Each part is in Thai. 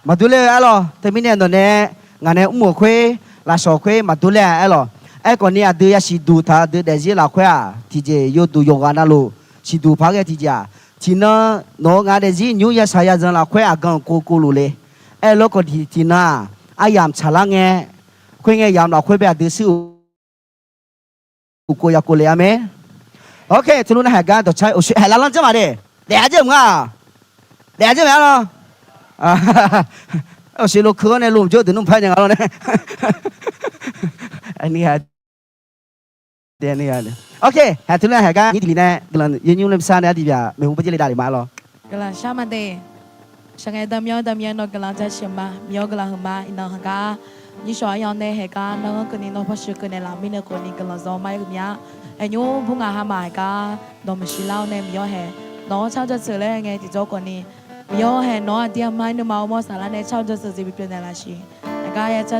มาดูแลอะไรแต่ไม่เนี่ยตอนนี้งานเนี่ยอุ้มคุยลาสอคุยมาดูแลอะไรไอ้คนนี้เดือยสิดูท่าเดือดเดี๋ยวเราคุยที่จะยดูยงกันนั่นลูสิดูพักที่จะที่นั่นน้องงานเดี๋ยวนิวยอร์กสายจันเราคุยกันกูรู้เลยไอ้ลูกคนที่นั่นไอ้ยามฉลาดไงคุยไงยามเราคุยแบบดื้อซื่อกูอยากกูเลยอ่ะมั้ยโอเคทุกคนให้กันตัวใช้โอ้ยให้เราลังจะมาดิเดี๋ยวจะมึงอ่ะเดี๋ยวจะมั้ยล่ะเอาสิลูกเขาเนี่ยลุงโจ้ถึงนุ่มพันยังไงล่ะเนี่ยอันนี้ฮะเดี๋ยวนี้ฮะโอเคให้ทุกคนให้กันนี่ดีนะกำลังยืนอยู่ในสถานะที่แบบไม่รู้ไปเจอเลยได้หรือไม่ล่ะกำลังชามาเดช่างไอ้ดำยองนกกำลังจะเชื่อมามีกำลังมาอินทร์กายี่ชัวยองในเหตุการณ์น้องคนนี้น้องพัชกันในลามินคนนี้กำลังซ้อมไม่กุมยาไอ้ยูพุ่งอาหารมาไอ้กาน้องไม่ชิลเอาในมีเหตุน้องชาวจะเสือเลยไงที่เจ้าคนนี้มีเหตุน้องเดียไม่นึกมาว่าสารในชาวจะเสือจะเป็นในราชีไอ้กายาจะ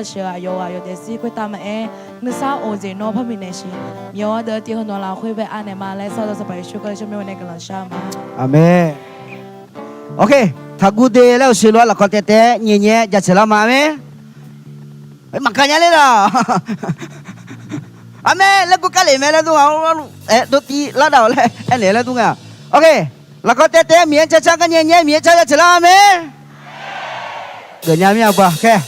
เชื่ออายุเดซี่คุยตามเองนึกซาโอเจน้องพัมินชีมีว่าเดี๋ยวที่คนน้องเราคุยไปอ่านในมาและชาวจะไปช่วยกันช่วยไม่วันในกำลังชามาอาเมนโอเคถ้ากูเดแล้วสิล้วละก็เตะเนี่ยจะเสร็จแล้วมาไหมmakanya le lah. Ame lagu kali me la tu tu ti la dah le. Le la tu ngah. Okey. La ko tete mien caca kan nye mien caca cela ame. Genya mi apa? Okey.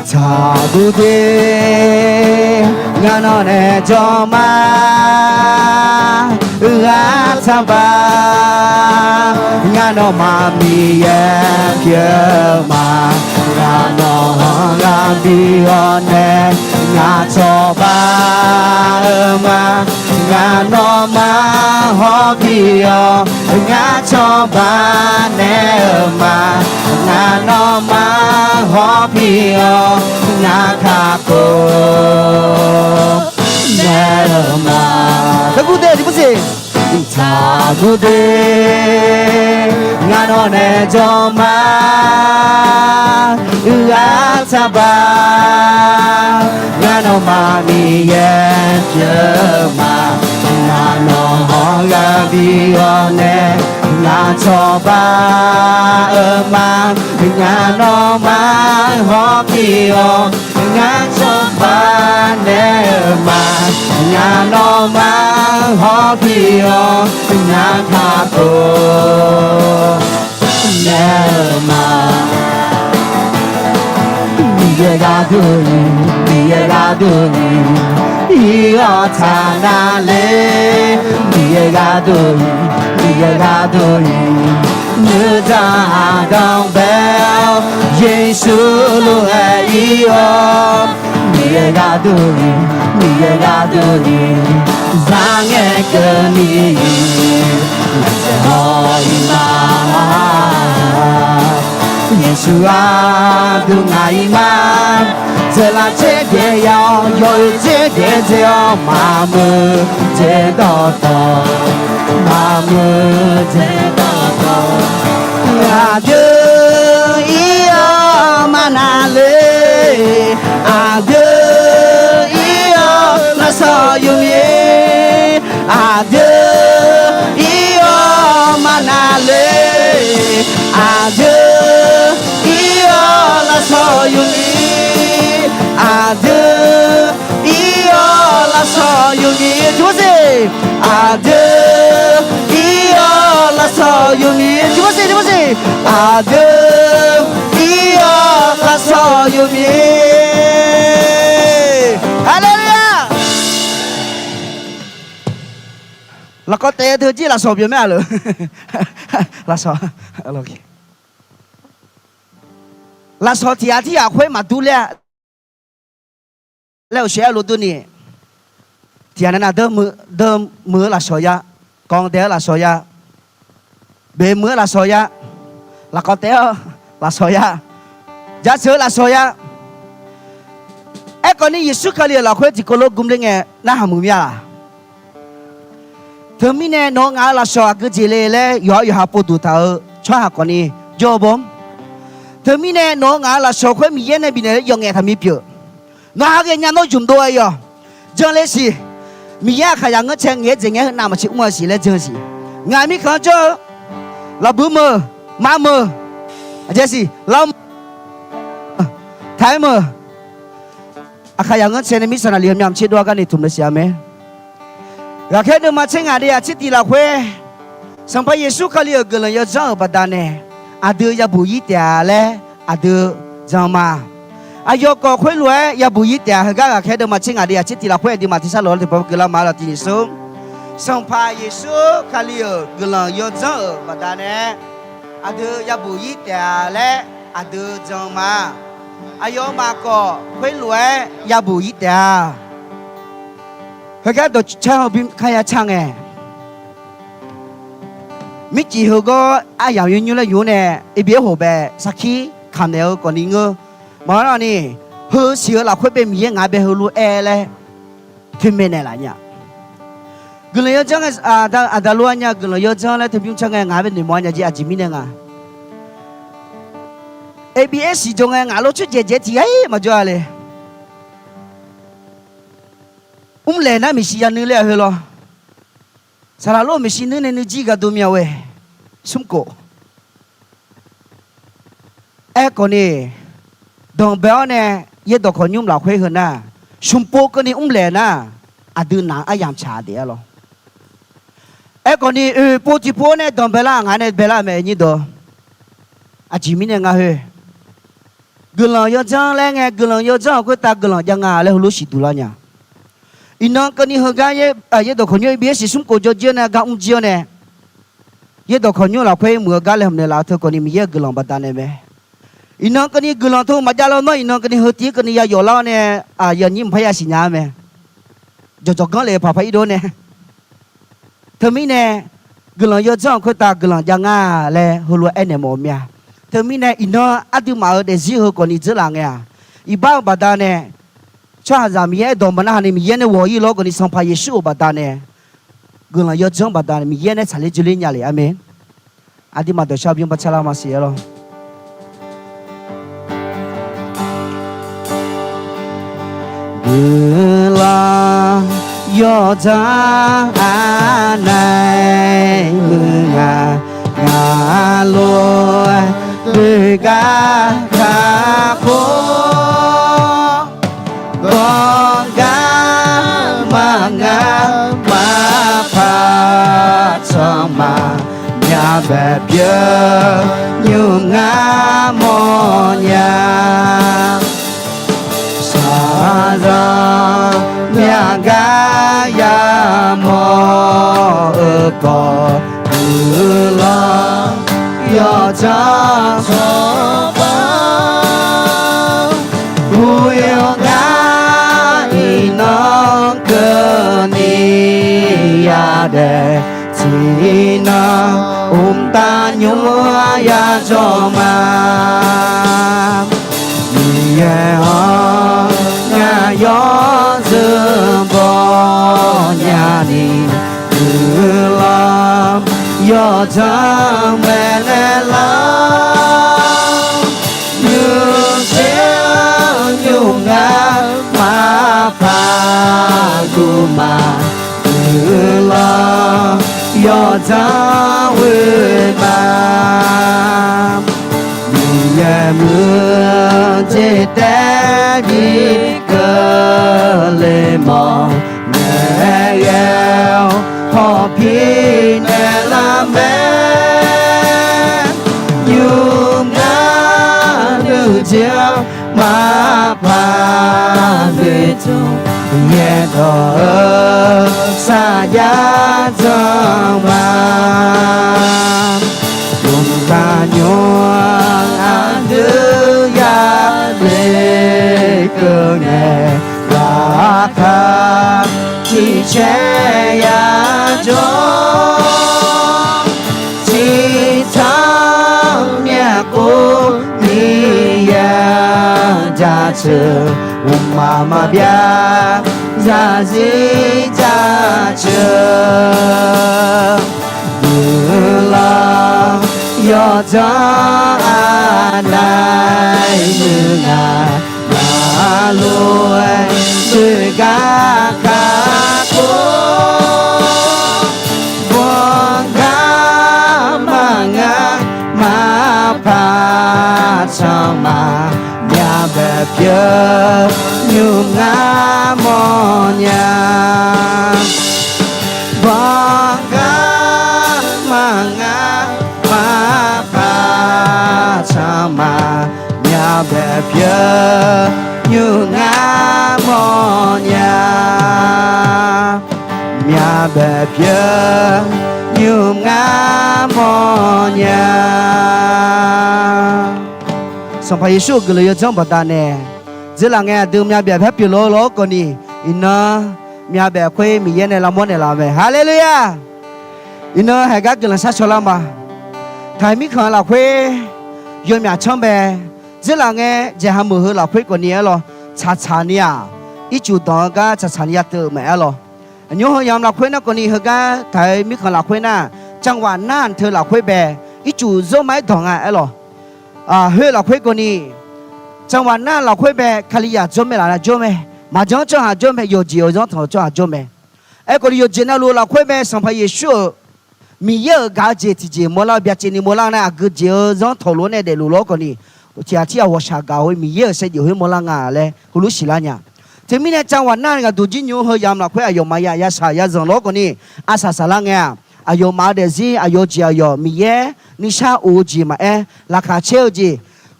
Jago deh ngano ne joma atamba ngano mami ye kiema ngano ngambi one ngacoba ma ngano ma hobio ngacoba ne ma ngano ma hobio ngakako nerma lagu deh di musik lagu deh ngano ne joma ataba ngano mami ye jema ngano honga bione ngacoba emang ngano ma hobio ngacoba nema ngano ma hobio ngakako nema Miega duni Iyo tanale Miega duni Nuda dong bell Yesu lu iyo Miega duni Zange keni Sehoima Yesu adungaima Zela chede yao Yo chede zeo Mamu jedoto Mamu jedoto Adieu iyo manale Adieu iyo nasoyumi Adieu iyo manale Adieu iyo nasoyumi Adieu iyo nasoyumi Coba sih Adieu iyo nasoyumi Coba sih Adieu iyo nasoyumi Haleluya Là có té thứ chỉ là sổ biểu mẹ rồi là sổ ok là sổ thì à khuấy mà tu lẹ lẹ xe lô tu nè thì anh nào đơm mưa là sổ ya con té là sổ ya bề mưa là sổ ya là con té là sổ ya giá sữa là sổ ya còn ní Giêsu kali là khuấy chỉ có lô gum lên nghe na hàm mùi à thứ mi nè nó ngã là sọ cái gì lệ yo học bố tu thảo cho học con đi cho bom thứ mi nè nó ngã là sọ khơi mi yên này bị này yo nghe tham mi biểu nó cái nhà nó dùng đôi rồi giờ lấy gì mi ya khai ngân chen nghe gì nghe nào mà chịu mua gì lấy giờ gì ngày mi khởi cho là bữa mơ má mơ giờ gì lâm thái mơ khai ngân chen mi sana liam nham chết đua cái này thùng lấy gì à gà khét được mà chen à đi à chết đi là quê sang phải Giêsu khai liều gần là yêu dấu bắt đàn nè à đưa ya bùi tiệt lẽ à đưa dòng mà ayo ko khoi lue ya bùi tiệt gà khét được mà chen à đi à chết đi là quê đi mà thì sao rồi thì bao giờ mà là tin Giêsu sang phải Giêsu khai liều gần là yêu dấu bắt đàn nè à đưa ya bùi tiệt lẽ à đưa dòng mà ayo mà ko khoi lue ya bùi tiệt cái đó chàng bị khai chàng ấy mấy chị họ có ai giàu như là như này, ít biết hồ bè, sắc khí, khám đều còn đi ngơ, mà nó nè, hư xíu là khối bên miếng ngài bên hư lu e le, thì bên này là nhá, cái này cho cái đã luôn nhá, cái này cho là thì chúng cho cái ngài bên này mọi nhà chị à chị mình này ngà, ABS cho cái ngài lúc trước姐thì ấy mà cho lại, lên na mình xí ăn nữa là hơi lo. Sao lo mình xin nữa nên chỉ cả đồ miêu ấy, sum cổ. Còn nè, đồng béo nè, ye đồ con nhung lão khuê hơn na, sum po cái nè lên na, đưa nàng ai làm chả đấy lo. Còn nè, po chỉ po nè đồng béo là ngài nè béo là mẹ như đồ, chỉ mình nè ngài hơi. Gần lòng yêu chăng lẽ nghe gần lòng yêu chăng có ta gần lòng chăng ngài lẽ hulu xịt đủ la nhá. Inang kani haga ye do khonyo bi si sum ko jo je na ga ung je ne ye do khonyo la phai mu ga le hum ne la tho kani mi ye gulong ba ta ne me inang kani gulong tho ma ja lo no inang kani hoti kani ya yo la ne ya nyim phai ya si nya me jo ga le pha phai do ne thami ne gulong yo jang ko ta gulong ja nga le hulu ene mo mya thami ne ino adu ma de ji ho kani je la nga i ba ba da ne cha ra mi ye do ma na ni mi ye ne wo yi lo ko ni sang pha Yesu ba da ne gun la yo jong ba da mi ye ne cha le ju le nya le amen adi ma do sha byong ba cha la ma si lo gun la yo jang a nai mu nga lo bu ga ka po con gà mà ngà mà phá cho mà nhà bè bia như ngà mò nhà xa ra nhà gà ya mò ở cò từ lo yo cha cho ba yêu nó cơ ni ya de chỉ nó ta nhung ya cho mà ye ho nhà gió dương bò nhà đi từ lòng yo chẳng mẹ lẽ lắm như chiều nhung ngã mà pháกูมาtừ lo yo cha quê mà ye mưa chế té đi cơ lệ mò nè gheo họ phi nè la mẹ nhung ngã nữ chiều mà phá người chung ye thọ xa giá trong mà chúng ta nhung an thứ ya lệ cơ nghề là khá chỉ che ya cho chỉ thăm nhà cô đi ya cha chờ mà bia ra gì cha chờ như là yo cho ai như ngà là lúa nhung ngã mò nhà vang ngã mà ngã mà pa cha mà nhà bè phía nhung ngã mò nhà bè phía nhung ngã mò nhà song phải Giêsu cái lời trong bát nè giờ là nghe từ nhà bè phép biểu lỗ còn đi ina nhà bè quê mi yên này làm món này làm về Hallelujah ina hay các cái là sát cho làm mà thầy mi khởi là quê yêu nhà trong bè giờ là nghe giờ ham mơ là quê còn đi lo cha nia ít chủ đó cái cha nia từ mẹ lo nhớ hồi yam là quê nó còn đi hơi cái thầy mi khởi là quê naจังหวะนั้นเธอlà quê bè ít chủ dỗ máy thằng à lo hơi là quê còn điจังหวะนั้นเราคุยแบบคลียาจมไม่ละจมไม่มาจังจังหาจมไม่有几有จังถอจังหาจมไม่ไอ้คน有几那路เราคุยแบบสัมภาระชั่วมีเยอะกาเจที่เจมัวเราเบียเจนี่มัวเราเนี่ยก็เจอจังถอลุ้นเนี่ยเดี๋ยวรู้คนนี้ที่ว่าชาเกามีเยอะเสียอยู่ให้มัวเรางาเลยคุณรู้สิละเนี่ยที่มีเนี่ยจังหวะนั้นก็ดูจิญญูเฮยามเราคุยอายุมายายาสายาจังโลคนนี้อาสาสละเนี่ยอายุมาเดซีอายุจีอายุมีเยนิชาอูจีมาราคาเชลจี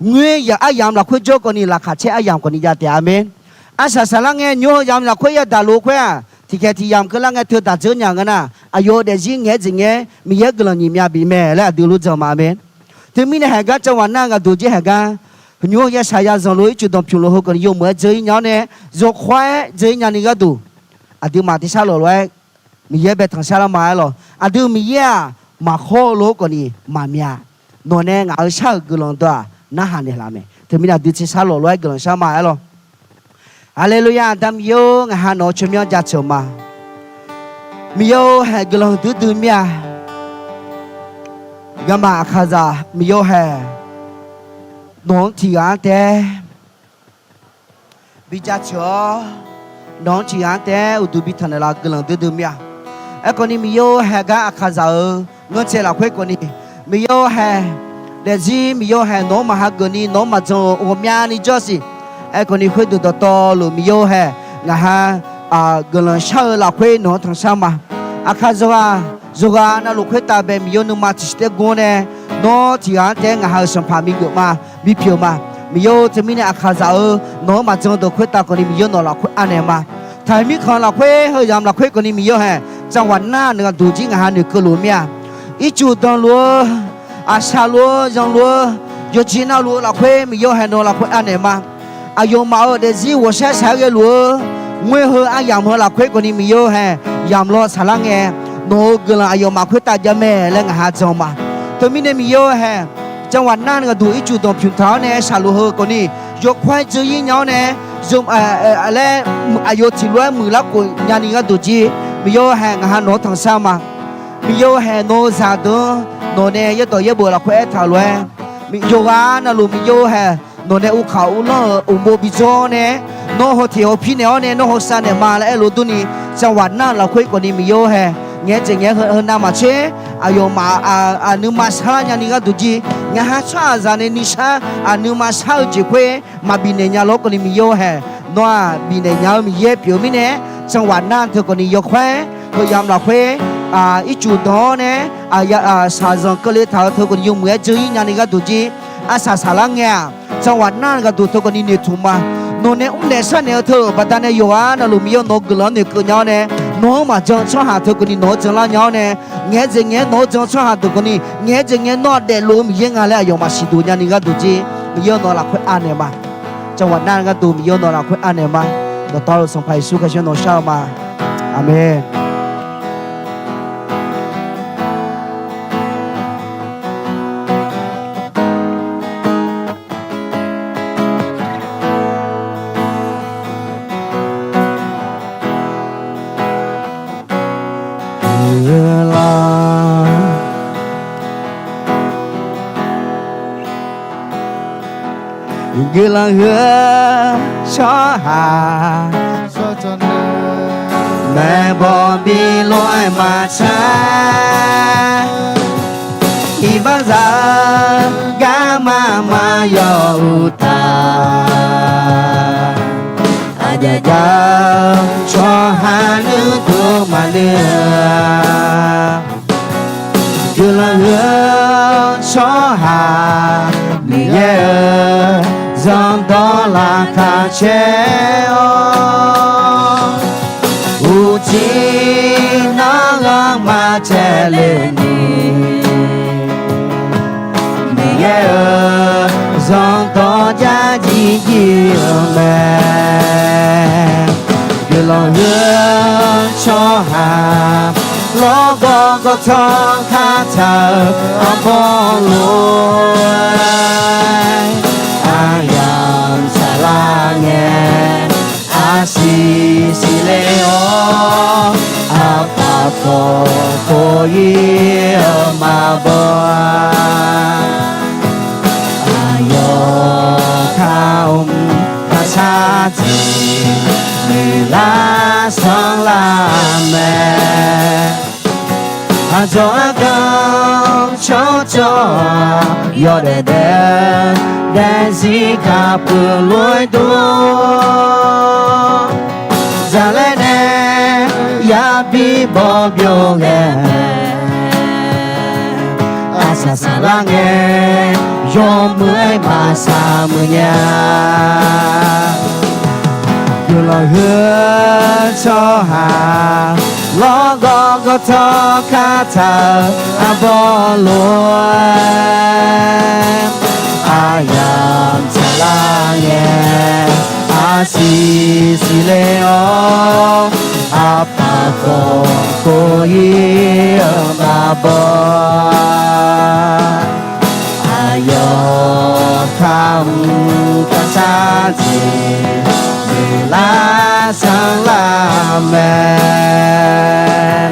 เงี้ยอย่าอายามเราคุยโจคนนี้ราคาเช่อายามคนนี้จะเตียเมนอาสาสละเงี้ยโยยามเราคุยยาดาลูคุยที่แค่ที่ยามก็ละเงี้ยเธอตัดเจออย่างนั้นนะอายุเดจิงเงี้ยจิงเงี้ยมีเยอะกลัวนี่มีอาบีแม่และดูรู้จักมาเมนถึงมีเนี่ยเหตุการณ์จังหวะนั้นก็ดูจีเหตุการณ์โยยาสายาจงลุยจุดตรงพิมพ์โลหะคนโยเหมือนเจออย่างนี้โยควายเจออย่างนี้ก็ดูอดีมาที่ชาโลไว้มีเยอะแบบทางชาละมาหรออดีมีเยอะมาโคโลคนนี้มาเมียโน่นเนี่ยเอาชากุลงตัวน่าหันเนี่ยละเมถึงมีนาดูที่ชาโลร้อยกลังชามาหรอฮาเลลูยาดำโยงหาโนชมีจัดชมามีโยให้กลังดูเมียกามาคาซามีโยให้น้องที่อันเตบิจัดชอน้องที่อันเตอุดุบิทันละกลังดูเมียไอ้คนนี้มีโยให้กาคาซาเงินเชลาคุยคนนี้มีโยให้เดี๋ยวจีมีโยให้น้องมาหาคนนี้น้องมาจงอมยานี่จ้าสิไอ้คนนี้คุยดูต่อหรือมีโยให้นะฮะกำลังเช่าเราคุยน้องทางซ้ำมาอาคาจว่าจุกานะลูกคุยตาเบมีโยนุ่มมาที่สเตกูเนี่ยน้องที่อันเจงหาสัมภาระมีเยอะมามีเพียวมามีโยจะมีเนี่ยอาคาจน้องมาจงตัวคุยตาคนนี้มีโยน้องเราคุยอันเนี่ยมาถ้ามีคนเราคุยเฮ้ยยามเราคุยคนนี้มีโยให้จังหวัดหน้าหนึ่งดูจริงหาหนึ่งก็รู้เมียอีจุดตรงรู้อาชาลัวจังลัวยูจีน่าลัวเราคุยมีโยให้น้องเราคุยอันเนี่ยมาอายุมาเดี๋ยวจีว่าใช้ใช้กันลัวเมื่อเฮอายามเฮอเราคุยคนนี้มีโยให้ยามรอสลังเงโนกลอายุมาคุยตาจะแม่เล่นหาจังมาตัวมีเนี่ยมีโยให้จังหวัดนั้นก็ดูอีจุดตรงผิวเท้าเนี่ยชาลัวเฮอคนนี้ยกควายเจอยิ่งเนาเนี่ยจมอะไรอายุที่ล้วนมือละกุญานี่ก็ดูจีมีโยให้หาโนทางซ้ำมามีโยให้โนซาดูโนเนี่ยยตัวเยอะบัวเราคุยถาวรมีโยกานะลูมีโยให้โนเนี่ยอุเขาอุลอุโมบิโจเนี่ยโนโฮเทียวพี่เนี่ยเนี่ยโนโฮซาเนี่ยมาแล้วรู้ตัวนี้จังหวัดนั้นเราคุยคนนี้มีโยให้เงี้ยจะเงี้ยเฮน้ามาเชอายุมานึกมาชาญานี่ก็ดูจีเงี้ยหาชาจานนิชานึกมาชาจีคุยมาบินเนี่ยโลกคนนี้มีโยให้นัวบินเนี่ยมีเย็บผิวมีเนี่ยจังหวัดนั้นเธอคนนี้ยกคุยพยายามเราคุยอีจุดเนี่ยสาจังก็เลยท้าเธอคนยุ่งเหมือนจีงานนี้ก็ดูจีอาสาสาลังเงี้ยจังหวัดนั้นก็ดูเธอคนนี้เนี่ยทุ่มมาโน่นเนี่ยเดชเนี่ยเธอปัตตานีอยู่นะลูกมีโยนกลัวเนี่ยกูเนี่ยน้องมาจังช่วยหาเธอคนนี้น้องจังละเนี่ยเงี้ยจะเงี้ยน้องจังช่วยหาเธอคนนี้เงี้ยจะเงี้ยน้องเด็กลูกมียังไงแล้วอยู่มาสิดูงานนี้ก็ดูจีมีโยนน้องละคุยอันเนี่ยมาจังหวัดนั้นก็ดูมีโยนน้องละคุยอันเนี่ยมาเราต่อเราส่งไปสู่กับเจ้าน้องชาวมาอาเมนกลังเหือชอหาแม่บอบีลอยมาช้า ibaza gama yo uta ajaja cho hanu tu mania gula cho ha mi ye zon do la ka che o uchi na la ma che le ni mi ye zon do ja ji ji me gula cho ha lo go thong kha cha a bo lo ayam salange asi sile o apa ko yi ma bo ayo kaum sa ji mi la sang la me a cho a gong cho cho yo de si ka pu loi tu za le ne ya bi bo byo ge a sa la nge yo mui ma sa mu nya you lo hứa cho hà lo go cho ca thờ a bo lúa ayam chala nghe a si le o a pa ko yi ma bo ayo kam ka sa ji la sang la men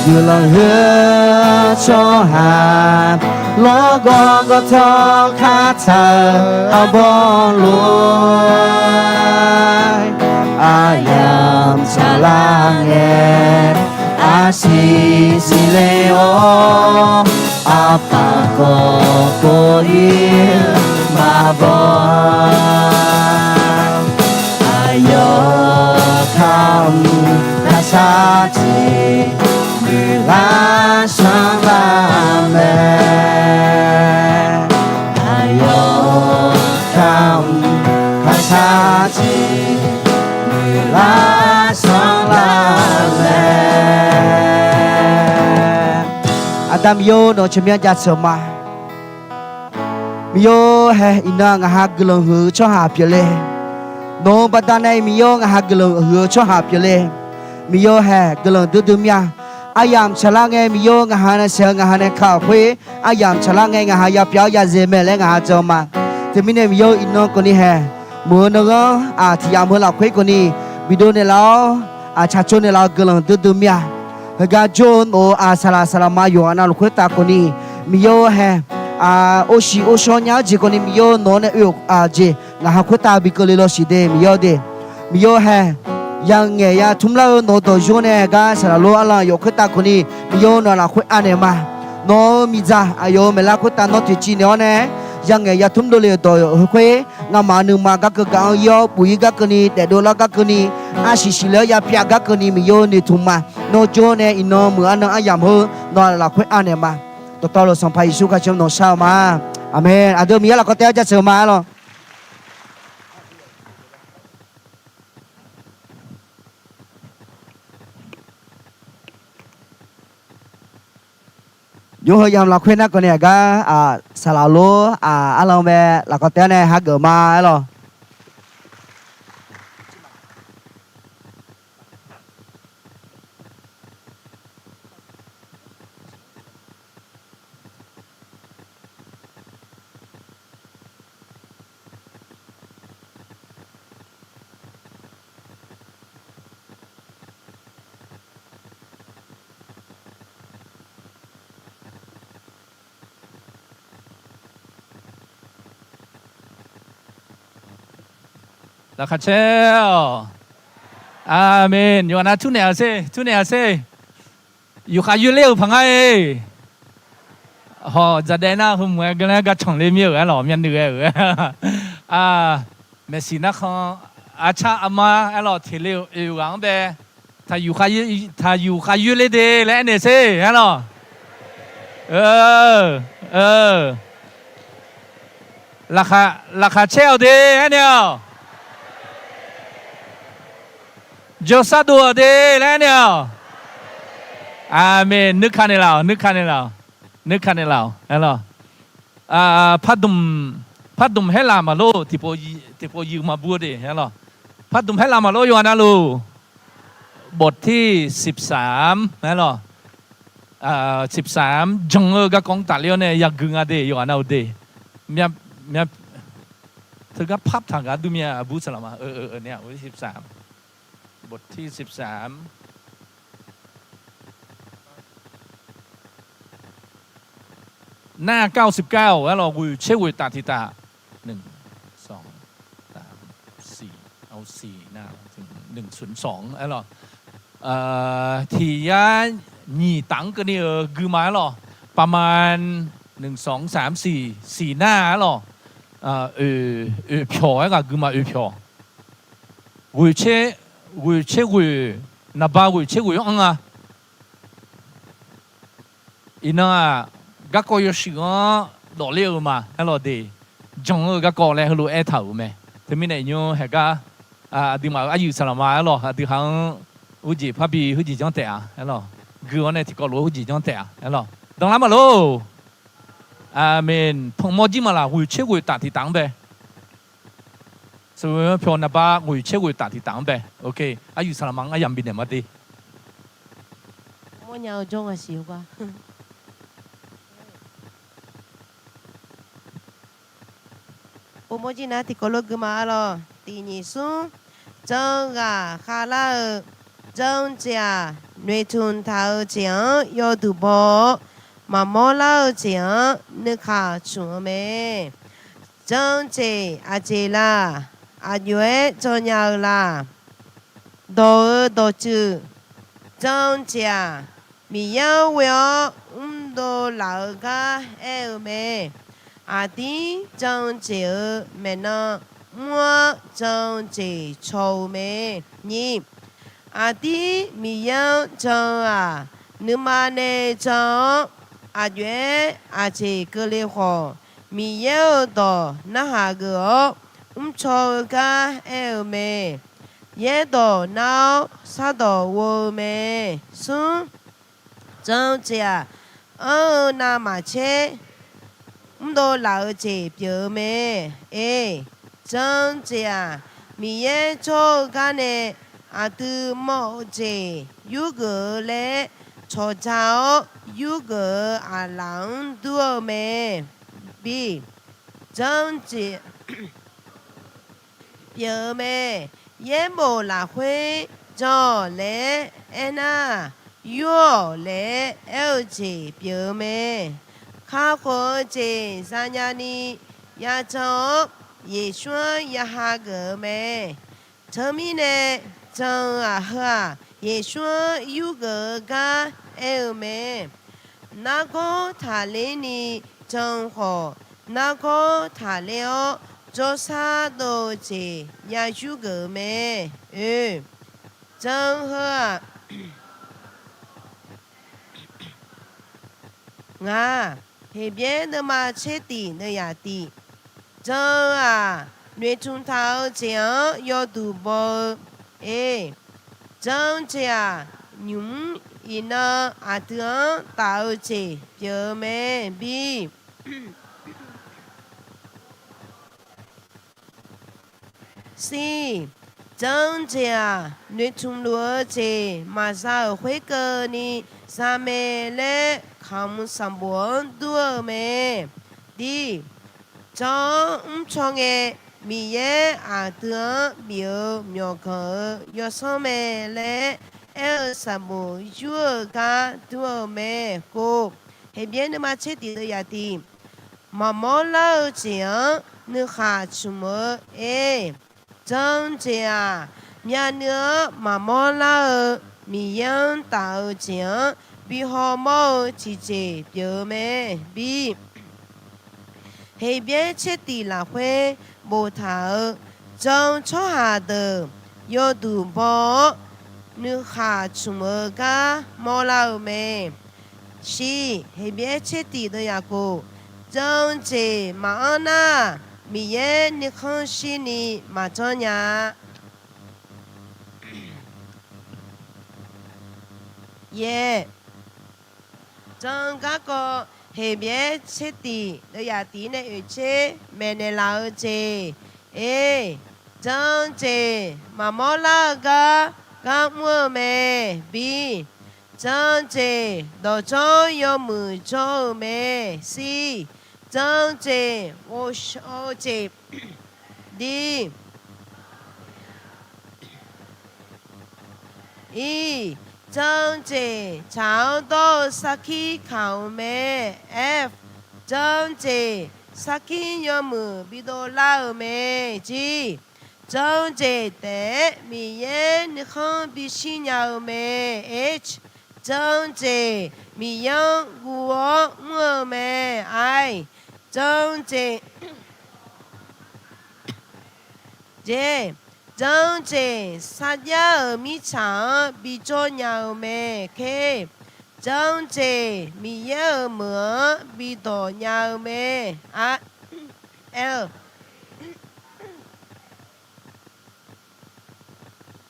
you lo hứa cho hà lo go cho kha thờ a bo lúa ayam chala nghe a si le o a pa ko yi ma bo ayo kam na sa ji la sang la me ayo kam na sa ji la sang la me adam yo no chimya ja soma mi yo he ina nga ha glong hu cho ha pye le no bata nai mi yo nga ha glong hu cho ha pye le mi yo he glong du mya ayam chala nge mi yo nga ha na se nga ha na kha phwe ayam chala nge nga ha ya pya ya ze me le nga ha cho ma te mi ne mi yo ino ko ni he mo no go a thi ya mo la khwe ko ni video ne lao a cha cho ne lao glong du mya ga jon o a sala ma yo ana lo khwe ta ko ni mi yo he o sho nya ji ko ni mi yo no ne yo a ji nga ha khwe ta bi ko le lo si de mi yo he yang nge ya thum la no do jo ne ga sala lo ala yo khwe ta ko ni mi yo no la khwe ane ma no mi za ayo me la khwe ta no ti chi ne ne yang nge ya thum do le do khwe nga ma nu ma ga ka yo pu yi ga ko ni de do la ga ko ni a si le ya pya ga ko ni mi yo ni thum ma no jo ne ino mu ana ayam ho no la khwe ane ma to lo song pa Yesu ka chom no sao ma amen a do mi la ko te ja se ma lo yo ho yam la khwe na ko ne ga sa la lo a long be la ko te ne ha ge ma lo La khachel amen yo na tu ne ase yu kha yu leu phangai họ giờ đây na hôm qua cái này cái chồng lên miêu cái lò miên được cái mấy xin nó không cha ama cái lò thì liệu yêu gắng bé ta yêu khai yêu lên đi lại này xe cái lò là khá treo đi cái nào cho sát đùa đi cái nào Amen นึกคันในเรานึกคันในเราฮัลโหลพัดดุมให้ลามาโลที่พอยืมมาบูดดิฮัลโหลพัดดุมให้ลามาโลอยู่นะลูบทที่13ฮัลโหล13จงก็กองตัดเลี้ยวเนี่ยอยากกึ่งอะไรอยู่นะอุดดิเมียเธอก็พับทางกันดูเมียบูสลามาเนี่ยบทที่13บทที่13หน้า99แล้วเราเชื่อตาทิตา1 2 3 4เอา4หน้าถึง102แล้วเราที่ยาหนีตังกันนี่คือมาหรอประมาณ1 2 3 4หน้าหรอ票ก็คือมา票เชื่อนับเชื่ออังอ่ะอิน่าก็ก็有时候老了嘛，还老的，中午个过来还老爱头咩？他们那样还个对嘛，有啥了嘛？咯，对行，好似怕比好似这样带啊，咯，佢我呢提个路好似这样带啊，咯，当然嘛咯，阿门，碰毛子嘛啦，会切会打地当呗，所以票那把会切会打地当呗，OK，有啥了嘛？人边的嘛的。我鸟中啊少啩。我们今天提过了个嘛咯，第二书，正啊哈拉正家内村头前要读报，妈妈老前你看出没？正家阿姐啦，阿月重要啦，多住正家，米要我多老个爱没？阿弟正直没呢，我正直臭没你。阿弟米样正啊，你妈呢正阿月阿姐个哩好，米样多那下个臭个爱没，也多闹啥多我没，是正直那马切。都老姐表妹，真正米也做干呢，都冇姐有个嘞，错操有个人多没比真正表妹也冇拉会做嘞，有嘞有姐表妹。ข้าขอเจสัญญาณียาจบเยชวนยาหาเกเมเธอมีเนจังอาหาเยชวนยูเกกาเอเมนักทาเลนีจังขอนักทาเลโอจซาโดเจยาชูเกเมจังหางา那边的嘛，彻底的呀的，这内村头前要读报，正家牛一呢等到这表妹比，是正家内村罗这马上会跟你上面嘞。คำสมบูรณ์ตัวเมดีจงชงมีเยอาเตือบิวมีเกยอสเมเลเอสมุยูกาตัวเมกูเฮเบียนมาเชติเลยาดีมามอลาเจียนึกขาชุมจังเจียมีเนื้อมามอลามียังตาเจีย比好毛姐姐表妹比。黑边切地拉灰木头，种出下的有土包，女孩出门个毛老妹。是黑边切地的呀个，种这马安娜，米耶你看是你马中呀。耶，种个个。hệ biết chết tì đời nhà tí này ở chế mẹ này là ở chế ê trong chế mà mò là ga mua mẹ bi trong chế đồ cho yo mù cho mẹ si trong chế ô chế đi y trong chế cháo tô saki khảo mẹ f trong chế saki yo mù bi đô lao mẹ chi trong chế tế mi yên không bi xin nhau mẹ h trong chế mi yên guo mua mẹ ai trong chế chế trong chế sát gia ở mi chẳng bị cho nhau mẹ kê trong chế mi ở mưa bị đổ nhau mẹ à l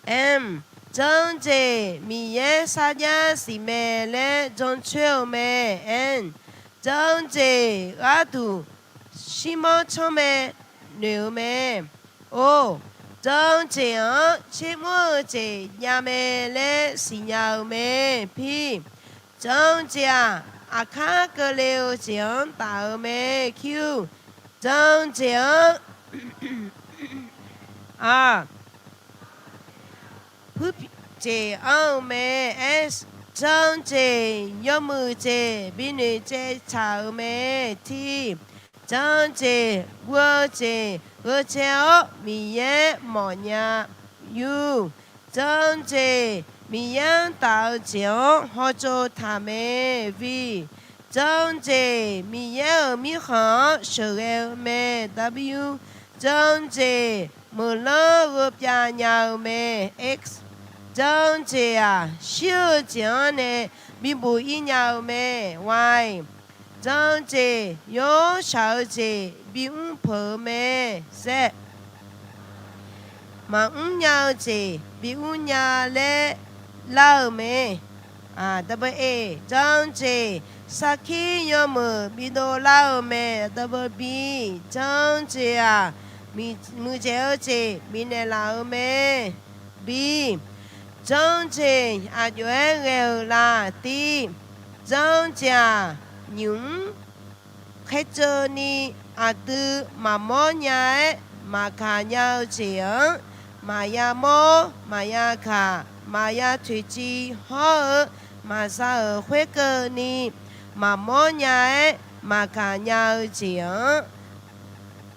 em trong chế mi sát gia si mẹ lẽ trong chiều mẹ n trong chế gà tù xí mò cho mẹ nếu mẹ ô trong chế chế mua chế nhà mẹ lẽ xì nhau mẹ pi trong chế khá cơ liều chế tạo mẹ q trong chế phút chế mẹ s trong chế yo mù chế bi nữ chế chào mẹ ti trong chế wo chế ở chéo mi ye mỏ nhà yu trong chế mi yang tạo chéo họ cho thà mẹ vi trong chế mi ye mi khó sự el mẹ w trong chế mờ lơ gộp nhà nhau mẹ x trong chế siêu chéo nè mi bù y nhau mẹ y trong chế yo sao chế bi phở mẹ z mà nhau chế bi nhà lẽ lao mẹ double a trong chế saki yo mờ bi đô lao mẹ double b trong chế mi chéo chế bi này lao mẹ b trong chế yuan nghèo là ti trong chế những khách chơi ni từ mà mò nhà mà cả nhau chuyện mà ya mò mà ya cả mà ya thủy chi họ mà sao ở khuê cơ ni mà mò nhà mà cả nhau chuyện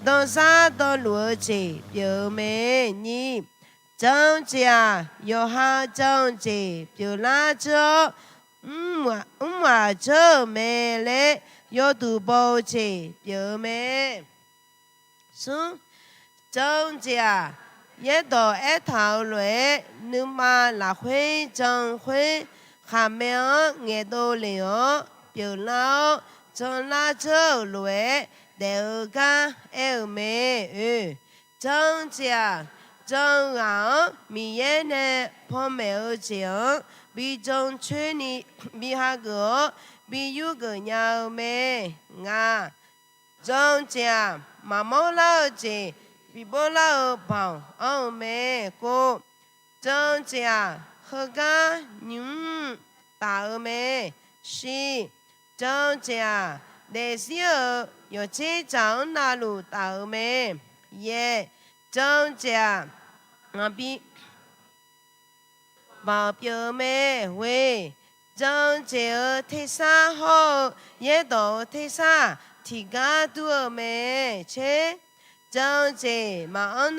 đông sa đông lúa chỉ biểu mẹ ni trong chia yo ha trong chỉ biểu la cho mà cho mẹ lẽ yo tu bao chế biểu mẹ xuống trong chia nhất đồ ép thảo lệ nhưng mà là khuê trong khuê khả mẹ nghe đồ liễu biểu lao trong la cho lệ đều ca eo mẹ trong chia trong áo mi yên nè phong mẹ ở chiều bị trong chuyên ni bị hạ gỡ bị yu gỡ nhau mẹ nga trong chia mà mò lao chỉ bị bố lao bảo ông mẹ cô trong chia khờ ca những tạo mẹ si trong chia để xưa有这张那路tạo mẹ耶trong chia bị bảo biểu mẹ huê trong chế thế xa họ ye đồ thế xa thì gà đua mẹ chế trong chế mà ông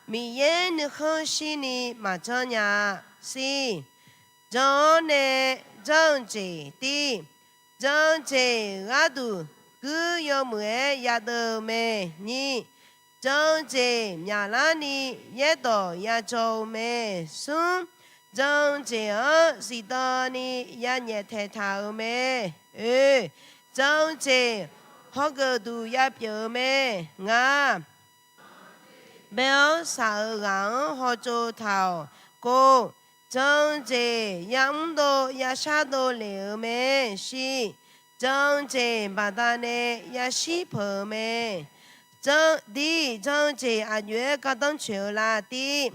mi ye nữ không xin ni mà cho nhà si cho nè 正解的正解阿杜cứ yo mười ya đờ mê ni正解nhà la ni ye do ya châu mê sum正解是的你呀也太头咩？正解好个都也表咩？啊，表少人好做頭個正解也唔多也啥都了咩？是正解把他呢也是破咩？正解阿月個當潮啦啲，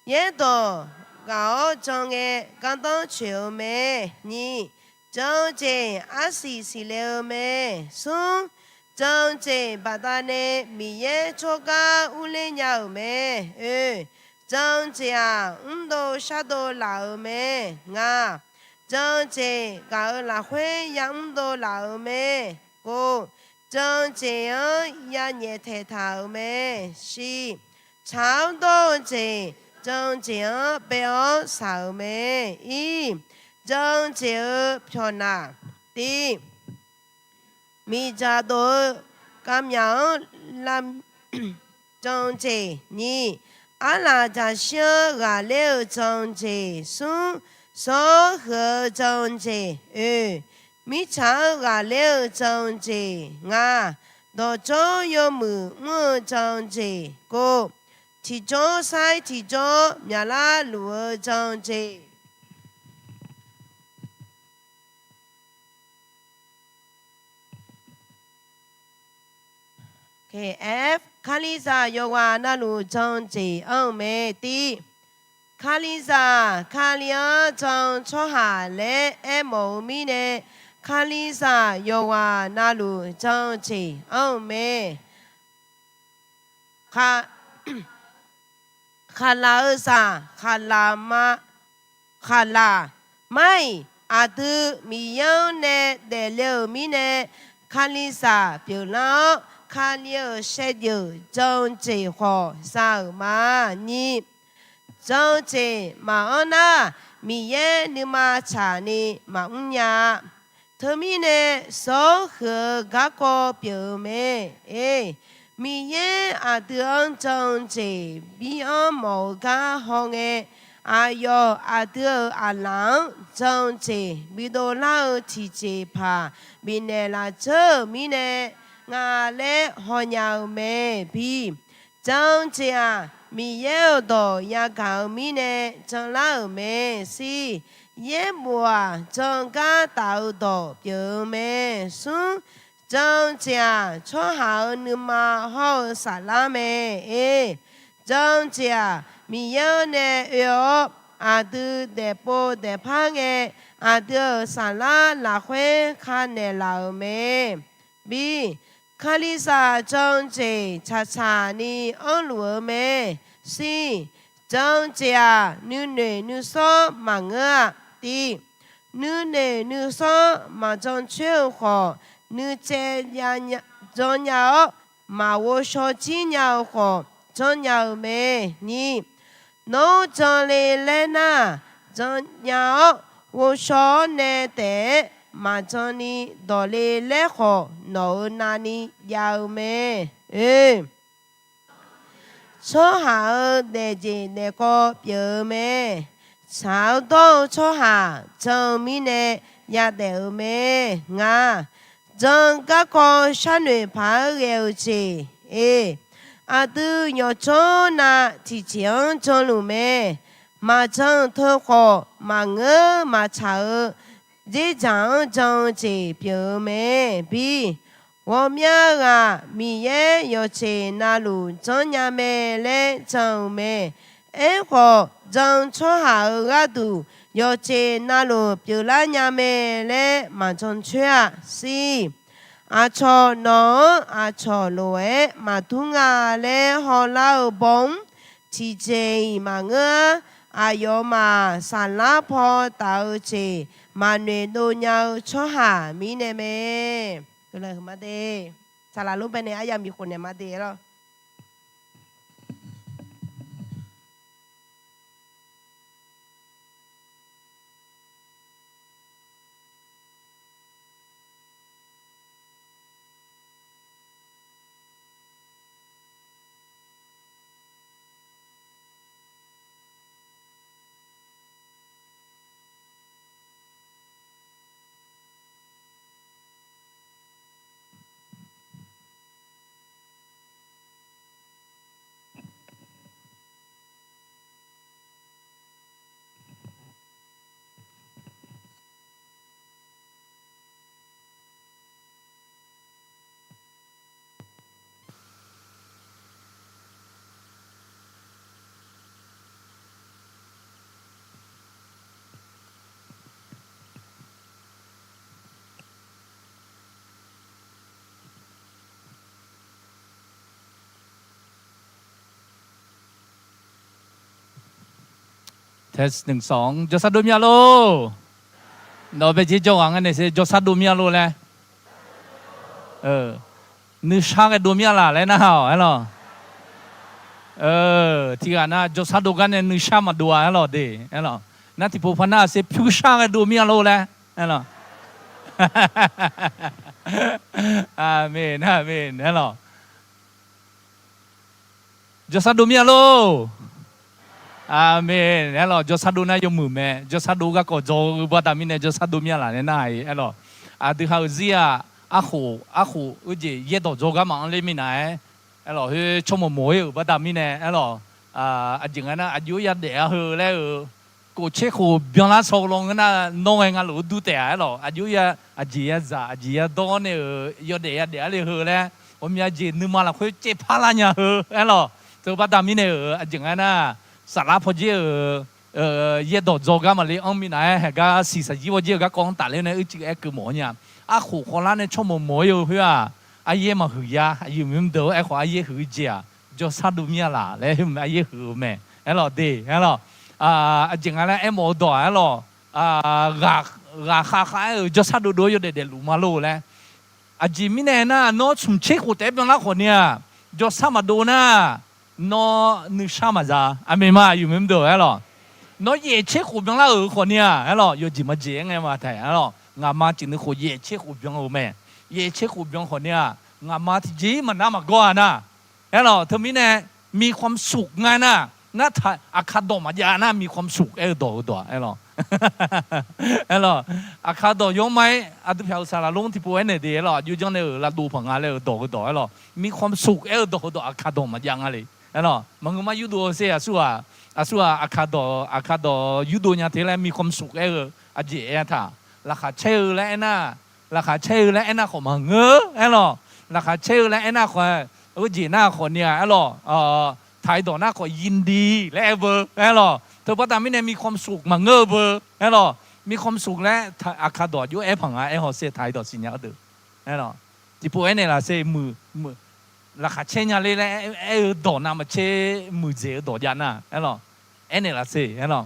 也多。搞正嘅廣東潮咩？你正正阿是了咩？送正正把他呢米嘢做個烏嚟nhau咩？正正唔到啥都老咩？啊正正搞啦會也唔到老咩？個正正也熱頭頭咩？是差唔多正。正正表少咩？正正漂亮的，米家多咁樣諗正正你阿拉家小阿了正正送所和正正米家阿了正正啊，到咗有冇正正個。其中晒其中苗啦路正正。KF 卡丽莎有话那路正正欧美的，卡丽莎卡里尔正坐下来冇咪呢，卡丽莎有话那路正正欧美，卡拉尔萨卡拉马卡拉ไม่อาตุมียงเนเดเลมีเน卡丽莎表老卡里尔设有正正火上马尼正正马安娜มี耶你马查尼马乌亚特米呢所和嘎个表妹มีเยอาเดือนจังเจบีอันหมอกาฮองเออายออาเดืออาหลังจังเจบีโดลาทีเจพาบีเนลาเจอมีเนงาเลฮอนยาวเมบีจังเจมีเยอดอยากามีเนจังลาเมซีเยบัวจังกาตาวดอเปียวเมซุ正正坐好你嘛好啥啦咩？正正米有呢有阿都得波得胖诶，阿都啥啦拉会看呢老咩？B 卡丽莎正正查查你安路咩？C 正正你说忙啊？D 你说忙正全好。你这样重要嘛？我说重要和重要没你，侬这里来呐？重要我说你的嘛？这里到里来和侬那里有没？坐好的这那个表妹，超多坐下证明呢也得没啊？正个个山女朋友子，阿都要做那提前做路咩？马正脱好，马鹅马草，这张正子表妹比我们啊，米也要去那路正呀咩嘞正咩？好正错好阿都。要去那路表拉呀咩嘞？马正去啊，是阿错喏，阿错路诶，马通啊嘞，好老bon，去这马个阿有马山拉坡到这马女都要错下米呢咩？ก็เลยมาเดสาราลูกไปเนี่ยยังมีคนเนี่ยมาเดแล้ว เทสหนึ่งสองจสัดดูมีโลเราไปที่จังหวัดกันเนี่ยจสัดดูมีโลเลยนึกช่างกันดูมีอะไรเลยนะฮะไอ้หรอที่กันนะจสัดดูกันเนี่ยนึกช่างมาดูไอ้หรอดีไอ้หรอนั่นที่ผู้พันน่ะเสียผิวช่างกันดูมีโลเลยไอ้หรออาเมนอาเมนไอ้หรอจสัดดูมีโลอาเมนไอ้หรอจสัดดูน่ะยกมือแม่จสัดดูก็กอดโจบัดามินเนี่ยจสัดดูมีอะไรเนี่ยนายไอ้หรอดูเขาเสียอาหูอุจิเยดโจก็มันเลยมินายไอ้หรอเฮ้ยชมโมยบัดามินเนี่ยไอ้หรอจริงๆนะอายุยันเดียวเฮ้ยแล้วกูเช็คหูเบียงละสองลงนะน้องเองก็รู้ดูแต่ไอ้หรออายุยันอาจียจ่าอาจียโดนเนี่ยยันเดียวเลยเฮ้ยแล้วผมอยากจีนึกมาแล้วคุยเจ็บพลาเนี่ยเฮ้ยไอ้หรอตัวบัดามินเนี่ยจริงๆนะสารพัดเยดโจก็มันเลยอันมินายเฮก็สิสจีวจีก็กองตัดเลยเนี่ยอุจิเอ็กหมอเนี่ยอาหูคนละเนี่ยชมโมยเฮ้ยอาเย่มาหือยาอายุมันเดียวไอ้ขวาอาเย่หือเจียจะสัดดูมีอะไรเลยอาเย่หือแม่ไอ้หรอดีไอ้หรอจริงๆแล้วไอ้หมอดอยไอ้หรอกาข้าจะสัดดูอยู่เด็ดๆลุมาโลเลยจิมิเนี่ยนะน้อชุมเช็คหัวเต็มแล้วคนเนี่ยจะสัมาดูนะน้อนึกชามาจ้าอเมมาอยู่มันเดียวไอ้หรอน้อเย่เช็คหัวแล้วคนเนี่ยไอ้หรออยู่จิมาเจียงไงมาไทยไอ้หรองามาจินึกหัวเย่เช็คหัวยังเอาแม่เย่เช็คหัวยังคนเนี่ยงามาที่จีมันน่ามาก่อนนะไอ้หรอเธอมิเนี่ยมีความสุขไงนะน่าถ่ายอาคาโดมายาน่ามีความสุขตัวไอ้หรอไอ้หรออาคาโดยงไหมอาตุเพียวสารลงที่ป่วยเนี่ยเดี๋ยวหรออยู่จังเนี่ยเราดูผังอะไรตัวไอ้หรอมีความสุขตัวอาคาโดมายังอะไรไอ้หรอมันก็มาอยู่ดูเสียสัวอาคาโดอยู่ดูเนี่ยที่แรกมีความสุขอาเจียท่าราคาเชื่อแล้วน่ะราคาเชื่อแล้วน่ะของมันเงื้อไอ้หรอราคาเชื่อแล้วน่ะของจีน่าคนเนี่ยไอ้หรอไทยตัวน่าขอยินดีและเบอร์ไอ้หรอเธอพอตามไม่เนี่ยมีความสุขมาเงื้อเบอร์ไอ้หรอมีความสุขและอาคาดออยู่ไอ้ผังไอ้หอเสียไทยตัวสิเนี่ยเด้อไอ้หรอที่พวกไอ้เนี่ยละเสียมือราคาเช่นยังเลยไอ้ดอน่ะมาเช่มือเจ๋อดอยันน่ะไอ้หรอไอ้เนี่ยละเสียไอ้หรอ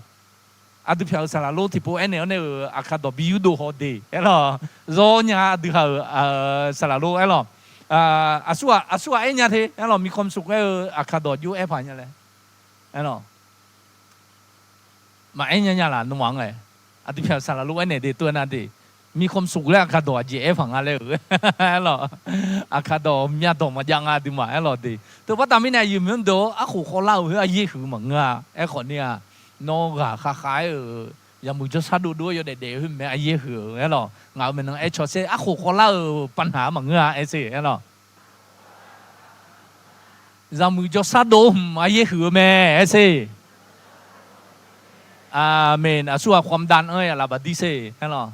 อาดูเพียวสารโลที่พวกไอ้เนี่ยอาคาดอบิวดูฮอดีไอ้หรอโซเนี่ยดูเขาสารโลไอ้หรออาสัวไอ้เนี่ยที่ไอ้หรอมีความสุขอาคาดออยู่ไอ้ผังเนี่ยเลยไอ้หรอมาไอ้เนี่ยล่ะนุ่งวังเลยอาดูเพียวสารโลไอ้เนี่ยตัวนั้นดิมีความสุขแล้วอาคาดอจีไอ้ผังอะไรไอ้หรออาคาดอมีดอมายังดูมาไอ้หรอดิแต่ว่าตอนนี้เนี่ยยืมเงินดูอาขู่เขาเล่าไอ้ยี่หือมังไอ้คนเนี่ยน้องก็ขายยังมึงจะสัดดูด้วยอยู่เด็ดๆขึ้นแม่ไอ้ยี่หือไอ้หรอเงาเหมือนไอ้ชอเซ่อาขู่เขาเล่าปัญหามังไอ้สิไอ้หรอยังมึงจะสัดดูไอ้ยี่หือแม่ไอ้สิอาเมนสัวความดันอะไรแบบดีเซ่ไอ้หรอ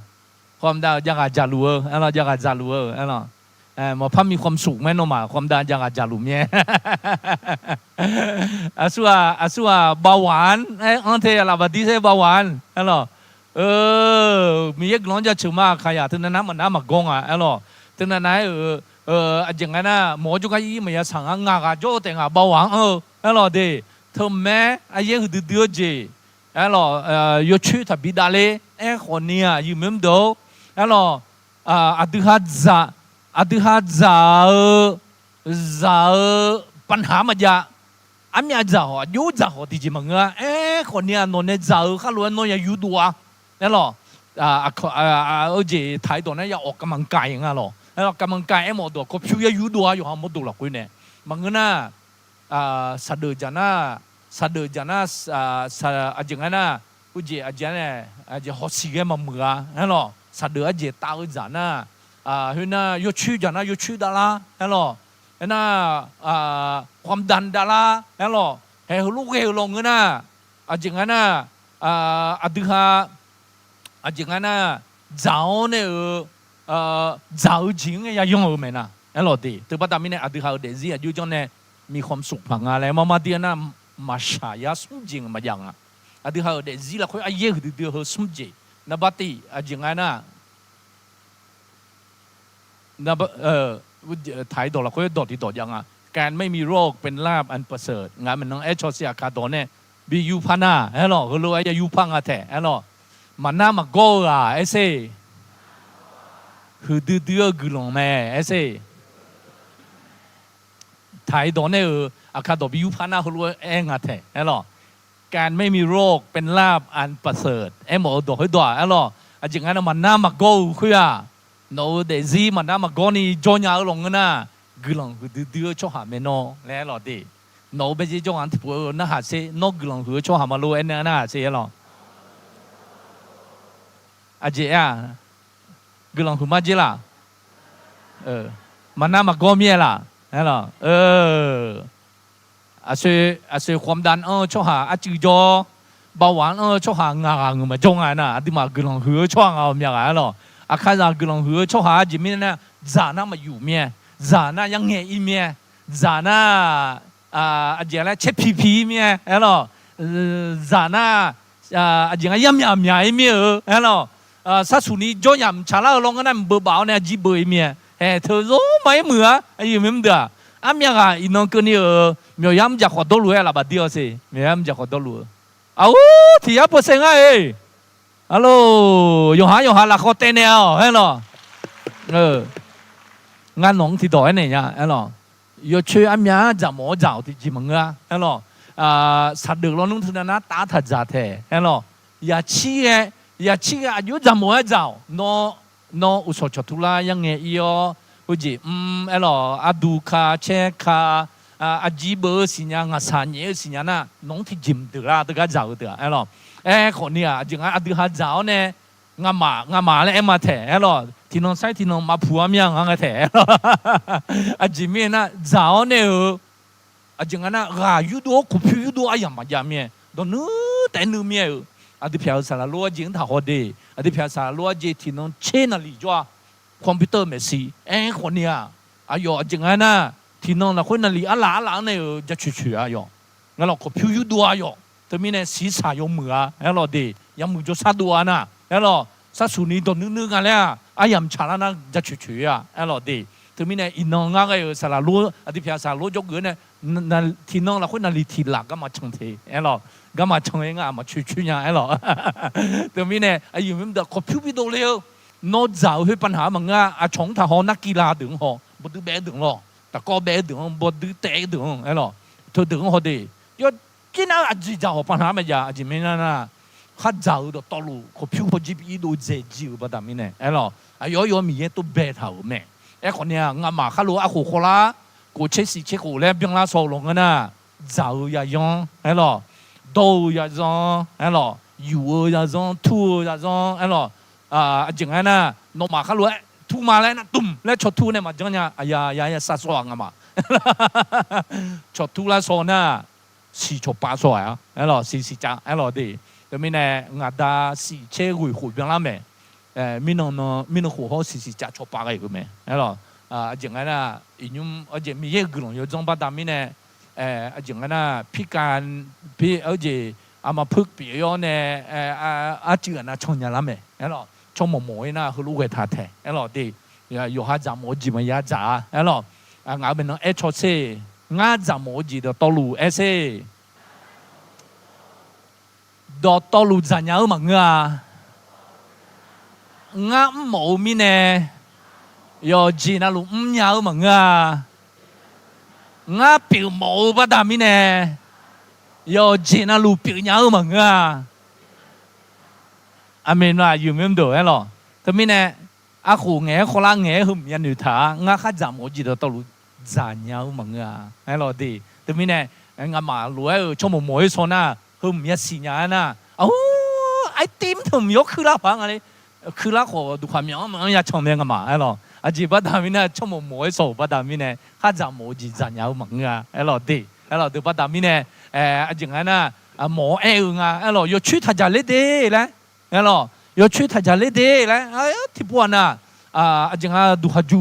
ความดันยังอาจจะรู้ไอ้หรอยังอาจจะรู้ไอ้หรอมาพัมมีความสุขไหมน้องมาความดันยังอาจจะรู้เนี่ยสัวเบาหวานอันเทอะไรแบบดีเซ่เบาหวานไอ้หรอมีเอกน้องจะชื่อมากใครอ่ะถึงนั้นมันน้ำมากงอ่ะไอ้หรอถึงนั้นอย่างนั้นนะหมอจุกยี่มันจะสั่งงากาโจแต่งเบาหวานไอ้หรอเดเธอแม่ไอ้ยังคือดื้อเจไอ้หรอยชื่อทับบิดาเลไอ้คนเนี่ยยืมเงินดูไอ้หรออดีฮัดจะปัญหามันจะอันนี้จะอยู่จะที่จริงมันคนเนี่ยนนเนี่ยจะข้าล้วนนนอย่าอยู่ตัวนั่นหรอจีไทยตัวนั้นอย่าออกกำลังกายอย่างนั้นหรอแล้วกำลังกายไอ้หมดตัวก็ผิวอย่าอยู่ตัวอยู่ห้ามหมดตัวหรอกคุณเนี่ยมันก็น่าสัตว์จานะอย่างนั้นนะจีอาจารย์เนี่ยจะหัวสีแกมันเหมือนนั่นหรอสัตว์อาจจะตาจานะเฮ้ยนะยชื่อจานะยชื่อดารานั่นหรอนะความดันดารานั่นหรอเฮ้ยลูกเฮลงเงินนะอย่างนั้นนะดูฮะอย่างนั้นนะเจ้าเนี่ยเจ้าจริงอย่ายุ่งเอาไหมนะนั่นหรอดีแต่ว่าตอนนี้เนี่ยดูฮะเดี๋ยวอยู่จังเนี่ยมีความสุขพังอะไรมาเดียนะมาชายาสมจริงมาอย่างดูฮะเดี๋ยวละคุยไอ้เย่คือเดี๋ยวสมจริงนับตีอย่างนั้นนะนับถ่ายดอกละคุยดอกที่ดอกยังการไม่มีโรคเป็นลาภอันประเสริฐงานมันน้องชอเซียคาโดเนี่ย บียูพานาเอลก็รู้ไอ้ยูพังอะแท้เอลมันน่ามาโก้อะเอเซ่คือดื้อกุลงแม่เอเซ่ไทยตอนนี้อาคาดบิวพานาเขารู้เองอะแท้เอลการไม่มีโรคเป็นลาบอันประเสริฐเอ็มบอกให้ตัวเอลอาจารย์มันน่ามาโก้คุยอะโน้เดซี่มันน่ามาโก้นี่จอยาลงกันนะกุลงคือดื้อชอบหาเมนอแล้วดีโน้เป็นจงอันที่พูดน่าหาเซ่นกกุลงคือชอบหามาลูเอ็นน่าหาเซ่เอลอาจารย์กุลงคือมาจีล่ะมันน่ามาโก้เมียล่ะเอลอาศัยความดันชอบหาอาจิโจเบาหวานชอบหางางมาจงไงนะที่มากุลงคือชอบเอาเมียอะไรหรออาคาจากกุลงคือชอบหาจิมิเนี่ยจาน่ามาอยู่เมียจาน่ายังเงี้ยอีเมียจาน่าอาจารย์แล้วเช็ดพีเมียเอลจาน่าอาจารย์ยำเมียอีเมียเอลสัตว์สุนีจอยำชาลาลงกันนั่นเบอร์บ่าวเนี่ยจีเบอร์เมียเธอรู้ไหมเหมือไอ้ยังไม่เดืออาเมียกะอินนก็นี่มียามจะขอตัวรู้อะไรบ้างเดียวสิมียามจะขอตัวรู้อ้าวที่ยับเปอร์เซ็นต์ไงฮัลโหลยงหาละขอเต้นเนี่ยเฮ้ยหรองานน้องที่ต่อเนี่ยเฮ้ยหรอยช่วยอาเมียจะหมอเจ้าที่จีมังอ่ะเฮ้ยหรอสัตว์เดือดร้อนนุ่งทุนนั้นตาถัดจ่าเท่เฮ้ยหรออย่าชี้อายุจะหมอเจ้าโนอุศชทุลายังเงี้ยอุจิเอลอาดูคาเชคาอาจีเบอร์สิญญางาสานเยสิญญานะน้องที่จิมเดือดก็เจ้าเดือเอลคนนี้จึงอาดูฮาเจ้าเนี่ยงามาเลยมาแถเอลที่น้องใส่ที่น้องมาผัวเมียงงาแถอาจิเมียนะเจ้าเนี่ยจึงอันนั้นรายุโดคุพิยุโดอายังมาจามเมียตอนนู้แต่นู้เมียอาดิพิอาสารลัวจิงท่าหัวดีอาดิพิอาสารลัวจีที่น้องเชนaliจ้าคอมพิวเตอร์ไม่สิคนนี้อายุจังไงนะที่น้องเราคนนั้นลีอะไรเนี่ยจะช่วยอายุงั้นเราก็พิวดูอายุแต่มีเนี่ยศีรษะยมือแล้วเราดียังมือจะสัตว์ตัวนะแล้วเราสัตว์สุนีตัวนึกกันแล้วอายังชาลานะจะช่วยแล้วเราดีแต่มีเนี่ยอินน้องงั้นก็สารลัวอดีตพิอาสารลัวยกเงินเนี่ยนั่นที่น้องเราคนนั้นลีที่หลักก็มาชงเทแล้วเราก็มาชงเองมาช่วยอย่างแล้วแต่มีเนี่ยอายุมันเด็กก็พิวดูเร็วนอกจากที่ปัญหามันอาชงถ้าหอนักกีฬาดึงหอบดูแบดึงหรอแต่ก็แบดึงบดูเตะดึงไอ้หรอเธอดึงหอดียอดกินอะไรจีจ่าปัญหาไม่ยาจีไม่น่านะข้าจ่าดูตลุเขาพิวพอจีบีดูเจจิวประดามิเนี่ยไอ้หรอไอ้ยอมีเยตัวแบเท่าแม่ไอ้คนเนี้ยงามาข้ารู้อาคูโคลากูเชสิเชกูแล้วเบียงลาโซลงกันนะจ่าอย่ายองไอ้หรอดูอย่ายองไอ้หรออยู่อย่ายองทูอย่ายองไอ้หรอจังไงนะน้องมาเขารู้ทูมาแล้วนะตุ่มแล้วชดทูเนี่ยมาจังเนี่ยอย่าสัตว์สว่างมาชดทูแล้วโซน่าสี่ชด八岁啊，哎咯，สี่จ้า哎咯的，咁咪呢，我打四車回邊啦咩？咪儂火好สี่จ้าชด八個嘅咩？哎咯，จังไงนะอีนุ่มอาจจะมีเยอะกลุ่มอยู่จังบ้านมีเนี่ยจังไงนะพิการพี่อาจจะอามาพึกปีย้อนเนี่ยอาเจือนะชนยาละ咩？哎咯。ชมหมวยนะคือลูกเวทาแท้ไอ้หล่อดีอยู่หาจามโมจิมายาจ่าไอ้หล่องาเป็นน้องชอเซ่งาจามโมจิเดตลูเซ่ดอตลูจันยามังงาหมูมีเน่ยอจีน่าลูยามังงาปิวหมูปะดามีเน่ยอจีน่าลูปิวยามังอามีนว่าอยู่ไม่ดูไอ้หรอแต่มีเนี่ยอาขู่เงี้ยคนละเงี้ยหุ่มยันอยู่ท่างาข้าจำโอจีเราต้องรู้จานยาวมังอ่ะไอ้หรอดีแต่มีเนี่ยงามารู้ไอ้ชมหมวยโซน่าหุ่มยันสีญาน่ะโอ้ไอติมถึงยกคือละฟังอะไรคือละขอดูความยาวมันอยากชมเนี่ยงามาไอ้หรออาจีบัดดามีเนี่ยชมหมวยโซบัดดามีเนี่ยข้าจำโอจีจานยาวมังอ่ะไอ้หรอดีไอ้หรอดูบัดดามีเนี่ยอาจีงั้นน่ะหมอเอ๋งอ่ะไอ้หรออยู่ชื่อทัจาเลเด้เลยไอ้หรอยช่วยทัจาเลเดเลยที่พวกน่ะจังดูฮัจู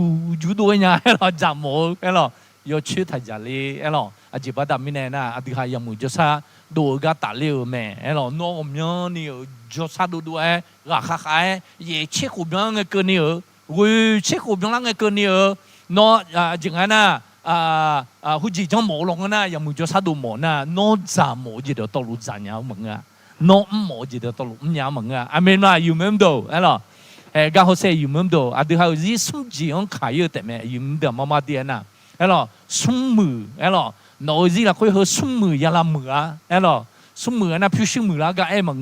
ด้วยเนี่ยไอ้หรอจำโมไอ้หรอยช่วยทัจาเลไอ้หรอจีบัดดามิเน่น่ะที่หายามุจซาดูกาตาเลี้ยวแม่ไอ้หรอน้องมีนี่จซาดูด้วยราคาขายเย่เช็คหูยังไงเกินนี่วิเช็คหูยังไงเกินนี่น้องจังไงน่ะ好似將冇弄啊，又冇咗殺到冇啊，攞咋冇就到路咋樣問啊，攞唔冇就到路唔樣問啊，阿明嘛要唔到，係咯，剛好寫要唔到，啊對後日送字樣開要得咩，要唔到媽媽啲啊，係咯，送มือ，係咯，攞日啦佢去送มือ啦มือ啊，係咯，送มือนะพี่送มือ啦ก็มึง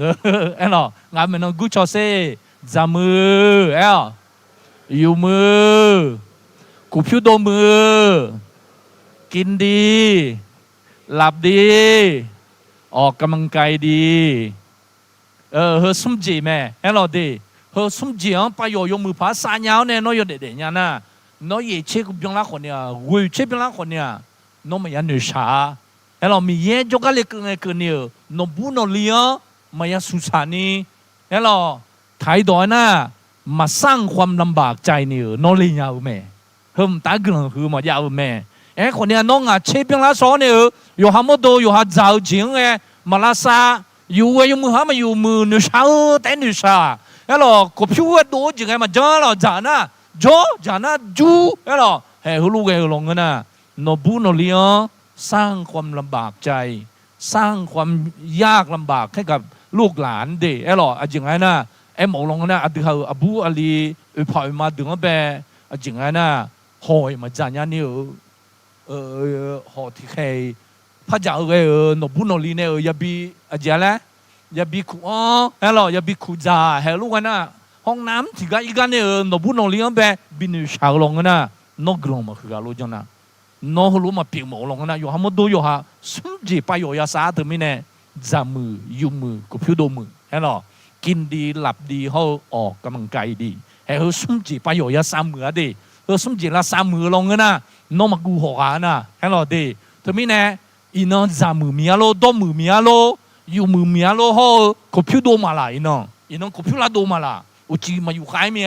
係咯，啱咪น้องกูชอบเซ่咋มือ係咯อยู่มือกูพิวโดมือกินดีหลับดีออกกำลังกายดีเฮ้สมจีแม่เฮ้เราดีเฮ้สมจีอ่ะไปอยู่มือผาสายาวเนี่ยน้อยอยู่เด็ดๆเนี่ยนะน้อยเชื่อกูยังรักคนเนี่ยกูเชื่อยังรักคนเนี่ยน้องไม่ยันเหนือชาเฮ้เรามีเย่จกันเลยเกินเนี่ยน้องบุญน้องเลี้ยไม่ยันสุสานีเฮ้เราไทยดอยน่ะมาสร้างความลำบากใจเนี่ยน้องเลี้ยงแม่เฮ้มตากลังคือมายาวแม่คนนี้น้องเชื่อเป็นละสอนเนี่ยอยู่หาโมโดอยู่หาเจ้าจริงมาลาซาอยู่มือหามาอยู่มือเนื้อชาแต่เนื้อชาแล้วหรอกบพิวดูจริงมาจ้าหรอจานะจานะจูแล้วหรอลูกลงกันนะนบุนเลี้ยงสร้างความลำบากใจสร้างความยากลำบากให้กับลูกหลานเด็กแล้วหรอจริงไงนะหมอลงกันนะอบูอาลีพอยมาดึงไปจริงไงนะหอยมาจานยันนี่หอที่ใครพระเจ้าหนบุนลีเนี่ยอย่าบีอะไรล่ะอย่าบีขู่ฮัลโหลอย่าบีขู่จ่าฮัลโหลกันนะห้องน้ำที่กันอีกกันเนี่ยหนบุนลีกันไปบินชาวลงกันนะนกลงมาคือกันรู้จังนะนกรู้มาเปียกหมอลงกันนะอยู่หาหมดดูอยู่หาสมจีไปอยู่ยาสาถึงไม่แน่จามือยุ่มือกูพิวโดมือฮัลโหลกินดีหลับดีเขาออกกำลังกายดีเฮ้ยสมจีไปอยู่ยาสามือดีสมจีละสามมือลงกันนะน้องมากูหัวกันนะฮัลโหลดีถึงไม่แน่อีน้องจามือมีอะไรโดมือมีอะไรอยู่มือมีอะไรเขากูพิวโดมาละอีน้องกูพิวละโดมาละอุจิมาอยู่ใครมี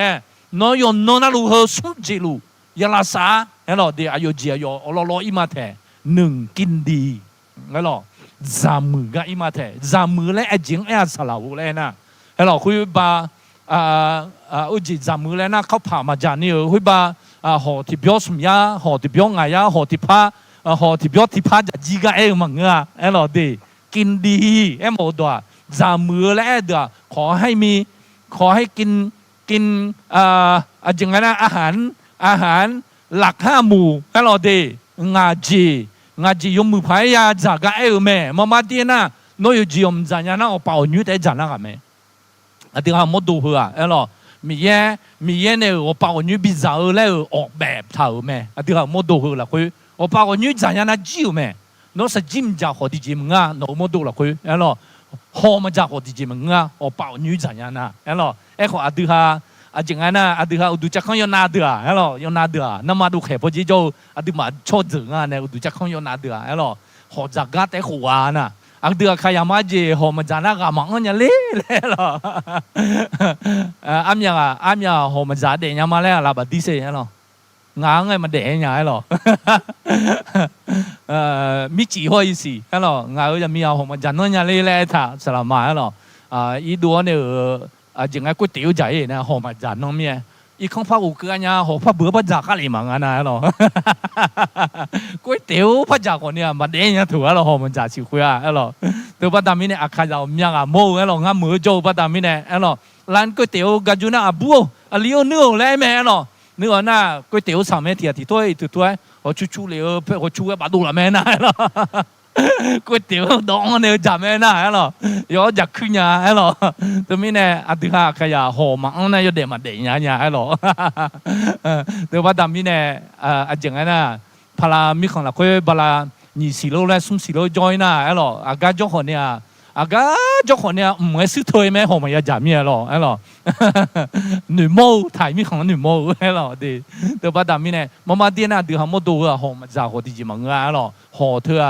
น้องยนน้องนั่นรู้เหรอสมจีรู้ยาลาซาฮัลโหลดีอายุจีอายุรออีมาเถอะหนึ่งกินดีฮัลโหลจามือก็อีมาเถอะจามือแล้วจริงสลาวเลยนะฮัลโหลคุยบ่าอุจิจามือแล้วนะเขาผ่ามาจานี่คุยบ่าหอที่เบี้ยสมยาหอที่เบี้ยไงยาหอที่พ้าหอที่เบี้ยที่พ้าจะจีกันมังฮัลโหลดีกินดีหมดตัวจามือแล้วเดี๋ยวขอให้กินจริงนะอาหารหลัก5 หมู่ฮัลโหลดีงาจียมือพายาจากกันแม่มาดีนะน้อยจียมจานยานะเอาเป่าหนูแต่จานะกันแม่เดี๋ยวหมดดูเหรอฮัลโหลมีเย่เนี่ย我把我女比较เลยออกแบบเท่าแม่เดี๋ยวหมดดูเหรอคุย我把我女จานยานะจิ้วแม่น้องสจิมจากหอดีจิมงะน้องหมดดูเหรอคุยฮัลโหลหอมาจากหอดีจิมงะ我把我女จานยานะฮัลโหลขอเดี๋ยวจริงๆนะเดี๋ยวดูจากข้างยนาเดือฮัลโหลยนาเดือน้ำมาดูแค่พอดีโจเดี๋ยวมาโชดถึงเนี่ยดูจากข้างยนาเดือฮัลโหลหอจากกัดแต่หัวนะเดี๋ยวใครมาเจอหอมาจานะก็มังเงี้ยเลยหรออ้ำยังหอมาจาเดียร์มาแล้วเราแบบดีเซ่หรองาไงมาเดียร์ยังหรอมีจีหัวอีสิหรองาจะมีหอมาจานะยังเลยท่าสลามาหรออีดัวเนี่ยจริงๆก๋วยเตี๋ยวใจเนี่ยหอมาจาน้องเมียอีข้างพระอุกกันเนี่ยหอพระเบื่อพระจากอะไรมั่งนะหรอก๋วยเตี๋ยวพระจากคนเนี่ยมาเดียร์ถูกหรอหอมาจาชิคุยหรอตัวพระดามิเนี่ยอาคาเราเมียงโม่หรองามือโจพระดามิเนี่ยหรอร้านก๋วยเตี๋ยวกันอยู่นะบัวเลี้ยวเนื้อเลยแม่หรอเนื้อน่ะก๋วยเตี๋ยวสามเมตรที่ถ้วยชูเลยชูบาดูละแม่นะหรอก๋วยเตี๋ยวดองเนี่ยจำไม่ได้หรอย้อนจากขึ้นยาหรอตัวนี้เนี่ยอธิษฐานขยะหอมังเนี่ยยเดมาเดียร์หรอตัวว่าดำนี่เนี่ยจริงๆนะพลามีของเราคุยบลานี่สิโลและสุ่มสิโลจอยนะหรออากาศจ้าคนเนี่ยไม่ซื้อถ้วยแม่หอมยาจามีหรอหนุ่มโม่ถ่ายมีของหนุ่มโม่หรอดีตัวว่าดำนี่เนี่ยมาเดียนะเดี๋ยวหอมดูหอมจากหอดีจิมังหรอหอเธอ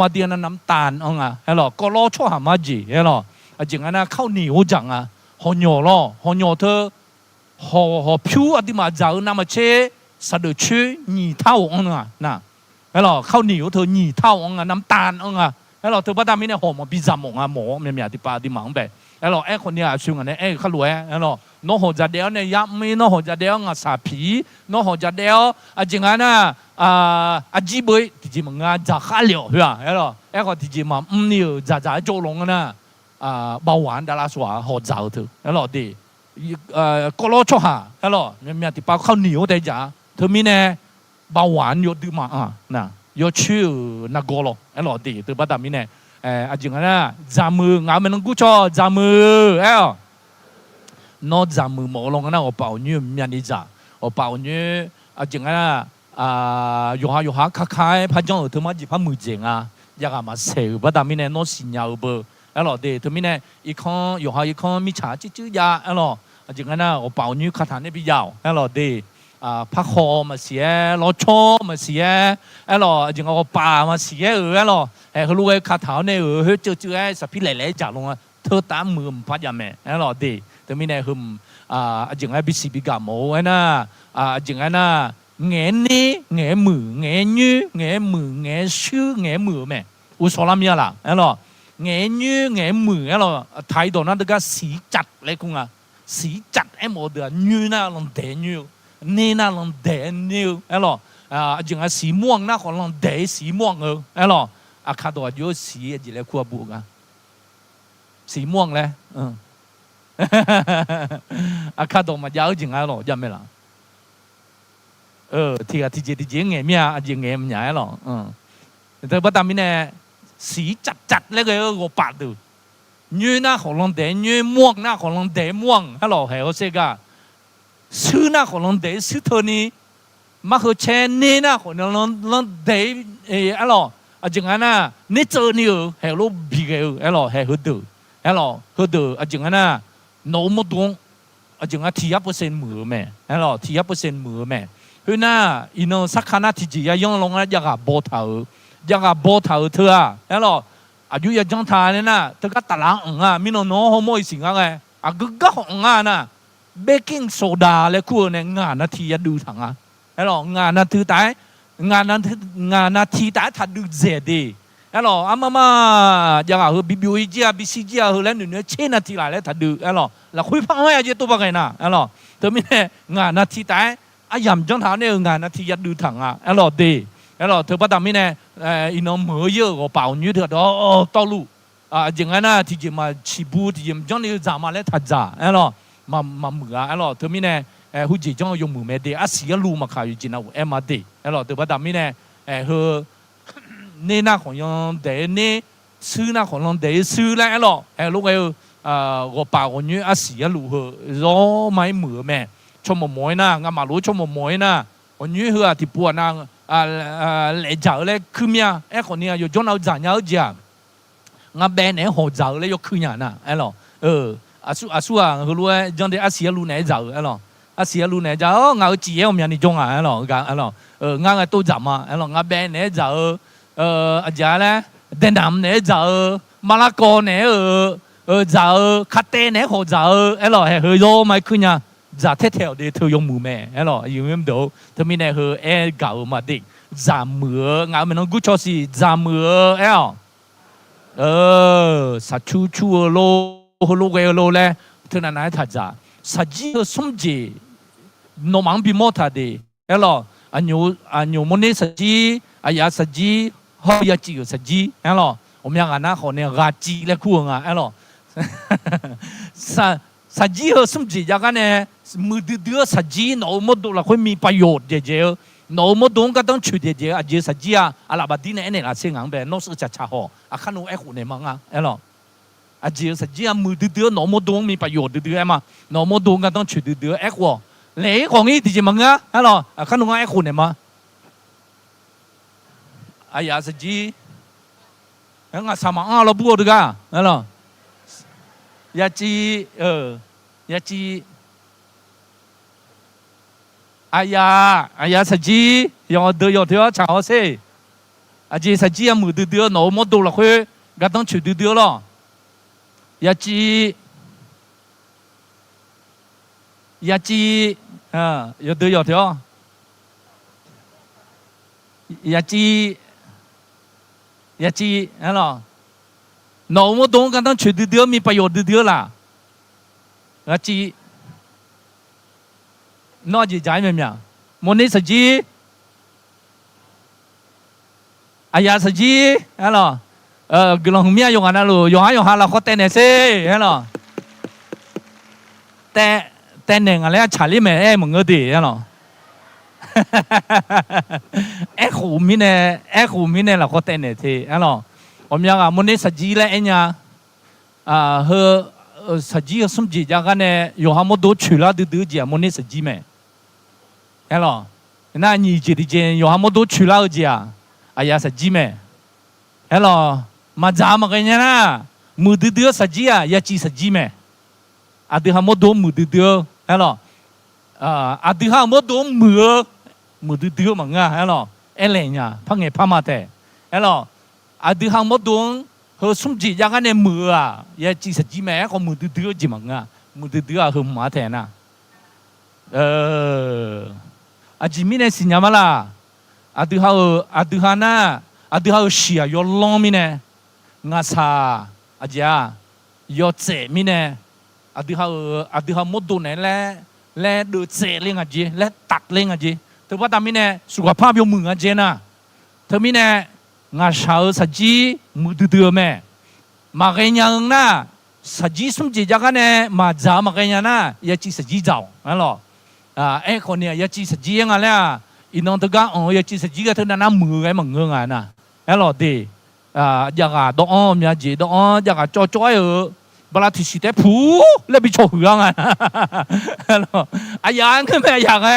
มาเดียนน้ำตาลฮัลโหลก็รอชั่วหามาจีฮัลโหลจริงๆนะข้าวเหนียวจังหอหยอหอหยอเธอหอผิวอดีมาจากน้ำมาเชสะดุดชื่อหนีเท่านะฮัลโหลข้าวเหนียวเธอหนีเท่าน้ำตาลฮัลโหลเธอพระดามิเนี่ยหอมพิซซ่าหมอเมียที่ปาที่หมังแบบฮัลโหลคนเนี่ยช่วงนี้ข้ารวยฮัลโหลน้องหัวจะเดียวเนี่ยยับมีน้องหัวจะเดียวสาผีน้องหัวจะเดียวจริงๆนะ阿基杯直接问啊咋哈了是吧？哎咯，哎个直接嘛了咋做龙个呢？包玩的啦说好早的，哎咯的，ก็รอชอบ哎咯，咩地包ข้าวเหนียวได้จ้าเธอมีเนี่ยเบาหวานโยดื่มมานะโยชื่อนักกอล์ฟไอ้หล่อดีตัวบ้านมีเนี่ยอาจจะนะจามืองามันกูชอบจามือเอ้นอจามือหมอลงนะโอเป่าเนี่ยมีอันนี้จ้าโอเป่าเนี่ยอาจจะนะอยู่หาคล้ายพระเจ้าเธอมาจีบพระมือเจงอยากมาเสียบ้านมีเนี่ยนอสิญญาเบอร์ไอ้หล่อดีเธอมีเนี่ยอีกคนอยู่หาอีกคนมีฉาจื้อยาไอ้หล่ออาจจะนะโอเป่าเนี่ยคาถาเนี่ยพี่ยาวไอ้หล่อดีพักคอมาเสียล้อชอมาเสียไอ้หล่อจึงเอาป่ามาเสียไอ้หล่อเขารู้ไอ้คาถาเนี่ยเฮ้ยเจอไอ้สัพพิเหล่ๆจากลงเธอตามมือมพัดยาแม่ไอ้หล่อดีแต่ไม่ได้หึมจึงไอ้บิสิบิกาโมไอ้น่ะจึงไอ้น่ะเงี้ยนี่เงี้ยมือเงี้ยยื้อเงี้ยมือเงี้ยชื่อเงี้ยมือแม่อุศลามีอะไรไอ้หล่อเงี้ยยื้อเงี้ยมือไอ้หล่อไทยตอนนั้นก็สีจัดเลยคุณสีจัดไอ้หมดเดือยื้อน่ะลองเดยื้อนี่น่าลองเดนิวไอ้หรอจึงสีม่วงน่าของลองเดสีม่วงไอ้หรอคาตัวอยู่สีอะไรเลยขั้วบุกสีม่วงเลยคาตัวมายาวจึงไอ้หรอจำไม่ละที่เจเงี้ยมีจึงเงี้ยมันใหญ่หรอแต่พอตามนี้เนี่ยสีจัดเลยก็ปาดดูยืนน่าของลองเดยืนม่วงน่าของลองเดม่วงไอ้หรอเฮ้ยเขาเสกซื้อหน้าของลงเดซื้อเท่านี้มาคือแชร์นี่หน้าของลงเดไอ้หล่อจังงั้นน่ะนี่เจอนี่เฮลูบีเกไอ้หล่อเฮฮึดดูไอ้หล่อฮึดดูจังงั้นน่ะโน้มตรงจังงั้นที่100%มือแม่ไอ้หล่อที่100%มือแม่คือหน้าอินโนสักขณะที่จียังลงนะอยากบอเถาเธอไอ้หล่ออายุยังจังทานเนี่ยนะเธอก็ตลาดมีโน้โฮโมอีสิ่งอะไรก็ของน่ะเบกกิ้งโซดาและคู่เนี่ยงานนาทีดูถังไอ้หรองานนาทีแต่งานนาทีแต่ถ้าดูเจดีไอ้หรอมาอย่างบิบิวจีบิซีจีแล้วหนึ่งเช่นนาทีละแล้วถ้าดูไอ้หรอแล้วคุยพังไว้อาจจะตัวบ้าไงนะไอ้หรอเธอไม่ได้งานนาทีแต่ยำจังท่าเนี่ยงานนาทีดูถังไอ้หรอดีไอ้หรอเธอประดาไม่ได้อินโนเหมยเยอะกว่าเปล่าอยู่เถอะต่อลูอย่างนั้นนะที่จะมาชิบูที่จะจังเนี่ยจะมาแล้วทัดจ่าไอ้หรอมามือไอ้หล่อเธอไม่แน่หุ่นจีจ้องยงมือไม่ได้เสียลูมาขายอยู่จีน่ามาดีไอ้หล่อเธอประดาไม่แน่เนี่น่าของยังเดนี่ซื้อน่าของยังเดซื้อแล้วไอ้หล่อลูกก็ป่าวคนนี้เสียลูรอไม่มือแม่ชมมวยนะงามารู้ชมมวยนะคนนี้ที่ปวดนะเลี้ยจ่าเลยคือเมียคนนี้อยู่จนเอาจ่ายเอาจ่างาแบนเนี่ยหัวจ่าเลยยกขึ้นอย่างน่ะไอ้หล่ออาสุเขารู้ว่าจังเดียเสียลูไหนจ่าไอ้หรอเสียลูไหนจ่างาจีเอวมีอันนี้จงไอ้หรองาตัวจ่ามาไอ้หรองาแบนเนี่ยจ่าอาจารย์เลยเดนน้ำเนี่ยจ่ามาลากอเนี่ยจ่าคาเต้เนี่ยหัวจ่าไอ้หรอเฮ้ยโยไม่ขึ้นเนี่ยจ่าเท่ๆเดี๋ยวเธอยงมือแม่ไอ้หรออยู่ไม่ดูเธอมีเนี่ยเฮ้ยเก่ามาดิจ่ามืองาไม่ต้องกู้ชอสิจ่ามือไอ้หรอสัตว์ชูโลลูกโลเลยเท่านั้นทัดจ้าสัจจิสมจีโนมังบิโมทัดดีเอลอันยูมันนี่สัจจิอายาสัจจิฮอยาจิสัจจิเอลผมยังอ่านนะคนเนี่ยราจีและคู่งาเอลสัจจิสมจีอย่างนั้นเนี่ยมือเดือสัจจิโนมดละคนมีประโยชน์เจโนมดงก็ต้องช่วยเจอาจจะสัจจิอะไรแบบนี้เนี่ยละเสียงแบบโน้ตจะช้าหัวข้านูหุ่นเนี่ยมั้งเอลอาจจะสัจจิมือเดือหนอมดงมีประโยชน์เดือมาหนอมดงก็ต้องช่วยเดือวะเล่ของนี้ที่จะมั้งฮัลโหลข้านุ่งหุ่นเนี่ยมั้งอายาสัจจิงั้นสามารถเราพูดกันฮัลโหลยาจียาจีอายาสัจจิยอดเดือดชาวเซ่อาจจะสัจจิมือเดือหนอมดงละคุยก็ต้องช่วยเดือหรอยาจี有得有条ยาจีฮัลโหลหนูไม่ต้องการต้องช่วยเดือมีประโยชน์เดือล่ะยาจีนอกจากใจไหมเนี่ยมันนี่สัจจิ อายาสจีฮัลโหลกลองเมียยงอันนั้นลูยงหาเราเขาเต้นเซ่ฮัลโหลแต่หนึ่งอะไรชาลีแม่มึงก็ดีฮัลโหลหูมิเนี่ยเราเขาเต้นที่ฮัลโหลผมยังอ่ะมันนี่สจีเลยเนี่ยเฮสจีสมจีจากกันเนี่ยยงหามันดูชุลาดูจีมันนี่สจีแม่ฮัลโหลน่าหนีจีดีเจยงหามันดูชุลาจีอายาสจีแม่ฮัลโหลมาจามากันเนี่ยนะมือดื้อสจีอ่ะยาจีสจีแม่อาดื้อหามันดูมือดื้อฮัลโหลอาดื้อหามันดูมือดื้อมั้งอ่ะฮัลโหลเอเลนเนี่ยพังเงพามาเตะฮัลโหลอาดื้อหามันดูเฮสมจีจากกันเนี่ยมืออ่ะยาจีสจีแม่ก็มือดื้อจีมั้งอ่ะมือดื้ออ่ะเฮมาเตะนะอาจิมิเนี่ยสิญญามาละอาดื้อหานะอาดื้อหาเชียยอลลองมิเนี่ยงาซาอาจารย์ยอดเจมิเนี่ยอาดื้อหามดดูเนี่ยและดูเจเลี้ยงอาจีและตัดเลี้ยงอาจีแต่ว่าตามิเนี่ยสุขภาพยมืออาจีนะเธอมิเนี่ยงาชาสัจจีมือดื้อแม่มาเกยังนะสัจจีสมจีจากกันเนี่ยมาจามาเกยังนะยาจีสัจจีเจ้านั่นหรอคนเนี่ยยาจีสัจจียังไงล่ะอินนองตะก้ายาจีสัจจีก็เท่านั้นมือไงมึงเงยนะนั่นหรอดีอยากดองมีอะไรดองอยากจ่อยบลาที่สิเตผูแล้วไปโชว์หัวกันฮัลโหลอายังขึ้นไปอยากไง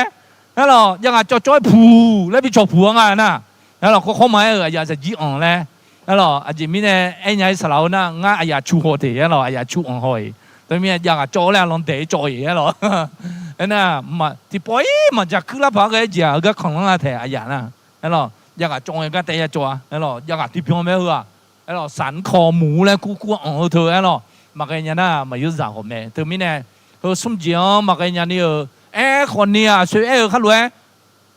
ฮัลโหลอยากจ่อยผูแล้วไปโชว์หัวกันนะฮัลโหลเขาเข้ามาอยากจะจีอ่อนเลยฮัลโหลอาจจะมีเนี่ยไอ้ยัยสลาวนะง่ายอยากชูหัวเตะฮัลโหลอยากชูอ่อนหอยแต่มีอยากจ่อแล้วลองเตะจ่อยฮัลโหลนั่นมาที่ปอยมันจะขึ้นแล้วพักไอ้เจ้าก็ของเราเตะอายังนะฮัลโหลอยากจ่อยก็เตะจ่อฮัลโหลอยากที่พิมพ์ไม่เหรอฮัลโหลสันคอหมูแล้วกู้อ่อนเธอฮัลโหลมาเกยนะมายุ่งจากผมเนี่ยถึงมีเนี่ยเฮอสมจีอ๋อมาเกยนี่คนนี้ช่วยเขารู้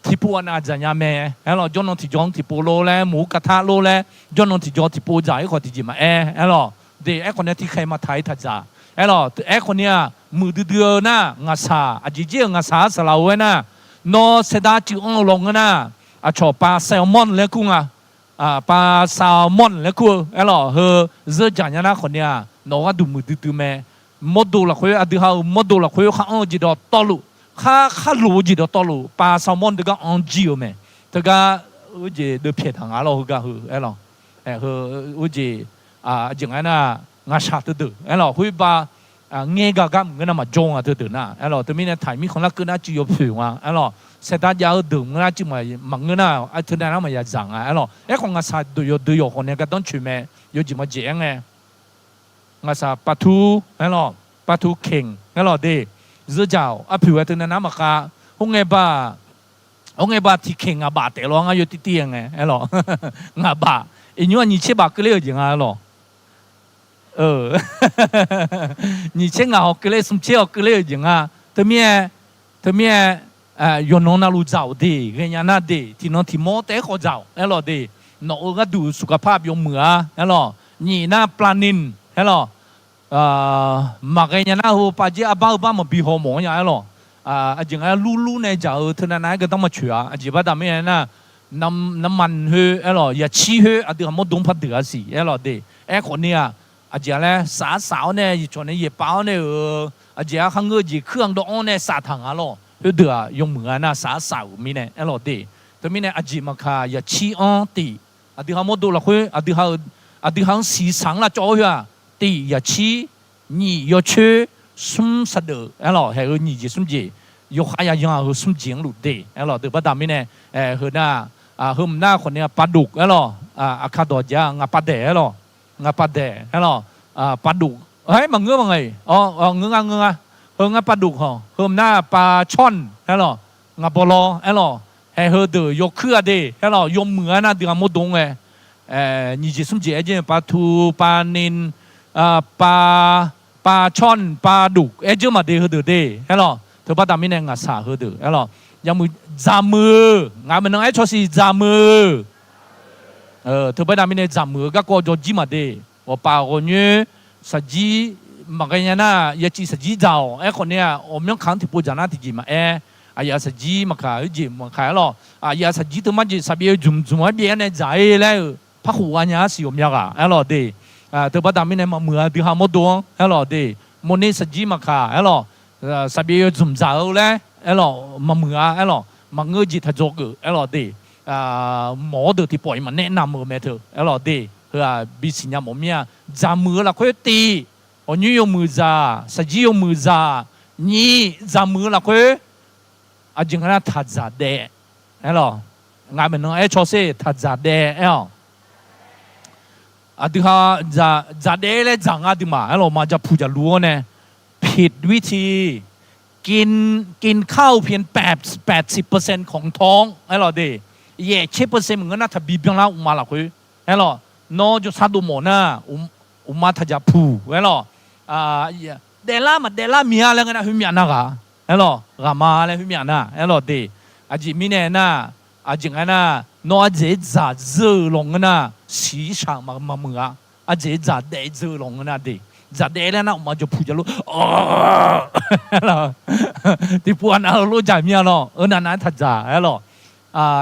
ที่ปูน่าจะยังแม่แล้วจนนที่จงที่ปูโลเลยหมูกระทะโลเลยจนนที่จงที่ปูจ่ายคนที่จีมาแล้วเดี๋ยวคนนี้ที่ใครมาไทยทัดจ้าแล้วคนนี้มือเดือดนะงาซาอาจิเจียงาซาสลาวนะโนเสดาจิองลงนะชอบปลาแซลมอนเลยกุ้งปลาแซลมอนเลยกุ้งแล้วเฮอเจอจานนะคนนี้น้องดูมือดื้อแม่มดดูละคุยอดีตมดดูละคุยข้าจีดอตอลุข้าลูจีดอตอลุปลาแซลมอนเด็กอันจิวแม่เด็กจีเดือดเพียทางอะไรก็คือคือจีจังไงนะงาชาตื่นคุยปลาเงี้ยกันเงี้ยนะมาจงตื่นนะแต่มีเนี่ยถ่ายมีคนละก็น่าจีบผิวเสร็จแล้วยาวดึงน่าจีมามังเงี้ยนะถึงนั้นมันยังจังคนงาชาดูอยู่คนเนี่ยก็ต้องช่วยแม่ยจีมาเจียงไงงาซาปะทูนั่นหรอปะทูเข่งนั่นหรอเด้เจ้าผิวตัวนั้นมากาหงเงบาที่เข่งบาแต่ร้องอยู่ที่เตียงไงนั่นหรองาบาอีนู้นนี่เชื่อบาก็เลยอย่างนั้นหรอนี่เชื่องาก็เลยสมเชื่อก็เลยอย่างนั้นแต่เมียยนนลูเจ้าเด้เงี้ยน่าเด้ที่น้องที่มอเตะเขาเจ้านั่นหรอเด้น้องก็ดูสุขภาพยมือนั่นหรอนี่น่าปลานินฮัลโหลมาเกยนะฮูปาจีอาบ้ามาบีฮอร์โมนอย่างฮัลโหลจังไงลู่เนี่ยจะเท่านั้นก็ต้องมาช่วยจีบัดดำเนี่ยนะน้ำมันเฮฮัลโหลอย่าชี้เฮอดีตมันดงพัดเดือดสิฮัลโหลเดคนเนี่ยจีอะไรสาวเนี่ยชวนเนี่ยเป้าเนี่ยจีข้างเงยเครื่องดองเนี่ยสาถังฮัลโหลเดือดยงเหมือนนะสาวมีเนี่ยฮัลโหลเดแต่มีเนี่ยจีมาค่ะอย่าชี้อันตีดีตมันดูละคุยดีตสีสังละจ่อ第一期你要去送啥的，还有你送节，有还要让和送节路的，对不？但是呢，和那和我们那คนเนี่ยปลาดุกอาคาดอจางาปลาแดงาปลาแดปลาดุกเฮ้ยมันเงื้อมันไงเงื้องาปลาดุกเหรอเฮมหน้าปลาช่อนงาปลอให้เฮเดือยกเครือเดยมเหมือนนะเดือมดงไง你这送节就ปลาทูปลานินปลาช่อนปลาดุกเจ้ามาเดือเดเฮลเธอป้าตามิเนงาสาเฮเดเฮลยังมือจามืองานมันน้องชอสีจามือเธอป้าตามิเนจามือก็จะจีมาเดว่าปลาคนนี้สัจจีมากันยังน่ะยาจีสัจจีเจ้าคนเนี้ยผมยังขังที่ปูจานาที่จีมา哎呀，实际嘛卡，就嘛卡咯。哎呀，实际他妈就特别zum别呢在嘞，拍虎啊呀是有咩个？哎咯的，特别他们呢嘛มือที่หาหมดดวง哎咯的，มันนี่实际嘛卡，哎咯，特别zum在嘞，哎咯嘛มือ哎咯，嘛เงือจิตจก哎咯的，หมอเดือที่ปล่อยมันแนะนำมือแม่เธอ哎咯的，บิสิญญาหมอเมียจามือละค่อยตีอันนี้ยมือจา实际ยมือจานี่จามือละค่อยอาจจะงั้นทัดจาเดะไอ้หรองานเป็นน้องไอ้ชอเซ่ทัดจาเดะไอ้หรออาทิตย์haจาเดะเลยจังอาทิตย์มาไอ้หรอมาจะพูดจะรู้เนี่ยผิดวิธีกินข้าวเพียง80%ของท้องไอ้หรอเดะเย่10%เหมือนกันนะถ้าบีบยังละอุมาละคุยไอ้หรอนอจะซาดูหมอนะอุมาทัดจะพูไอ้หรอเดล่าเมียแล้วกันนะหุ่นเมียนะกะไอ้หรอรามาแล้วหุ่นเมียนะไอ้หรอเดะอาจิมิเนี่ยนะอาจิงั้นนะนอเจจ่าเจอลงนะสีฉากมาเมืออาเจจ่าเดเจอลงนะเดจ่าเดแล้วนะมาจะพูดจะรู้หรอที่พวนเอารู้จักเมียหรอนั่นทัดจ่าหรอ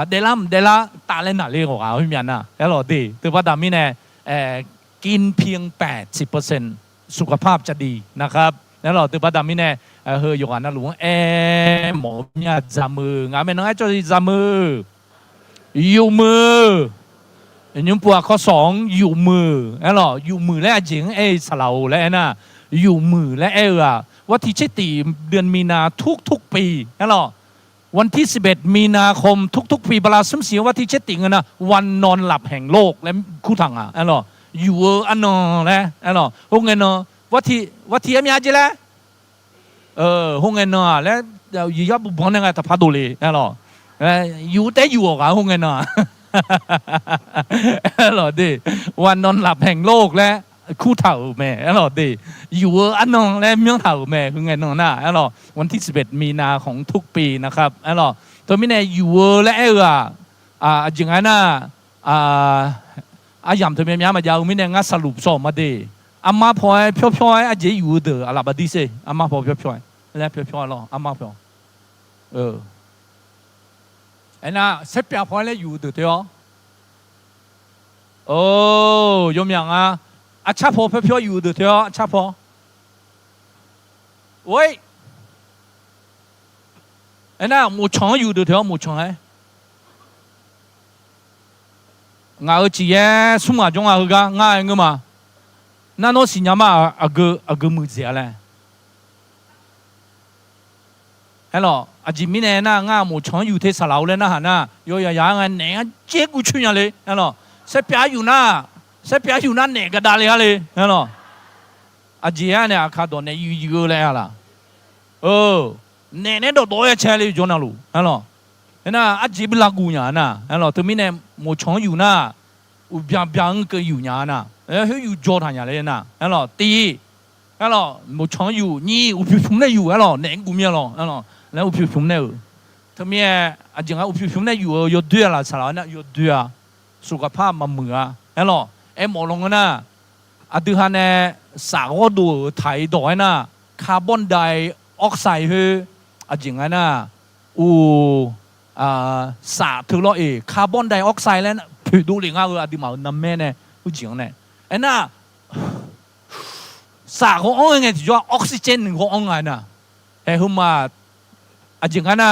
เดล่าตาเล่นหนาเลี้ยงของหุ่นเมียนะหรอเดแต่ว่าดามิเนี่ยกินเพียง80%สุขภาพจะดีนะครับแล้วเราตัวประดามิเนี่ยเฮยอยู่กันนะหลวงหมอเนี่ยจามืองานไม่น้อยจะจามืออยู่มือยุ่งปัวข้อ2อยู่มือแล้วหรออยู่มือแล้วจริงสลาวแล้วนะอยู่มือแล้ววันที่7เดือนมีนาทุกปีแล้วหรอวันที่11มีนาคมทุกปีเวลาสมศรีวันที่7นะวันนอนหลับแห่งโลกและคู่ทางแล้วหรออยู่อันนอแล้วหรอพวกเงินเนาะวัดที่มีอะไรแล้วห้องเงินน่ะแล้วอยู่ยับบุญเนี่ยก็พัดดูเลยนั่นหรออยู่แต่อยู่กับห้องเงินน่ะนั่นหรอดิวันนอนหลับแห่งโลกและคู่เท่าแม่นั่นหรอดิอยู่อันนองและเมืองเท่าแม่ห้องเงินน่ะนั่นหรอวันที่11มีนาของทุกปีนะครับนั่นหรอตัวมิเนี่ยอยู่และจริงๆนะยามตัวมิเนี่ยมาจากมิเนี่ยงั้นสรุปสอบมาดิอาม่าพอยเพียวๆอาจจะอยู่เด้ออะไรแบบนี้สิอาม่าพอเพียวๆแล้วเพียวๆหรออาม่าพอไอ้น่ะเสพยาพอแล้วอยู่เด้อเดียวโอ้ยมยังอาชาพอเพียวๆอยู่เด้อเดียวอาชาพอโอ้ยไอ้น่ะหมู่ช่องอยู่เด้อเดียวหมู่ช่องงาจีเอสุมาจงกงาเงมานั่นโน้สิญญามาอามือเสียเลยฮัลโหลอาจิมิเนี่ยนะง่าหมูช่องอยู่ที่สลาวเลยนะฮะนะโยยายางเนี่ยเจ๊กูช่วยเลยฮัลโหลเสพยาอยู่นะเนี่ยก็ได้เลยฮะเลยฮัลโหลอาจิเนี่ยข้าโดนเนี่ยอยู่เลยฮะล่ะเนี่ยโดนเชลเลยจนน่ะลูฮัลโหลนะอาจิบลากูเนี่ยนะฮัลโหลตัวมิเนี่ยหมูช่องอยู่นะอุบยังก็อยู่เนี่ยนะเฮ้ยอยู่จอดหาเลยนะฮัลโหลตีฮัลโหลหมูช่องอยู่นี่อุปชุมเนี่ยอยู่ฮัลโหลเนี่ยกูมีฮัลโหลฮัลโหลแล้วอุปชุมเนี่ยทำไมจริงๆอุปชุมเนี่ยอยู่เดือดละสลาวเนี่ยอยู่เดือดสุขภาพมาเหมือฮัลโหลหมอลงนะดูฮะเนี่ยสาวดูไทยดอยนะคาร์บอนไดออกไซด์เฮ้ยจริงๆนะสาถือเราคาร์บอนไดออกไซด์แล้วผิวดูหลิงอ่ะดิมาน้ำแม่เนี่ยผู้จริงเนี่ยไอ้น่ะสาขององค์ไงที่ว่าออกซิเจนหนึ่งขององค์ไงน่ะหุ่มมาจริงๆนะ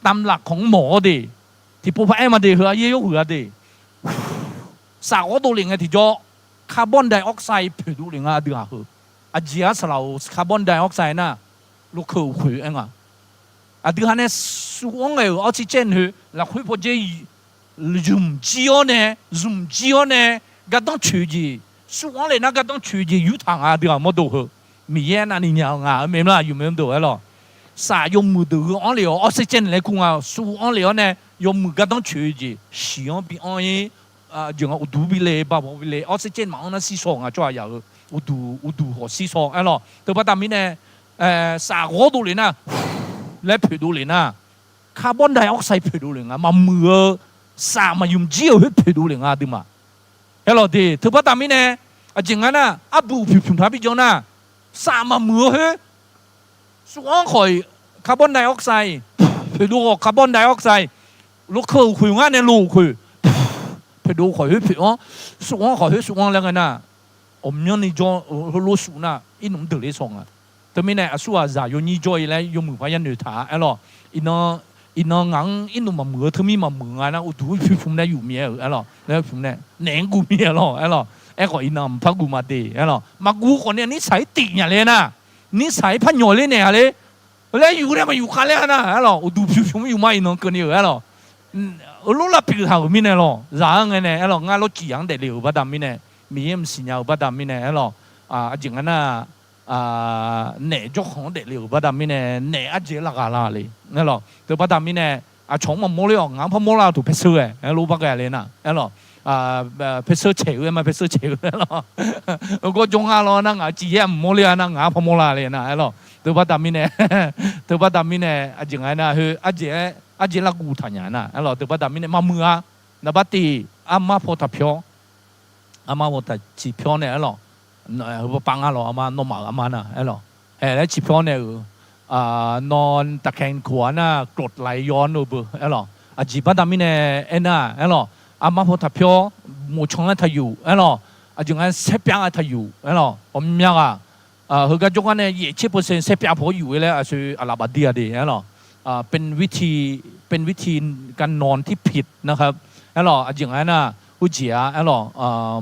ตามหลักของหมอดิที่พวกไอ้มาดิเหรอเยอะเหรอดิสาของตัวหลิงไงที่ว่าคาร์บอนไดออกไซด์ผิวดูหลิงอ่ะดิเหรอเจียสเราคาร์บอนไดออกไซด์น่ะลูกคือผิวเองอ่ะดิเหรอเนี่ยส่วนไงออกซิเจนเหรอแล้วคุยพอจะzoom เนี่ยก็ต้องช่วยจีส่วนเลยนะก็ต้องช่วยจีอยู่ทางเดียวมาดูเหรอมีแย่นั่นนี่เนี่ยไม่รู้อยู่ไม่รู้หรอสายมือดูอันเดียวออกซิเจนเลยคุณส่วนเลยเนี่ยยมือก็ต้องช่วยจีเสียง比อันนี้อย่างอุดูบิเลยบ้าบิเลยออกซิเจนมันนั่นสีส้มจ้าอย่างอุดูหัวสีส้มหรอแต่พอตอนนี้เนี่ยสายหัวดูเลยนะและผิวดูเลยนะคาร์บอนไดออกไซด์ผิวดูเลยนะมามือสามายุ่มเจียวให้ผิวดูเลยดิมาเฮ้ยเราดีถือว่าตามนี้เนี่ยจริงๆนะบูผิวท้าพี่จงนะสามามือให้ส่วนคอยคาร์บอนไดออกไซด์ ไปดูคาร์บอนไดออกไซด์ลูกคือคุยงานในลูกคุยไปดูขอให้ผิดอ๋อสุวรรณขอให้สุวรรณแล้วกันนะอมยังนี่จอรู้สุนะอินุ่มตื่นเลยส่งอ่ะแต่ไม่แน่สุวรรณจะยนี่จอยแล้วยมือพยันหนึ่งถาไอ้หรออินงังอินุ่มมามือเธอมีมามือนะอุดูพี่ผมได้อยู่เมียไอ้หรอแล้วผมเนี่ยแหนงกูเมียหรอไอ้หรอไอ้ขออินนำพักกูมาดีไอ้หรอมากูคนเนี้ยนิสัยติอย่างเลยนะนิสัยพันหยอเลยเนี่ยเลยแล้วอยู่เนี่ยมาอยู่กันแล้วนะไอ้หรออุดูพี่ผมอยู่ไม่นอนกันอยู่ไอ้หรอรู้ละปีเขาไม่แน่หรอร้างไงเนี่ยไอ้หรองานรถจีอย่างเด็ดเร็วบ้าดำไม่แน่มีเอ็มสิญญาบ้าดำไม่แน่ไอ้หรอจริงๆนะเน่เจ้าของเด็ดเร็วบ้าดำไม่แน่เน่อาเจลักอะไรเลยไอ้หรอแต่บ้าดำไม่แน่ชงมาโมเลยออกงานพอโมลาถูกเพชรเลยไอ้รู้บ้าแกเลยนะไอ้หรอเพชรเฉยมาเพชรเฉยไอ้หรอก็จงอาหรอนั่งจีเอ็มโมเลยนั่งงานพอโมลาเลยนะไอ้หรอแต่บ้าดำไม่แน่แต่บ้าดำไม่แน่จริงๆนะคืออาเจลักกูทันยานะไอ้หรอแต่บ้าดำไม่แน่มามือนะบัดตีอามาพอทับเพียวอามาพอทับจีเพียวเนี่ยไอ้หรอปังอ่ะหรออามาโนมาอามานะไอ้หรอแล้วจีเพียวเนี่ยนอนตะแคงขวาน่ะกรดไหลย้อนเลยไอ้หรอจีบ้าดำไม่แน่ไอ้น่ะไอ้หรออามาพอทับเพียวหมู่ชงอ่ะทาอยู่ไอ้หรอจังงั้นเสพยาอ่ะทาอยู่ไอ้หรอผมยังเขาก็จงงั้นเนี่ย70%เสพยาพออยู่เลยคืออาลาบาดีอะดีไอ้หรอเป็นวิธีการนอนที่ผิดนะครับไอ้หรอจังงั้นน่ะผู้เจียไอ้หรอ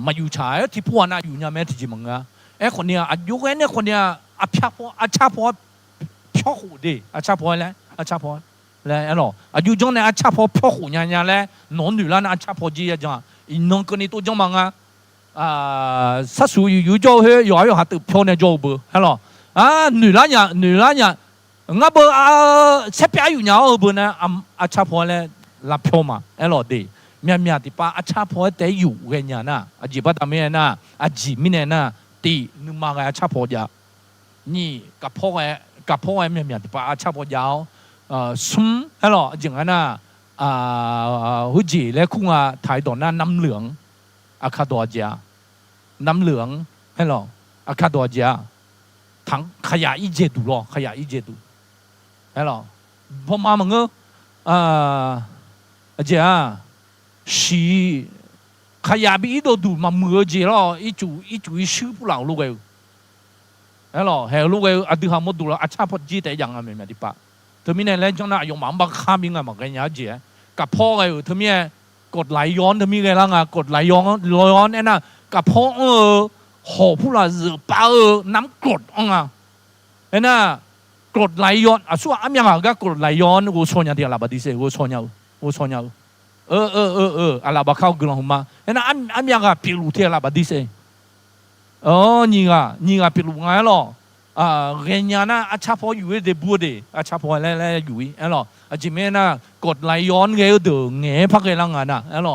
มาอยู่ชายที่พวกน่ะอยู่เนี่ยแม่ที่จิมังอ่ะไอ้คนเนี้ยอายุแค่เนี่ยคนเนี้ยอาชาพอ飘虎的阿差婆咧，阿差婆咧，哎咯，有种呢阿差婆飘虎娘娘咧，男女啦阿差婆子啊种，侬跟你都种忙啥属于有做去，有下都飘呢做不，哎咯，女啦人，我不这边有鸟不呢，阿差婆咧拉飘嘛，哎咯的，面的把阿差婆得有个人呐，阿几把他们呐，阿几米呐，的你妈个阿差婆家，你个破个。กับพ่อไอ้เมียที่ป้าชาบยาวซุ่มฮัลโหลจังงั้นน่ะหุ่นจีและคุ้งถ่ายตอนนั้นน้ำเหลืองอาคาดอเจียน้ำเหลืองฮัลโหลอาคาดอเจียทั้งขยะอีเจดูหรอขยะอีเจดูฮัลโหลพอมามึงเจียสีขยะบีอีโดดูมามือเจียหรออีจูชื่อผู้หลังลูกเอวไอ้หรอเฮลูกเออดูหามดูละอาชาพอจีแต่ยังไม่มาดิปะเธอมีเนี่ยแล้วจังน่ะยงหมาบังคับยังไงมากันยาเจี๋ยกับพ่อไงเธอมีกดไหลย้อนเธอมีไงล่ะงกดไหลย้อนไอ้น่ะกับพ่อหอบผู้ละสือป้าน้ำกรดอ่ะไอ้น่ะกดไหลย้อนส่วนอันยังก็กดไหลย้อนกูชนยังเดียวละบัดดิเซ่กูชนยังอะไรบ้าเข้ากลางหัวมาไอ้น่ะอันยังก็พิรุเทียละบัดดิเซ่你啊，比如我咯，人家那阿差婆有的不的，阿差婆来有，哎咯，这边那กดไหลย้อนเงี้ยเดือเงี้ยพักเรื่องนั้นน่ะไอ้咯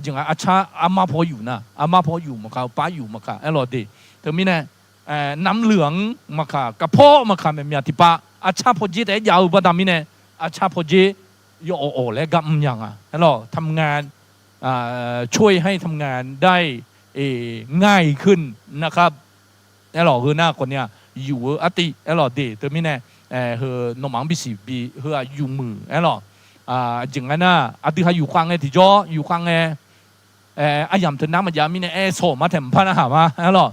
จังอาชาอามาพออยู่นะอามาพออยู่มาค่ะป้าอยู่มาค่ะไอ้咯ดิถึงมีเนี่ยน้ำเหลืองมาค่ะกระเพาะมาค่ะแบบนี้ที่ป้าอาชาพอจีแต่ยาวประดามีเนี่ยอาชาพอจีโยโอและกับยังไอ้咯ทำงานช่วยให้ทำงานได้ง่ายขึ้นนะครับไอ้หล่อคือหน้าคนเนี้ยอยู่อติไอ้หล่อเดตัวมีเนี่ยเฮอนมังบิสิบีเฮออยู่มือไอ้หล่อจังงั้นน่ะอติเขาอยู่ข้างไอ้ที่จ่ออยู่ข้างไอ้ยำถึงน้ำมันยามีเนี่ยโสมาแถมพันอาหารมาไอ้หล่อ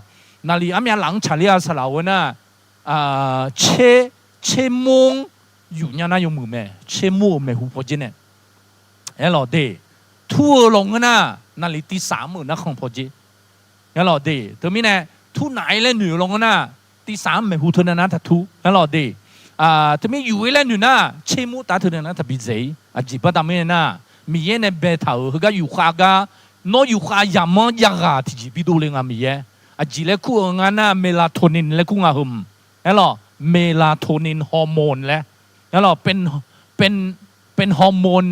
นาลีอามีหลังฉลีอาสลาวน่ะเชมงอยู่เนี่ยน่ะอยู่มือแม่เชมงแม่หูพอจีเนี่ยไอ้หล่อเดทั่วลงน่ะนาลีที่30,000นะของพอจีไอ้หล่อเดตัวมีเนี่ยทุนไหนเล่นหนูลงน่ะที่3ไม่หูทุนนะทัทุไอ้หล่อเดตัวมีอยู่เล่นหนูน่ะเชมูตาทุนนะทับิเซจีบตามีน่ะมีเเนี่ยเบต้าเขาก็อยู่ข้างกันน้อยอยู่ข้างยามยากาที่จีบิดูเลยงามีจีเล็กคู่งานน่ะเมลาโทนินเล็กคู่งาหุ่มไอ้หล่อเมลาโทนินฮอร์โมนแล้วไอ้หล่อเป็นฮอร์โมน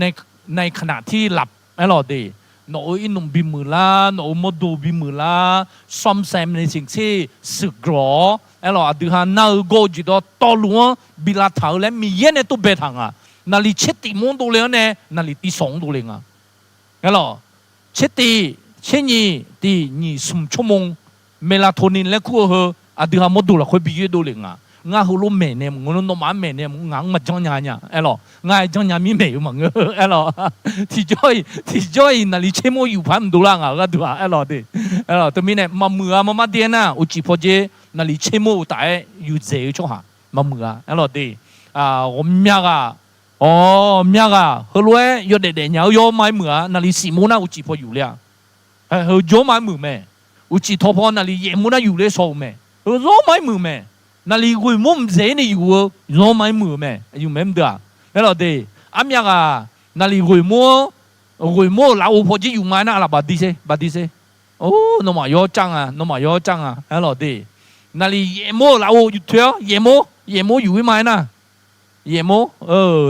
ในขณะที่หลับไอ้หล่อเดโนอินุมบิมือละโนมดูบิมือละซ่อมแซมในสิ่งที่สึกหรอไอ้หล่อดูฮานาโกจิโดตอลัวบิลาเท้าและมีเย็นในตัวเบทังนาลีเชติมงดูเลยเนี่ยนาลีที่2ดูเลยไอ้หล่อเชติเชนี่ที่2 ชั่วโมงเมลาโทนินและคู่เหรอดูฮามดูละค่อยบิเยดูเลย งาฮูลุเมเนี่ยงุนโนมาเมเนี่ยงางมาจังญาญาเอลงาจังญามีเมอยู่มังเอลที่จอยนาลีเชโมอยู่พันดูล่างอ่ะก็ดูอ่ะเอลดิเอลตัวมีเนี่ยมาเมื่อมาเดียนะอุจิพอเจนาลีเชโมตายอยู่เจอช่วงหามาเมื่อเอลดิผมเมียก็เมียก็เฮลวยยอดเด็ดๆเนี่ยยอมไม่เมื่อนาลีสีโมน่าอุจิพออยู่เลยเฮลยอมไม่เมื่อแม่อุจิทอพอนาลีเยโมน่าอยู่เลยโซ่แม่เฮลยอมไม่เมื่อแม่นาลีกุยมุมเจนี่อยู่ยอมไม่เมื่อแม่อยู่แม่เด้อเอลดิอามีก็นาลีกุยมัวลาวพอจะอยู่มานะอะไรบาดีเซโอ้น้องมาย่อจังอ่ะเอลดินาลีเยโมลาวอยู่เถอะเยโมอยู่ไม่มานะเยโม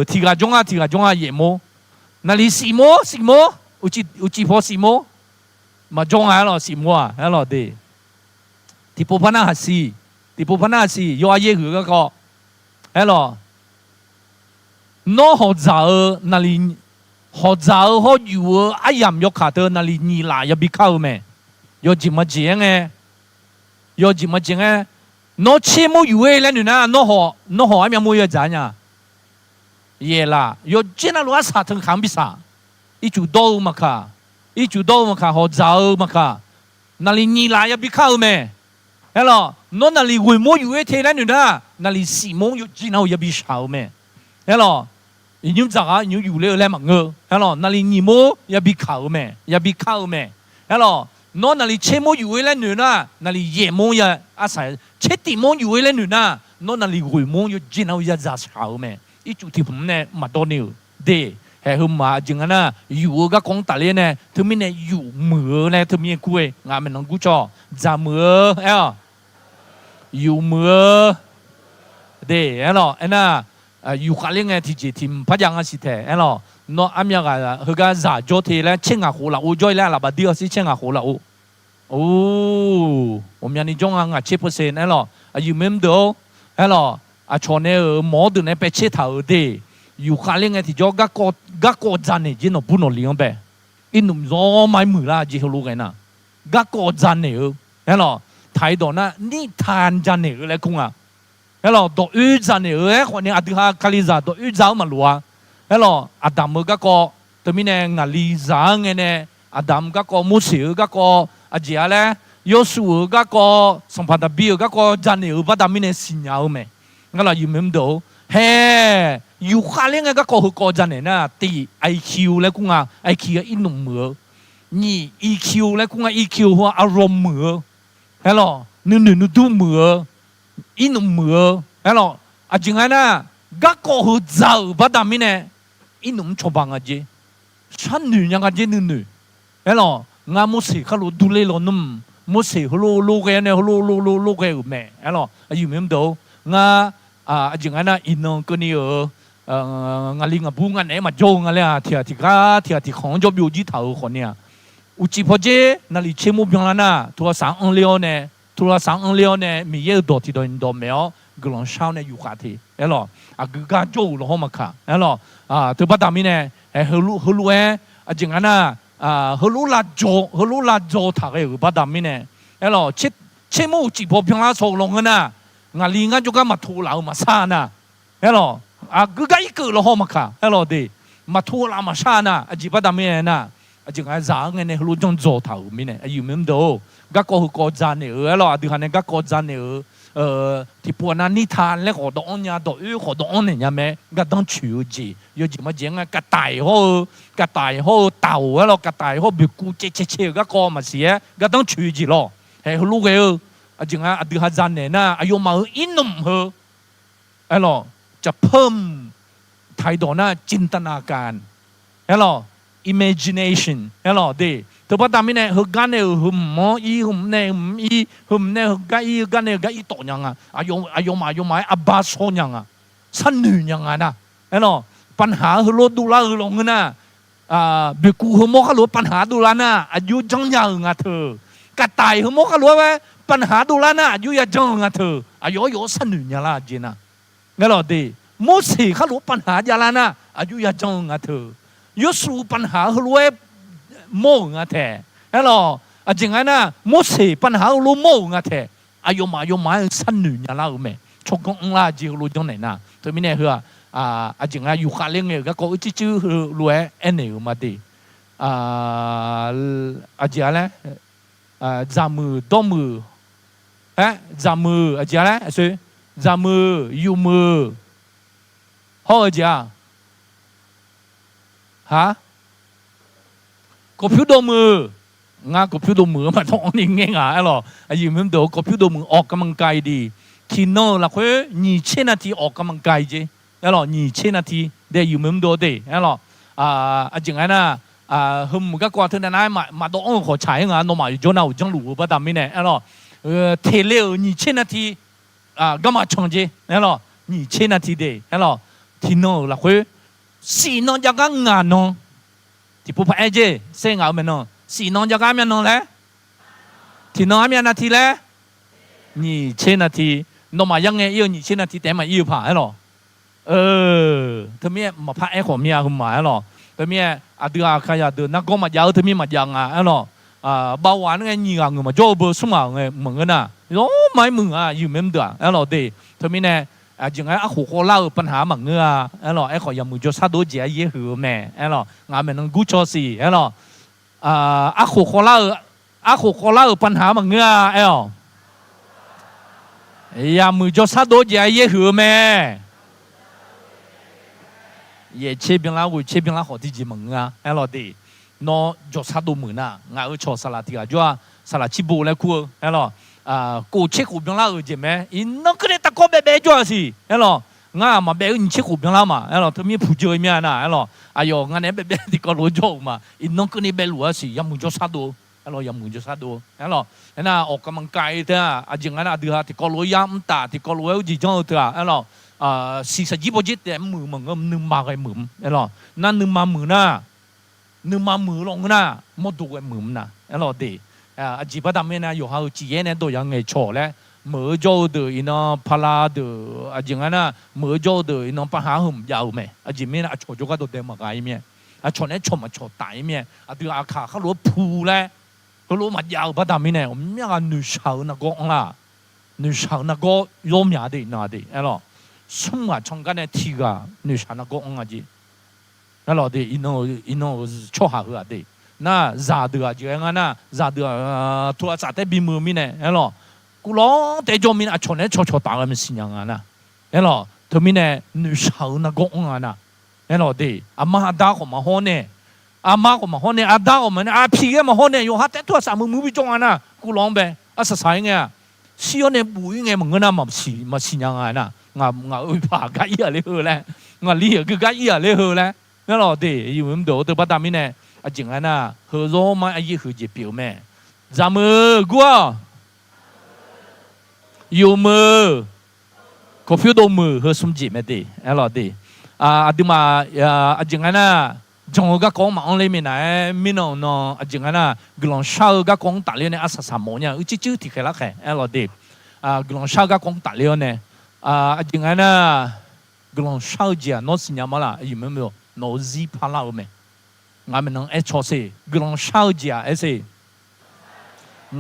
ทีกาจงอ่ะเยโมนาลีสีโมอุจิพอสีโมมาจงอ่ะเหรอสีโมอ่ะเอลดิที่พบพนาสียอเยหือก็เอลน้องหัวใจนาลีหัวใจเขาอยู่ไอ้ยามยกขาเตอนาลีนี่ล่ะอย่าบิเข้าแม่ยอจิมาเจียงน้องเชื่อมอยู่แล้วนี่นะน้องหัวไอ้เมียมวยจะเนี่ยเย่ล่ะยอจิน่ารู้ว่าสัตว์ขังบิสาอีจุดโตมาค่ะหัวใจมาค่ะนาลีนี่ล่ะอย่าบิเข้าแม่เฮ้ยล่ะน้องนาลีกุยโมอยู่เท่แล้วนี่นะนาลีสีโมอยู่จีน่าอย่าบิเช้าแม่เฮ้ยล่ะยิ่งจากอ่ะยิ่งอยู่เลยมังเงอเฮ้ยล่ะนาลีนี่โมอย่าบิเข้าแม่เฮ้ยล่ะน้องนาลีเชื่อมอยู่แล้วนี่นะนาลีเย่โมอย่าอาศัยเชื่อติโมอยู่แล้วนี่นะน้องนาลีกุยโมอยู่จีน่าอย่าจะเช้าแม่อีจุดที่ผมเนี่ยมาโดนอยู่เด้เฮ้ยมาจึงอ่ะนะอยู่ก็คงตาเลยเนี่ยถึงมีเนี่ยอยู่มือเนี่ยถึงมีกุยงานมันน้องกูจ่อจ่ามืออยู่มือเด้เฮ้ยล่ะไอ้น่ะอยู่ข้างเลี้ยงไงที่จีทีมพัดยังอาศัยเถอะเฮ้ยล่ะน้องอามีก็เขาก็จ่าจ่อเทแล้วเชิงอ่ะหัวเราจ่อยแล้วล่ะบัดเดียวสิเชิงอ่ะหัวเราโอ้ผมยันนี่จงอ่ะ7%เฮ้ยล่ะอยู่เมื่อเดียวเฮ้ยล่ะชนเนี่ยหมอดูเนี่ยไปเช็ดเท้าเด้อยู่ข้างเลี้ยงไงที่จ่อก็จานเนี่ยจีนบุญเลี้ยงไปอินนุ่มร้องไม่มือละจีเขารู้กันนะก็จานเนี่ยเฮ้ยล่ะไทยดอนะนี่ทานจานเนี่ยอะไรคงอ่ะเฮ้ยล่ะตัวอื่นจานเนี่ยคนนี้อาทิตย์คาลิซาตัวอื่นจานมาลัวเฮ้ยล่ะอาดัมก็ตัวมีเนี่ยงาลิซาเงี้ยเนี่ยอาดัมก็มุสลิมก็อาเจียเลยยอสูก็สัมพันธ์บิลก็จานเนี่ยบัดมีเนี่ยสิญญาไหมงั้นเราอยู่เมืองเดียวเฮ้อยู่ข้างเลี้ยงก็เขาจานเนี่ยนะตี IQ แล้วกูอ่ะ IQ อินหนุ่มเหมือนี่ EQ แล้วกูอ่ะ EQ หัวอารมณ์เหมือเฮ้ยล่ะนู่นดูเหมืออินหนุ่มเหมือเฮ้ยล่ะอาจริงๆนะก็เขาจะบัดมีเนี่ยอินหนุ่มชอบบังอาจีฉันหนุ่มยังอาจีนู่นเฮ้ยล่ะงามุสีเขารู้ดูเลยล่ะนุ่มมุสีเขารู้แกเนี่ยเขารู้แกอยู่แม่เฮ้ยล่ะอยู่เมืองเดียวงาอาจริงๆนะอินนองก็นี่งาลิงบุ้งกันเนี่ยมาโจงกันเลยที่ของจบอยู่ที่เท้าคนเนี่ยอุจิพอเจนาลีเชมุบยังละนะทัวร์3 อังเลียวเนี่ยมีเยอะตัวที่โดนโดนไม่เอากลางเช้าเนี่ยอยู่ขาที่เอล่ะก็การโจหลงมาค่ะเอล่ะตัวปัตตามีเนี่ยเฮลูอาจริงๆนะเฮลูลาโจถักเอปัตตามีเนี่ยเอล่ะเชมุอุจิพอยังละโซลงกันนะงาลิงกันจุกันมาทูเหลามาซานะเอล่ะก็การอีกหลงมาค่ะเอล่ะดิมาทูเหลามาซานะอาจิปัตตามีเนี่ยนะอาจริงๆจ้างเงินเนี่ยรู้จังโจเท่ามีเนี่ยอยู่เมืองเดียวก็จานเนี่ยเราดูหันเนี่ยก็จานเนี่ยที่พวกนั้นนิทานแล้วก็ต้องเนี่ยต้องขอต้องเนี่ยแม่ก็ต้องชิวจีอยู่จีมาเจียงก็ตายหัวเต่าแล้วก็ตายหัวบิกูเจ๊ก็มาเสียก็ต้องชิวจี咯เฮ้ยรู้กันอาจริงๆดูหันจานเนี่ยนะอายุมาอินนุ่มเหรอล่ะจะเพิ่มไทยดอน่าจินตนาการล่ะimagination เฮ้ยล่ะดิตัวปัตตามีเนี่ยเขากันเนี่ยหุ่มหมอหุ่มเนี่ยเขากันเนี่ยตัวยังอ่ะอายุมาบาสโซยังอ่ะสันนิยังอ่ะนะเฮ้ยล่ะปัญหาเขาลดดูแลเขาลงนะบิกูเขาโมเขาลดปัญหาดูแลนะอายุจังยังอ่ะเธอกระต่ายเขาโมเขาลดว่าปัญหาดูแลนะอายุยังจังอ่ะเธออายุสันนิยังละจีน่ะเฮ้ยล่ะดิมุสีเขาลดปัญหายาลานะอายุยังจังอ่ะเธอยสูปัญหาเขารู้โม่งอ่ะแท้เฮ้ยล่ะจริงๆนะมุสีปัญหารู้โม่งอ่ะแท้อายุมาสั้นหนึ่งอย่างละแม่ ชกงลาจีรู้จังไหนนะตัวมีเนี่ยเหรอจริงอยู่ขาเลี้ยงเนี่ยก็จื้อรวยเอ็นเนี่ยมาดีจริงอะไรจามือดมือจามือจริงอะไรสิจามือยูมือhowจริงฮะก็พิวดมืองาก็พิวดมือมาท้องนี่ไงไอ้หรออยู่เหมือนเดิมก็พิวดมือออกกำลังกายดีที่โน่ละคุย2,000 นาทีออกกำลังกายจีไอ้หรอ2,000 นาทีเดี๋ยวอยู่เหมือนเดิมเดี๋ยวไอ้หรอจริงไงนะหุ่มก็กว่าเท่านั้นมาต้องขอใช้งานน้องมาอยู่จนเอาจังหลูบดามิเนี่ยไอ้หรอเทเล2,000 นาทีก็มาชงจีไอ้หรอ2,000 นาทีเดี๋ยวไอ้หรอที่โน่ละคุย4 น้องจะก็งานน้องที่ผู้พายเจเสียงเอาเหมือนน้อง4 น้องจะก็มีน้องแล้วที่น้องมีนาทีแล้ว2,000 นาทีน้องมายังไง2,000 นาทีแต่มาผ่าไอ้หรอเธอเมียมาพักไอ้ของเมียคุณหมายหรอเธอเมียเดือใครเดือนักก็มายาวเธอเมียมายังไอ้หรอเบาหวานไงยี่งมาโจ้เบอร์สุ่มไงเหมือนกันนะโอ้ไม่มึงอยู่เหมือนเดือไอ้หรอเดเธอเมียเนี่ยยังไงหัวเล่าปัญหาเหมือนเงี้ยไอ้หรอไอ้ขอยามือจะซาดูเจียเยอะหือแม่ไอ้หรองานเป็นน้องกูชอสีไอ้หรอหัวเล่าปัญหาเหมือนเงี้ยไอ้หรอยามือจะซาดูเจียเยอะหือแม่也切边啦，为切边啦好地几门啊，哎老弟，那做啥都门啊，我做啥啦地啊，就啥啦起步来哭，哎老，过切湖边啦有几咩？因那个嘞大哥白白做是，哎老，我嘛白你切湖边啦嘛，哎老，他们普及面呐，哎老，哎哟，我那白白地个罗做嘛，因那个嘞白罗是，要么做啥都。ไอ้เรายังมือจะซาดูไอ้เราไอ้น่ะออกกำลังกายเถอะจริงๆนะเดือที่ก็รู้ยามตาที่ก็รู้จีจ้องเถอะไอ้เรา40 แต่มือมันก็นึ่งมาไอ้มือไอ้เรานั่นนึ่งมามือน่ะนึ่งมามือลงน่ะมดดูไอ้มือน่ะไอ้เราดีจีบดำเนี่ยอยู่หาจีเอ็นเนี่ยตัวยังไงโชว์แล้วมือโจเดืออินพลาเดือจริงๆนะมือโจเดืออินปัญหาหุ่มยาวไหมจีไม่นะโชว์จุกก็ตัวเดิมมาไงเมียโชว์เนี่ยโชว์มาโชว์ตายเมียเดือขาเขารู้พูแล้วเขารู้มายาวประดามิเนี่ยผมยังอ่ะ女生那个啦女生那个有名的那的哎咯什么从干那提个女生那个啊的那老的一弄是超好喝的那咋的啊就那那咋的突然咋的比门面呢哎咯古老在做面啊从那悄悄打我们新娘啊那哎咯他们呢女生那个啊那哎咯的阿妈打我们好呢อามาก็มาฮอนเนี่ยอาดาก็มันพี่ก็มาฮอนเนี่ยอยู่ฮัตแต่ตัวสามมือจงอ่ะนะกูลองไปสสายไงซีอเนี่ยบุยไงมึงก็น่ามาสิยังไงนะงาอุ้ยผ่ากันเยอะเลยแหละงาเลี้ยก็กันเยอะเลยแหละนั่นหรอเดี๋ยวอยู่มันโดดตัวปัตตามิเนี่ยจริงๆนะเฮโร่มาไอ้ยี่ห้อเจ็บเปียวแม่จามือกูอยู่มือก็ฟิวโดมือเฮสมจิไม่ดีนั่นหรอเดี๋ยวดูมาจริงๆนะจงก็講嘛，我裏面嚟，面喏喏，正啊，กลองเช้าก็講大了呢，13โมงเนี่ยอุจิจุที่เขาละแค่ไอ้เราดิกลองเช้าก็講大了เนี่ย正啊，กลองเช้าจีโน้ตสิญญามาละอยู่มั้ยโน้ตซีพาราไหมงานมันน้องชอสิกลองเช้าจีเอสิ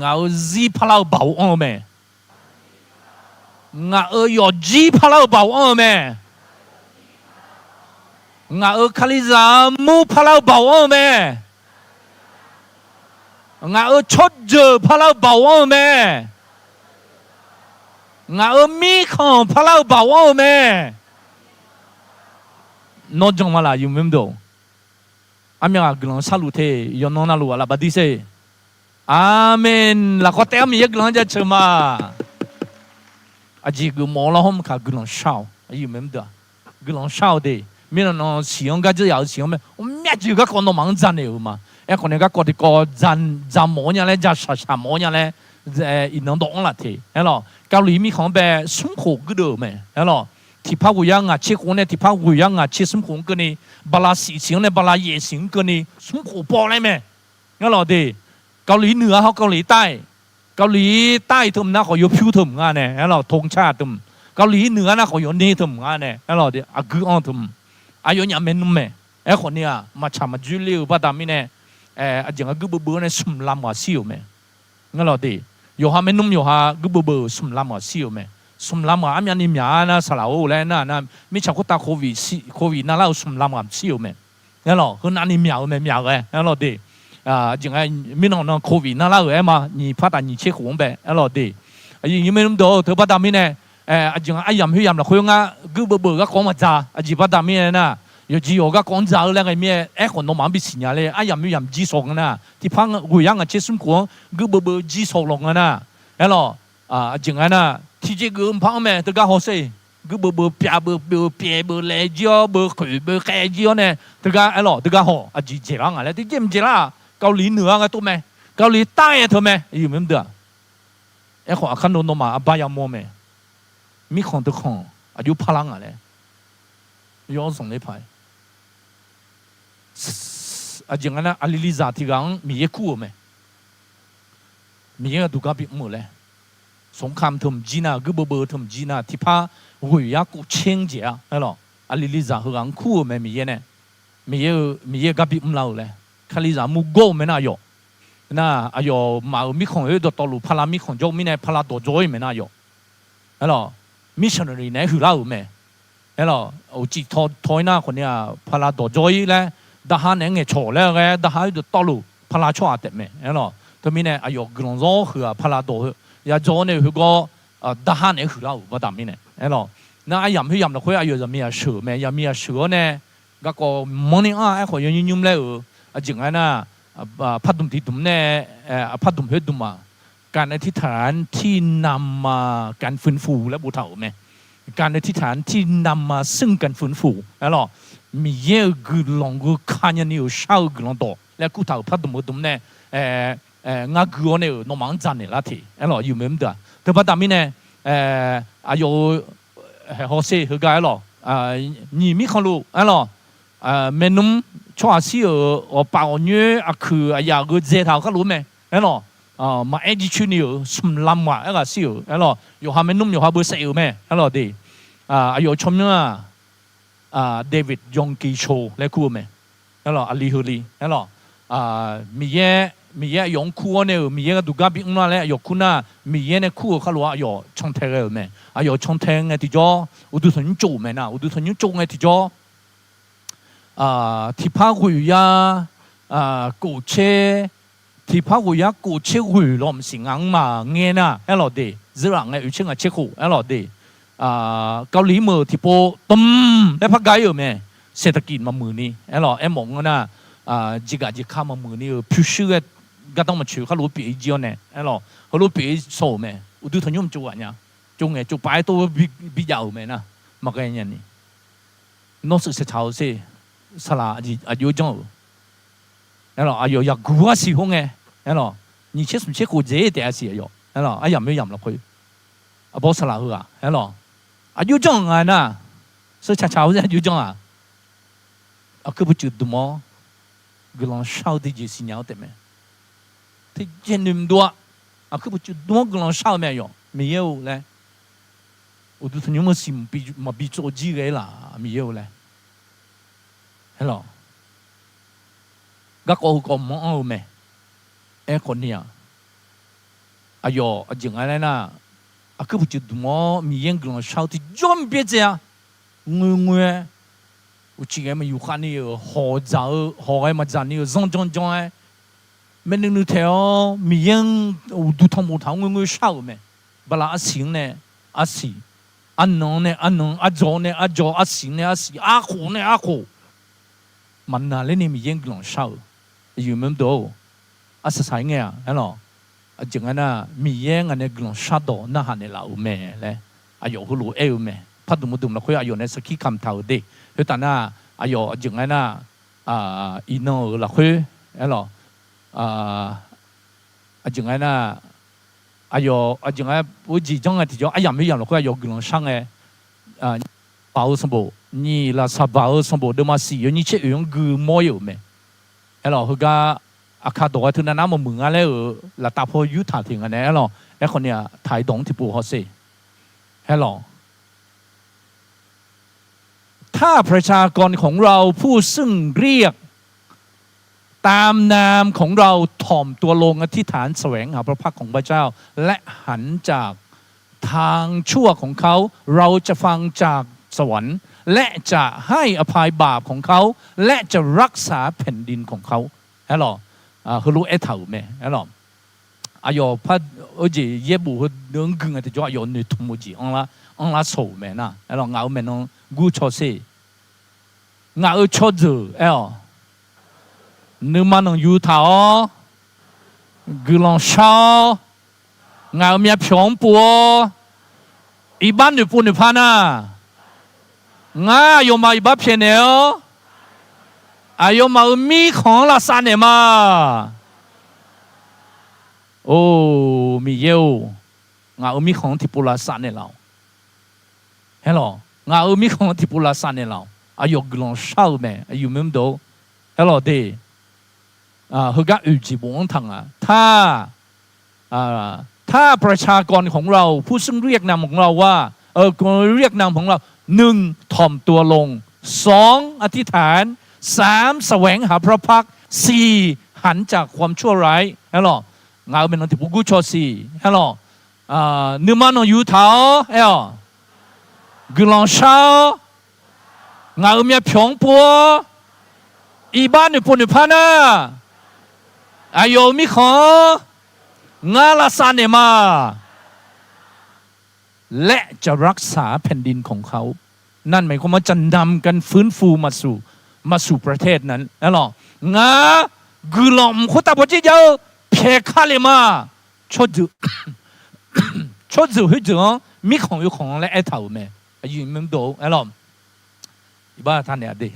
งานซีพาราบ่าวไหมงานยอจีพาราบ่าวไหมงาคาลิซามูพาราบ่าวแม่งาชดเจอพาราบ่าวแม่งามีของพาราบ่าวแม่นอจงมาละอยู่มั้ยดูอามีกลองซาลูเทยอนนาลูละบัดดิเซอาเมนละก็เตมีกลองจะเชมาอาจีกูมอละหอมค่ะกลองเช้าอยู่มั้ยดูกลองเช้าเด面喏，使用个只有使用咩？我咩住个講到網站嚟嘛？一個人家嗰啲個站模樣咧，就實模樣咧，然後當啦睇，係咯。教裏面講俾生活嗰度咩？係咯。ที่พาวิยัง切คนเนี่ยที่พาวิยัง切生活嗰นี่บลา事情เนี่ยบลา夜行嗰นี่生活波咧咩？係咯啲เกาหลีเหนือเขาเกาหลีใต้เกาหลีใต้ทุ่มนะเขาอยู่ผิวทุ่มงานเนี่ย係咯ธงชาติทุ่มเกาหลีเหนือนะเขาอยู่นี่ทุ่มงานเนี่ย係咯啲อากูอันทุ่มอายุยังไม่นุ่มแม่ไอ้คนเนี่ยมาชามาจุลิวป้าดามิเนี่ยจังก็บูเนี่ยสุ่มลำว่าซิวแม่งั้นเราดีอยู่หาไม่นุ่มอยู่หาบูสุ่มลำว่าซิวแม่ สมลำอันนี้มีอานะสลาวเลยนะมิชาคุตาโควิดนั่นเราสมลำกับซิวเมนั่นหรอคืออันนี้มีเอาเลยนั่นหรอดีจังไงมิน้องโควิดนั่นเราเอ็มานี่พัดนี่เช็คของแบบนั่นหรอดียังไม่รู้ตัวเธอพัดมีเนี่ยจังไงยำหิวยำละคุยง่ะกูเบื่อก็講มาจ้าจีพัดมีเนี่ยนะ有只有个講早咧個咩？可能蠻必先呀咧，又唔要人指數嘅啦，啲朋會人嘅接送講，佢冇指數落嘅啦，係咯，淨係啦，ที่จะ佢唔怕咩？大家好些，佢冇撇冇嚟咗，冇佢冇開咗呢，大家係咯，大家好，自己人啊咧，啲唔知啦，เกาหลีเหนือ嘅ตัว咩？เกาหลีใต้嘅ตัว咩？有冇得？可看到我嘛，巴有冇咩？มีคน都看，有怕人啊咧，有送你牌。อย่างนั้นอลิลิซาที่กังมีเยคู่ไหมมีเยดูกับหมดเลยสงครามทมจีน่าก็เบอร์ทมจีน่าที่พาหุยยากูเชิงเจียนั่นหรออลิลิซาเขากังคู่ไหมมีเยเนี่ยมีเยกับหมดเลยคาลิซามูโก้ไม่น่าหยอกน่าอายมามีของเออตัวลูพารามีของโจมีเนี่ยพาราตัวโจยไม่น่าหยอกนั่นหรอมิชชันนารีเนี่ยคือเราไหมนั่นหรอโอ้จีทอยหน้าคนเนี้ยพาราตัวโจยเลยดาฮานเองเนี่ยโฉแล้วไงดาฮานจะตอลูพลาชัวเต็มไหมเนาะทำไมเนี่ยอายุกลางโซ่คือพลาโตยาโจเนี่ยคือก็ดาฮานเองคือเราว่าทำไมเนี่ยเนาะน่าอายำที่ยำเราคุยอายุจะมีอาชื่อไหมยามีอาชื่อเนี่ยก็มองนี่ไอ้คนยุ่งเลยจริงๆนะพัดดุมที่ดุมเนี่ยพัดดุมเฮดุมมาการอธิษฐานที่นำมาการฟื้นฟูและบูเถ่าไหมการอธิษฐานที่นำมาซึ่งการฟื้นฟูเนาะมีเยอะกุลองกุขานยันอยู่เช้ากุลองโตแล้วกูถ่ายพัดดุมเนี่ยงากุเนี่ยน้องมังจันเนี่ยละทีเนาะอยู่เหมือนเดิมแต่พัดดุมเนี่ยอายุเขาเสียเขาไงเนาะนี่มีคนรู้เนาะเมนุ่มชัวร์สิป่าวเนื้อคืออยากกูเจ้าเขารู้ไหมเนาะมาเอดิชูนี่สมลำว่ะก็สิเนาะอยู่หาเมนุ่มอยู่หาเบอร์เสียไหมเนาะดีอายุชมเนี่ยเดวิดยองกีโชและคู่ไหมนั่นหรออาลีฮูลีนั่นหรอมีเยอะยองคู่เนี่ยมีเยอะดูกับบิ๊กนั่นแหละยกคู่น่ะมีเยอะเนี่ยคู่เขาบอกอยู่ช่องแทงไหมอยู่ช่องแทงไงที่จ่ออุดุสัญญูไหมนะอุดุสัญญูไงที่จ่อที่พาหุยยากูเชที่พาหุยยากูเชหุยลมสิงห์มาเงี้ยนะนั่นหรอดี自然嘅有錢嘅切庫นั่นหรอดีเกาหลีมือที่โปตุ้มได้พักไกลอยู่ไหมเศรษฐกิจมามือนี้ไอ้หรอไอ้หมงนะจิกาจิข้ามามือนี้พิวชื่อก็ต้องมาชื่อเขารู้ปีเจียวเนี่ยไอ้หรอเขารู้ปีโซ่ไหมอุดุทยุ่มจูอ่ะเนี่ยจูไงจูไปตัวบิยาวไหมนะมาแค่นี้นี่น้องศึกษาชาวสิสละอายุจังไอ้หรออายุอยากกูว่าสิหงไงไอ้หรอนี่เชื่อสมเชื่อกูเจ๊แต่สิอายุไอ้หรอไอ้ยำไม่ยำหรอกคุยบอสละหัวไอ้หรออายุจังอ่ะนะ是恰恰好像就这样啊，可不就多么，个人少的就是鸟的咩？他见那么多，可不就多个人少没有？没有嘞，我都说你们是比做几个啦，没有嘞，係咯，個個唔好咩？คนเนี่ยอายุจริงอะไรนะ可不就多么มีเงิน个人少的，真別這樣。我我之前咪有看你好早好嘅嘛，真你種嘅，咩你睇咪樣我都通冇通我少咩，不啦阿行呢阿時，阿農呢阿農，阿做呢阿做，阿行呢阿時，阿苦呢阿苦，問下你咪樣個少，有冇到？阿實際嘅啊，係咯，阿淨係那咪樣嘅個少到，那係你老咩咧？阿有好路 L 咩？พัดดุมดุมเราคุยอายุในสกีคำเท่าเด็กคือตอนน่ะอายุยังไงน่ะอินโนเราคุยไอ้หรอยังไงน่ะอายุยังไงผู้จีจงไอ้ที่จ่อไอ้ยังไม่ยังเราคุยอายุกลางช่างไอ้บ่าวสมบูรณ์นี่ละสบ่าวสมบูรณ์เดี๋ยวมาสี่นี่เชื่อยังกูมอยอยู่ไหมไอ้หรอคือก็อาคาตัวที่นั่นน้ำมันมึงอะไรละตาพอยุทธาถึงอันนี้ไอ้หรอไอ้คนเนี่ยถ่ายดงที่ปู่เขาสิไอ้หรอถ้าประชากรของเราผู้ซึ่งเรียกตามนามของเราถ่อมตัวลงอธิษฐานแสวงหาพระพักของพระเจ้าและหันจาก ทางชั่วของเขาเราจะฟังจากสวรรค์และจะให้อภัยบาปของเขาและจะรักษาแผ่นดินของเขาฮะหรอเขารู้เท่าไหมฮะหรออายอพัดเย่บุเดินกึ่งแต่จ่อยอนึกทุ่มจีอังละโสแม่นะฮะหรอเงาแม่น้องกูชอเซ่เงาชอจือนึกมันน้องยูท้ากูลองชาเงาเมียผิวปัว一般女不女怕呢我有嘛一把偏了有嘛米康啦三年嘛哦米有我米康提布拉三年了hello我米康提布拉三年了有กลองเช่าแม่อยู่ไม่รู้ hello เดเขาก็อุจิบงทังถ้าประชากรของเราผู้ซึ่งเรียกนามของเราว่าเรียกนามของเรา1ถ่อมตัวลง2อธิษฐาน3แสวงหาพระพัก4หันจากความชั่วร้ายฮัลโหลงานเป็นนที่ผู้กู้ชอสีฮัลโหลนึกมันนอยู่เท้ากุลองเช้างานมีผิวปัวอีบ้านหนึ่งปุ่นหนึ่งพันนะอายุมีของาละซาเนมาและจะรักษาแผ่นดินของเขานั่นหมายความว่าจะนำกันฟื้นฟูมาสู่ประเทศนั้นแล้วหรองากุลอมคุตาบจิเจอเพคาเลมาชดจุให้จุมีของอยู่ของและไอ้เท่าแม่อายุมันโตแล้วหรออีบ้าท่านเนี่ยดี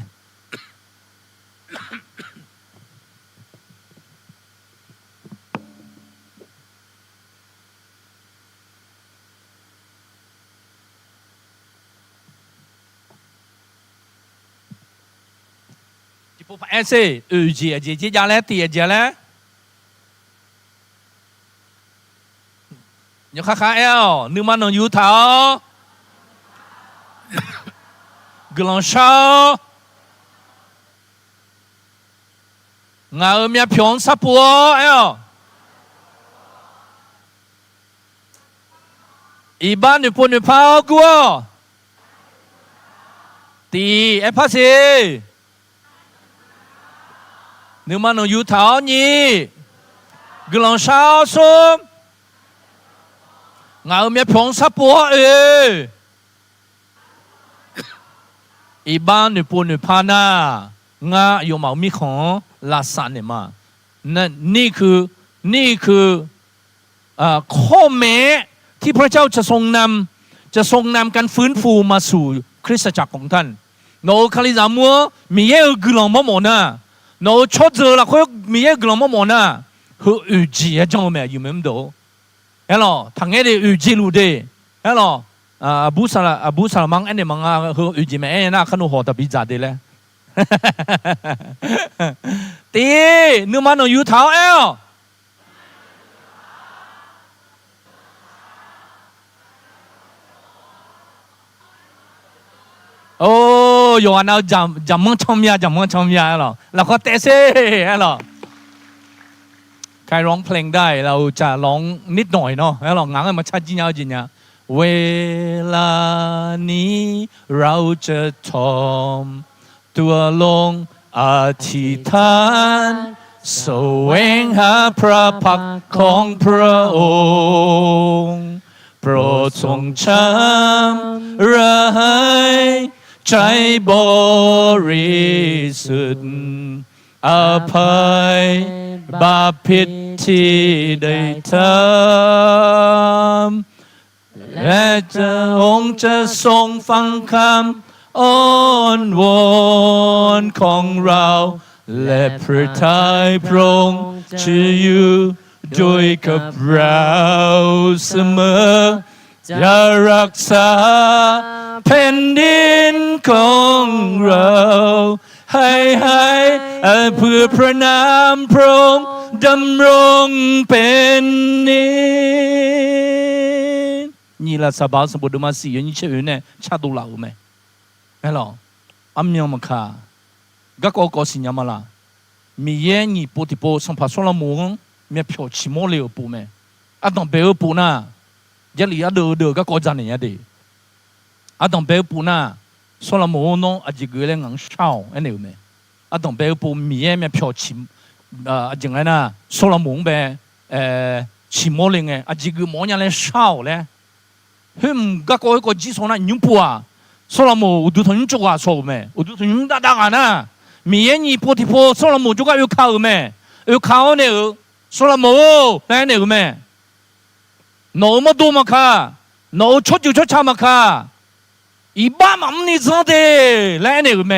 不怕谁？姐家嘞，爹家嘞，你看看你们能有头，格朗少，我们平啥波一般你不能跑过，第一怕谁？นึกมันนอยู่เท้านี้กลองเช้าส้มเงาเมียผงซับปัวอีบ้านนี่ปูนี่พานาเงาอยู่มามีของลาซานเนี่ยมานี่คือข้อแม้ที่พระเจ้าจะทรงนำการฟื้นฟูมาสู่คริสตจักรของท่านโนคาลิซามัวมีเยอะกลองมะม่วงนะโนชดเจอละเขามีเยอะกลางมั่วนะเขาอุจิจังแม่อยู่ไม่รู้เฮ้ยล่ะทางเงี้ยอุจิรู้ดิเฮ้ยล่ะบูสามังอันนี้มังเขาอุจิแม่น่าขนมห่อตะบิจ่าดิเลยตีนึกมันอยู่เท้าโอ้ยวันเอาจำมั่งชมยาหรอเราก็เตะเซ่หรอใครร้องเพลงได้เราจะร้องนิดหน่อยเนาะแล้วหรองั้นมาชัดจริงเอาจริงเนี่ยเวลานี้เราจะทอมตัวลงอธิษฐานแสวงหาพระพักของพระองค์โปรดทรงชำระใจบริสุทธิ์อภัยบาปผิดที่ได้ทำและจะองค์จะทรงฟังคำอ้อนวอนของเราและพระทัยพระองค์จะอยู่ด้วยกับเราเสมอจะรักษาแผ่นดินของเราให้เพื่อพระนามพระองค์ดำรงเป็นนิจนี่ละสบายสมบูรณ์มาสี่ยันเชื่อเนี่ยชาตุลาอุไหมไม่หรออัมยองมาค่ะก็สิญญามาละมีเย็นนี่ปุถิโปสัมผัสละมุงมีเพียวชิโมเลอปูไหมอันต้องเบลปูน่ะ ยัลลีอะเดือก็กอจันเนี่ยดีอะต้องเบลปูน่าโซลาโมโนอะจิกเลยงังเช้าอันนี้มั้ยอะต้องเบลปูมีเอ็มเพียวชิมอะจังไงนะโซลาโมงเบชิมอลิงอะจิกมอเนี่ยเลยเช้าเลยฮึมก็ก็จีโซน่ะยุบปัวโซลาโมอุดุทนจุกว่าโซเมอุดุทนดาดานะมีเอ็นี่พูดที่พูดโซลาโมจุกว่าอยู่ข้าวเมอยู่ข้าวเนี่ยโซลาโมแล้วเนี่ยเมโนมาดูมาค่ะโนชดอยู่ชดชามาค่ะอีบ้ามันนี่ซะเด้แล้วเนี่ยเม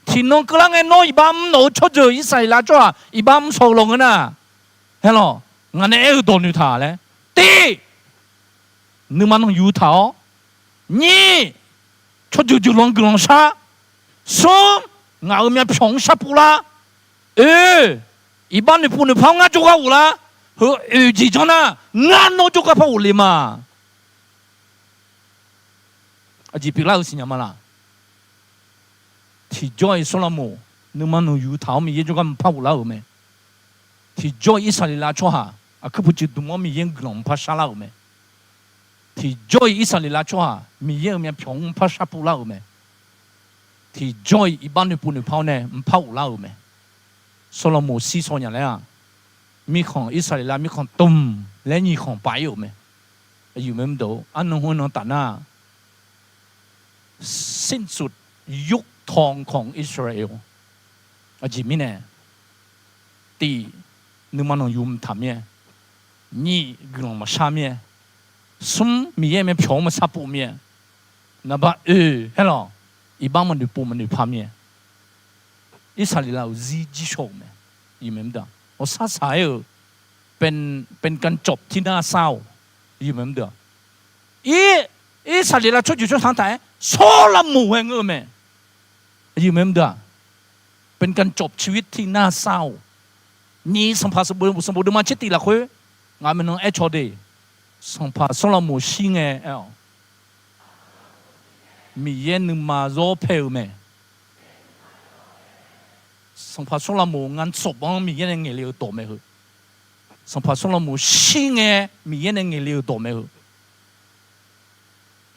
ที่น้องกลางไอ้น้องอีบ้ามโนชดอยู่อีใส่ละจ้าอีบ้ามโซลงนะเฮ้ยล่ะงั้นเนี่ยโดนอยู่ท่าเลยตีนึกมันต้องอยู่ท่านี่ชดอยู่ลงกลางซะส่งงาเมียพงชับปูละอีบ้านนี่พูดนี่พังงาจุกเอาละเฮ้ยจีจังนะงานโนจุกเอาพูดเลยมาอาจีพิลาอุสิญามาละที่จอยโซลาโมนึกมันต้องอยู่ท่ามีเยจุกเอาพูดละอุเมที่จอยอิสราเอลชัวฮะอะคือพูดจุดมั่วมีเยงกลางภาษาละอุเมที่จอยอิสราเอลชัวฮะมีเยงเมียพงภาษาปูละอุเมที่จอยอีบ้านนี่พูดนี่พูดเนี่ยพูดละอุเมโซโลโมซีโซนอย่างไรอ่ะมีของอิสราเอลมีของตุ่มและมีของไปอยู่ไหมอยู่ไม่ดูอันนั้นหัวน้องตาหน้าสิ้นสุดยุคทองของอิสราเอลอาจิมิเน่ตีนึกมันต้องยุ่มทำเนี่ยนี่กลางมาชาเนี่ยสมมีเอ็มพงมาซับปูเนี่ยนับเฮลโลอีบ้านมันดูปูมันดูพามเนี่ยอิสราเอลจีโชว์ไหมอยู่ไม่ได้โอ้ซาซายเป็นการจบที่น่าเศร้าอยู่ไม่ได้อิสราเอลชุดอยู่ชุดทางไหนโซลามูเองไหมอยู่ไม่ได้เป็นการจบชีวิตที่น่าเศร้านี่สัมภาษณ์สมบูรณ์มาชิติละคุยงานมันน้องเอชโอดีสัมภาษณ์โซลามูชิงเอลมีเย็นมาโรเพลไหมสัมภาษณ์โซลามูงานศพมันมีเย็นเงี้ยเลี้ยวตัวไหมฮะสัมภาษณ์โซลามูชิงมีเย็นเงี้ยเลี้ยวตัวไหมฮะ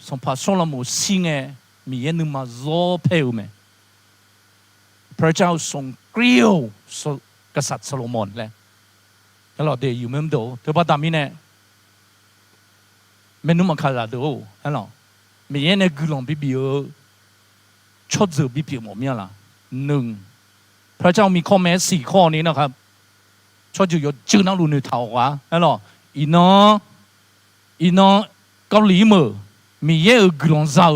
สัมภาษณ์โซลามูชิงมีเย็นมาโรเพลไหมพระเจ้าทรงเกลียวกษัตริย์โซโลมอนเลยแล้วเราเดี๋ยวอยู่ไม่ดูเธอพอตามนี้เนี่ยไม่นุ่มขาดดูฮัลโหลมีเย็นกุลองบิบิโอชดเจอบิบิโมเมียละหนึ่งพระเจ้ามีข้อแม้4 ข้อนี้นะครับชดอยู่จื้อน้ำรูนเท่าวะฮัลโหลอีน้องเกาหลีมือมีเยอะกุลองเจ้า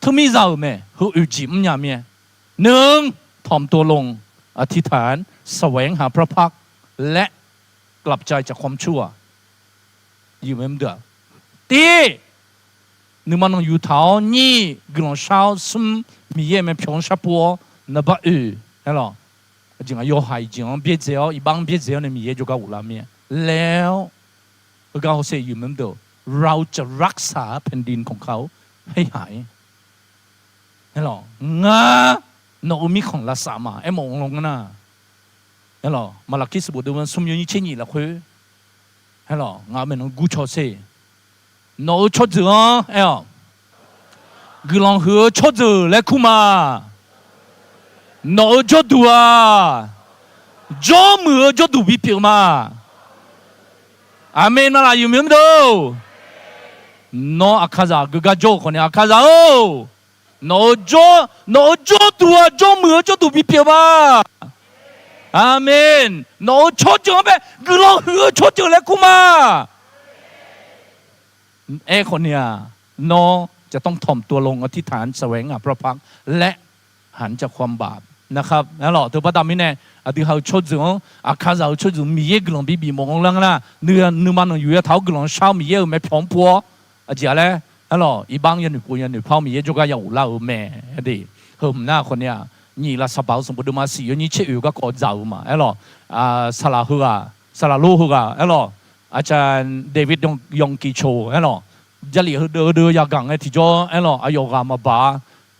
ถ้ามีเจ้าไหมเขาจิมยามเนี่ยหนึ่งถ่อมตัวลงอธิษฐานแสวงหาพระพักและกลับใจจากความชั่วอยู่ไม่เดือดตีนึกมันต้องอยู่เท้านี่กลางเช้าซึ่งมีเยอะไม่เพียงชับปัวนับเห็นหรอจริงๆ有海景别走一帮别走เนี่ยมีเยอะจุกเอาละเมียแล้วก็เขาเสียอยู่ไม่เดือดเราจะรักษาแผ่นดินของเขาให้หายเห็นหรองาโนมีของละสามาไอ้มองลงนะเห็นหรอมาลักที่สบุดมันสมยุญเช่นนี้ละคุยเห็นหรองาเป็นกูชอเซ่โนชดเจอเอ้กลางหัวชดเจอและคุมาโนจดดัวจอมือจดดูบิเปียมาอาเมนอะไรอยู่มั้งดูโนอาคาซากกะโจคนนี้อาคาซาโอโนจดตัวจอมือจดดูบิเปียมาอาเมนโนชดเจอไปกลางหัวชดเจอและคุมาคนเนี้ยโนจะต้องถ่อมตัวลงอธิษฐานแสวงหาพระพักและหันจากความบาปนะครับแล้วหรอตัวพระดามิเนี่ยอดีตเขาชดจึงอาคาซาชดจึงมีเยอะกลางบีมองลังนะเนื้อมันอยู่ที่เท้ากลางเช้ามีเยอะไม่พร้อมพัวอาจารย์เลยแล้วหรออีบางยันหนึ่งปูยันหนึ่งพ่อมีเยอะจุกอยากเล่าแม่ดีเฮิมหน้าคนเนี้ยนี่ละสบายสมบูรณ์มาสี่นี่เชื่อก็กอดเจ้ามาแล้วหรอสลาหัวสลาลูหัวแล้วหรออาจารย์เดวิดยองกิโชแล้วหรอจะเหลียวเดือยากกังไอ้ที่จ่อแล้วหรออายกามาบ้า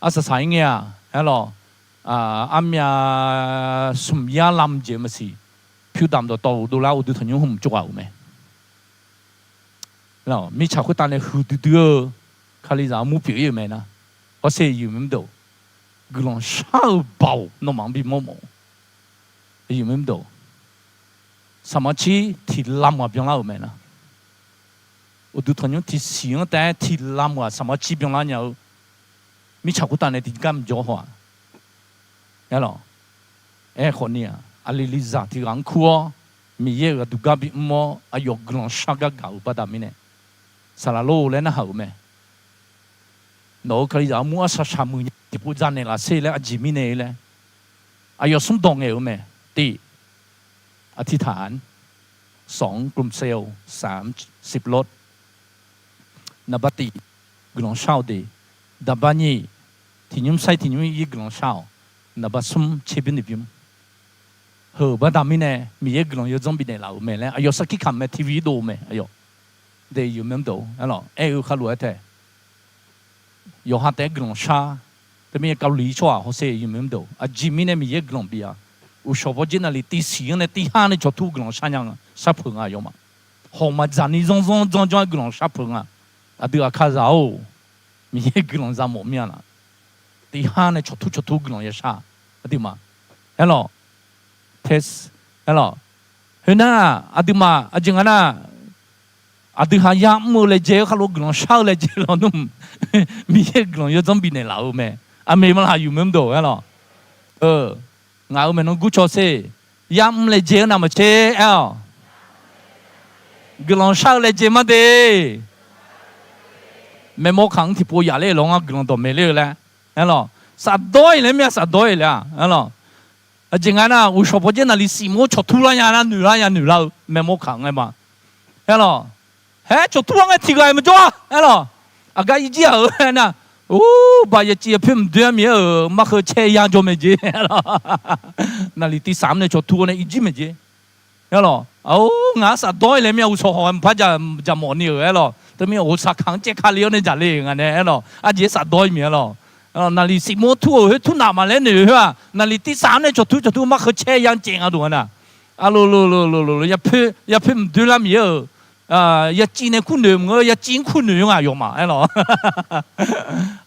อาศัยเงี้ยแล้วหรออามีสมยาลำเจมสิผิวดำตัวโตดูแล้วดูถนนหุ่มจุกเอาไหม แล้วมีชาวคุตานเนี่ยหูดื้อคาลิจามูเปียอยู่ไหมนะเขาเสียอยู่ไม่ดูกลองชาวเบาน้องมังบีโมโมอยู่ไม่ดูสมัชชีที่ลำว่าเพียงเล่าไหมนะอุดุทนยที่เสียงแต่ที่ลำว่าสมัชชีเพียงเล่าเนี่ยมีชาวคุตานเนี่ยที่กำจ่อหัวเนี่ยหรอคนเนี่ยอลิลิซาที่รังคัวมีเยอะดูกับบิมออายุกลองชากะเก่าปะดามิเนี่ยสารโลเลยนะเหรอไหมโน้คลีจะมัวชามือที่พูดจานเนี่ยละเสแล้วจิมิเนี่ยเลยอายุสุ่มตรงเหรอไหมตีอธิษฐาน2 กลุ่มเซลล์30 รถนับตีกลองเช่าดีดับบันยี่ที่ยุ่งใส่ที่ยุ่งยี่กลองเช่านับสุ่มเชบินิบิมเฮ้อบ้าดามิเนี่ยมีเอกลองยูจงบินเนี่ยเราไหมแล้วอายุสักกี่คำไหมทีวีดูไหมอายุเดี๋ยวอยู่ไม่ดูอะไรข้ารู้แต่有下第一個沙，對面教理錯啊，好些有冇到？啊，前面呢咪一個比啊，有小伙子那裡第四呢，第下呢就土個沙樣啊，沙盆啊有嘛？後嘛咱呢種一個沙盆啊，啊對啊卡繞，咪一個沙冇面啦，第下呢就土個一沙，啊對嘛？Hello test hello， 佢那啊對嘛？啊正啊那。aduh hayam mulai jauh kalau gelong shau le jauh num miye gelong yo zombie ne lau me ame malah you mem do hello ngau me nong gu cho se yam le jauh nama che gelong shau le jauh ma de me mo khang thì po ya le long a gelong do me le la hello sa doi le me sa doi la hello a jinga na u sho po je na li si mo cho tu la ya na nu la me mo khang ai ma hello hả chỗ tuang ấy thì cái mà cho, hello, à cái gì ở nè, bây giờ chỉ phim đưa mi ở mà khơi che yang cho mình gì, hello, nãy li tí sám này chỗ tuang này gì mình gì, hello, ngã sát đôi lên mi ở chỗ họ phải giờ mỏ nhiều, hello, tụi mi ở sát kháng che khá liêu này trả liền anh này, hello, à chỉ sát đôi mi hello, nãy li xí mua thu nào mà lên nữa ha, nãy li tí sám này chỗ thu mà khơi che yang chèn à đồ nè, lo, ya phim đưa làm mi ở ya chín này khu nữ người ya chín khu nữ à dùng mà, hello,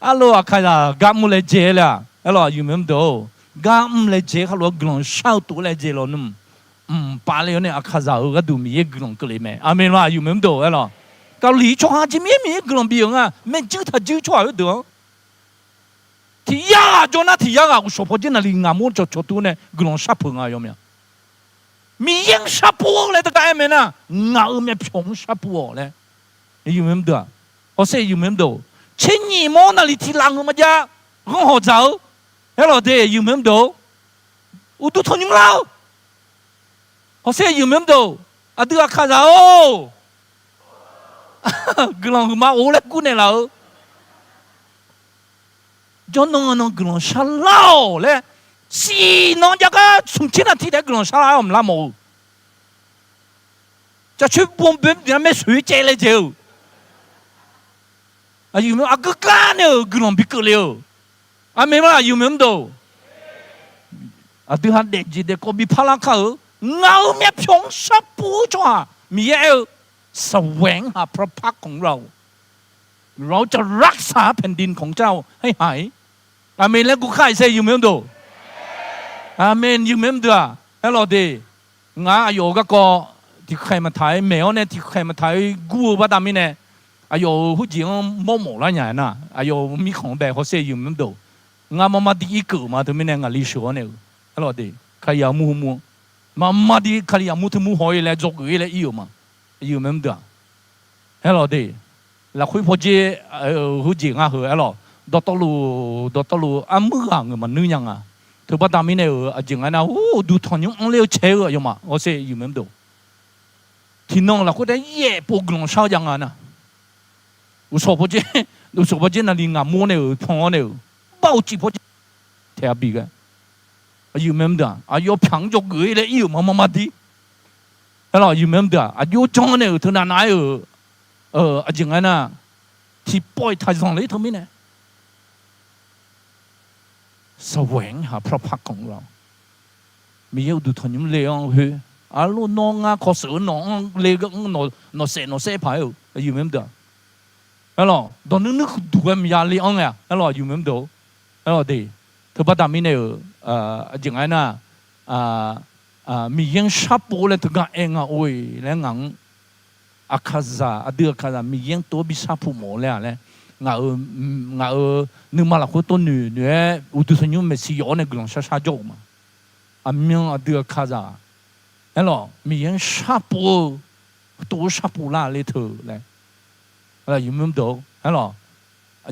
alo cái là gam mule dễ là, hello, you remember, gam mule dễ hello glong sao tụ le dễ lo num, ba leo này cái sao cái đồ mi glong cái này, amen là you remember, hello, cái lý cho hai chỉ mi glong biếng à, mình chưa thật chưa cho được được, thì ya cho nó thì ya à, số phận trên là li ngắm muốn cho tụ này glong sao phượng à dùng mà. mi yang sapu le ta kai mena ngau me pyong sapu le you remember o say you remember chen ni mo na li ti lang ma ja gong ho zao hello de you remember u tu thon nim lao o say you remember a du kha zao glong ma o le ku ne lao jo no glong sha lao le si nó chắc á sum chín là thì để glong sao ông làm mồ, cho chú bom bom thì mấy suy chơi lấy chiều, à you à cứ cá nữa glong bị cứ liều, à mấy mà you mấy đâu, à thứ hai để gì để có bị phá lăng khẩu, ngao mấy phong sắp bù cho, mi yêu, sầu vẹn hàประของเราจะรักษาแผ่นดินของเจ้าให้หายอาเมนแล้วกูใครเซยูเมนโดอาเมนยูเมนโดฮัลโหลดีงาอายุก็ที่ใครมาถ่ายแมวเนี่ยที่ใครมาถ่ายกูว่าดามิเนี่ยอายุหุ่นจีนโมโมละเนี่ยนะอายุมีของแบบเขาเซยูเมนโดงามาดีอีกมาตัวมิเนี่ยงาลิชัวเนี่ยฮัลโหลดีใครอยากมูมาดีใครอยากมูที่มูหอยเลยจกอยู่เลยอีกมายูเมนโดฮัลโหลดีแล้วคุยพอจีหุ่นจีนอ่ะเหรอฮัลโหลดอตลูอ่ะมืออ่ะเงินมันนึกยังอ่ะถือว่าตามนี้เนี่ยจริงๆนะโอ้ดูทอนยังอังเลี้ยวเชื่ออยู่มาโอเคอยู่เหมือนเดิมที่น้องเราก็ได้เย่ปกลงเช้ายังอ่ะนะอุศพจีนั่นลิงอ่ะมัวเนี่ยพงเนี่ยเบาจีพจีเทียบีกันอยู่เหมือนเดิมอายุพังจกเกยเลยอยู่มาดีแล้วอยู่เหมือนเดิมอายุจ้องเนี่ยเท่านั้นไอ้จริงๆนะที่ปล่อยทายสองเลยทำไมเนี่ยแสวงหาพระพักของเรามีเยอะดูทนยมเลี้ยงเฮ้ lu nó nga khó xử nó lê cái nó sẽ phải yêu mến được alo đó nước đủ em ya li ông à alo yêu mến được alo đi thứ ba đam này chừng ấy na mi yang sắp bố lên thứ ngã anh à ôi lên ngang akaza đưa akaza mi yang tổ bị sắp phụ mồ lên ngã nhưng mà là khối tôn nữ nữa utu sinh nhung messi ở này gần sa dâu mà miếng đưa akaza alo mi yang sắp bố tổ sắp bố là lấy thử lên là yêu mến được alo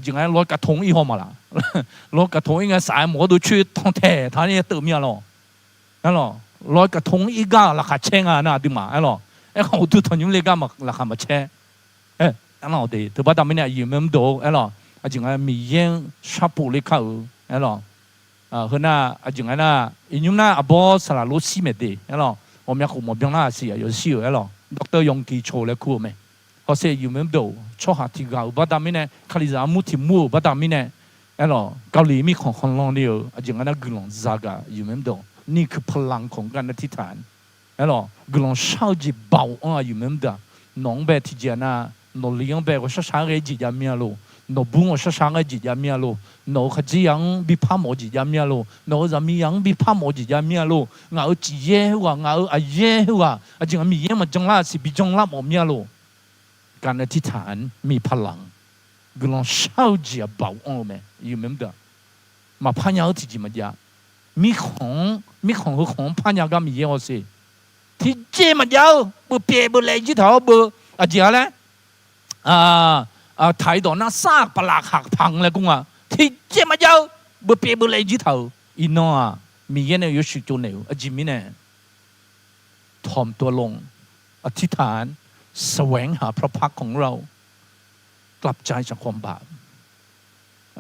chừng ấy lối cả thùng y hòm mà là lối cả thùng应该晒摸都去通铁他那得面咯alo lối cả thùng y ga là khá chênh à na đi mà aloเขาดูทอนยุ่งเล็กมาราคามาแช่alo đi thứ ba tầm này yêu mến được alo chừng ấy mi yang sắp bố lấy khẩu alo hơn na chừng ấy na nhưng na bố sẽ là lối xí mệt đi alo我们好冇病那事有事alo doctor 用基礎嚟顧咩เขาเสียอยู่เหมือนเดิมชอบหาที่เก่าบัดดามิเนี่ยคาลิซามุทิมูบัดดามิเนี่ยเออเกาหลีมีของลองเดียวอย่างนั้นกลุ่มซากาอยู่เหมือนเดิมนี่คือพลังของการอธิษฐานเออกลุ่มชาวจีเบาอยู่เหมือนเดิมน้องเบที่เจน่าน้องเลี้ยงเบก็ช้าๆจีจามีอลูน้องบุ้งก็ช้าๆจีจามีอลูน้องขจียังบิพามจีจามีอลูน้องจะมียังบิพามจีจามีอลูเงาจีเย่หัวเงาเย่หัวอย่างนั้นมีเย่มาจังละสิบิจังละหมอมีอลูการอธิษฐานมีพลังกลองเช่าจีบ่าวอ้อมอยู่เหมือนเดิมมาพญาที่จีมันยามีของของพญาก็มีเยอะสิที่เจมันยาวเบอร์เปียเบอร์เลยจีเท่าเบอร์อะไรแล้วไทยตอนนั้นซากปลาหักพังเลยกุ้งอ่ะที่เจมันยาวเบอร์เปียเบอร์เลยจีเท่าอีน้อมีเยอะเนี่ยอยู่สุดโจเนี่ยจิมิเนี่ยถ่อมตัวลงอธิษฐานแสวงหาพระพักของเรากลับใจจากความบาป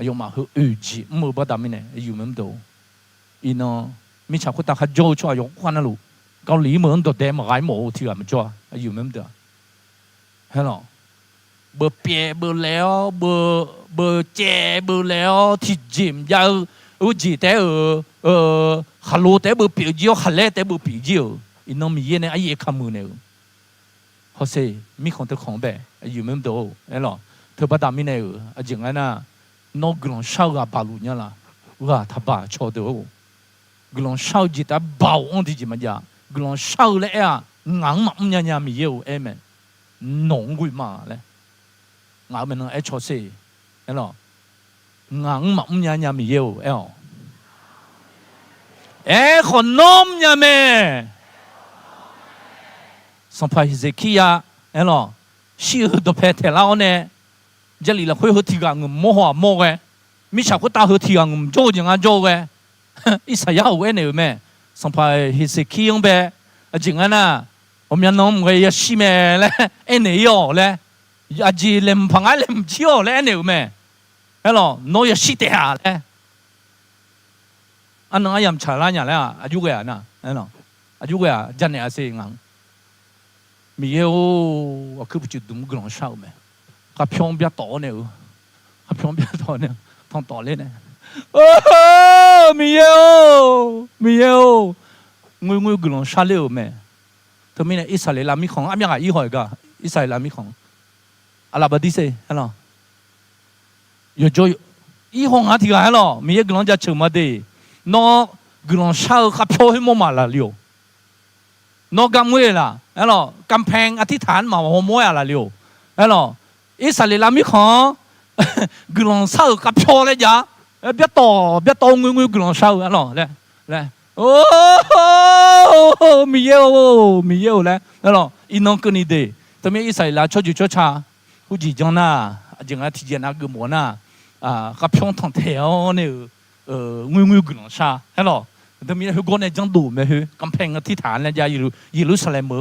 ยกมาคือจีมือบัดดามิเนี่ยอยู่เหมือนเดิมอีน้อมิชาคุตาขจช่วยยกควันนั่นลูกเกาหลีเหมือนตัวเดมหายหมูที่ว่ามันจ้าอยู่เหมือนเดิมเฮ้ยหรอเบอร์เปียเบอร์แล้วเบอร์เจเบอร์แล้วที่จิมยาวจีแต่ฮัลโหลแต่เบอร์ปีเจียวฮัลเล่แต่เบอร์ปีเจียวอีน้อมีเยอะเนี่ยไอ้เอกขมือเนี่ยเขาเสียมีของตัวของแบบอยู่เหมือนเดิมเอ้หรอเธอบัดดามิเนี่ยอย่างนั้นน่ะนกกลองเช่ากับบาลูเนี่ยล่ะว่าถ้าบ้าชอบเดียวกลองเช่าจิตแต่บ่าวองที่จิมันยากลองเช่าเลยอ่ะงังมันเนี่ยมีเยอะเอ้แม่หนงกุยมาเลยงังมันไอ้ชอบเสียเอ้หรองังมันเนี่ยมีเยอะเอ้คนน้มเนี่ยแม่สัมภาษณ์เซคียาเออล่ะชื่อตัวเพเทลาเนี่ยจะลีละคุยหัวที่กังมั่วมั่วเว้มิชาคุตาหัวที่กังโจยังไงโจเว้อิสยาเว้เนี่ยแม่สัมภาษณ์เซคียงเบ้จริงๆนะผมยังน้องเว้ยชิเม่เลยเอ็นเอโอเลยอาจีเลมพังไอเลมชิโอเลยเนี่ยแม่เออล่ะน้อยชิเตะเลยอันนั้นยามชาลาเนี่ยเลยอายุเว้ยนะเออล่ะอายุเว้ยจันเนี่ยเสียงมีเอวคือผู้จุดดุมกลองเช่าไหมข้าพงเบียต่อเนี่ยข้าพงเบียต่อเนี่ยต้องต่อเลยเนี่ยมีเอวงูกลองเช่าเลยไหมทำไมเนี่ยอิสราเอลมีของอะไรอย่างอีหอยก็อิสราเอลมีของอะไรแบบนี้สิฮะล่ะอยู่จอยอีห้องหาที่ไหนล่ะมีเอกลองจะเชื่อมาดีนอกลองเช่าข้าพงให้มั่วมาละเลี้ยวนกกำมือละเออหรอกำแพงอธิษฐานมาหัวมวยอะไรเลี้ยวเออหรออิสราเอลมีของกลองเศร้ากับโชเลยจ้ะเบี้ยต่องูกลองเศร้าเออหรอเลยโอ้มีเยอะเลยเออหรออินนองกันนี่เดทำไมอิสราเอลชอบจุดชาผู้จีจังน่ะจังที่เจน่ากุมวน่ะกับพงทองเทียวเนี่ยงูกลองเศร้าเออหรอแต่มีเขาคนเนี่ยจังดูไหมฮะกำแพงที่ฐานเนี่ยจะยูรูซาเล็มเมือ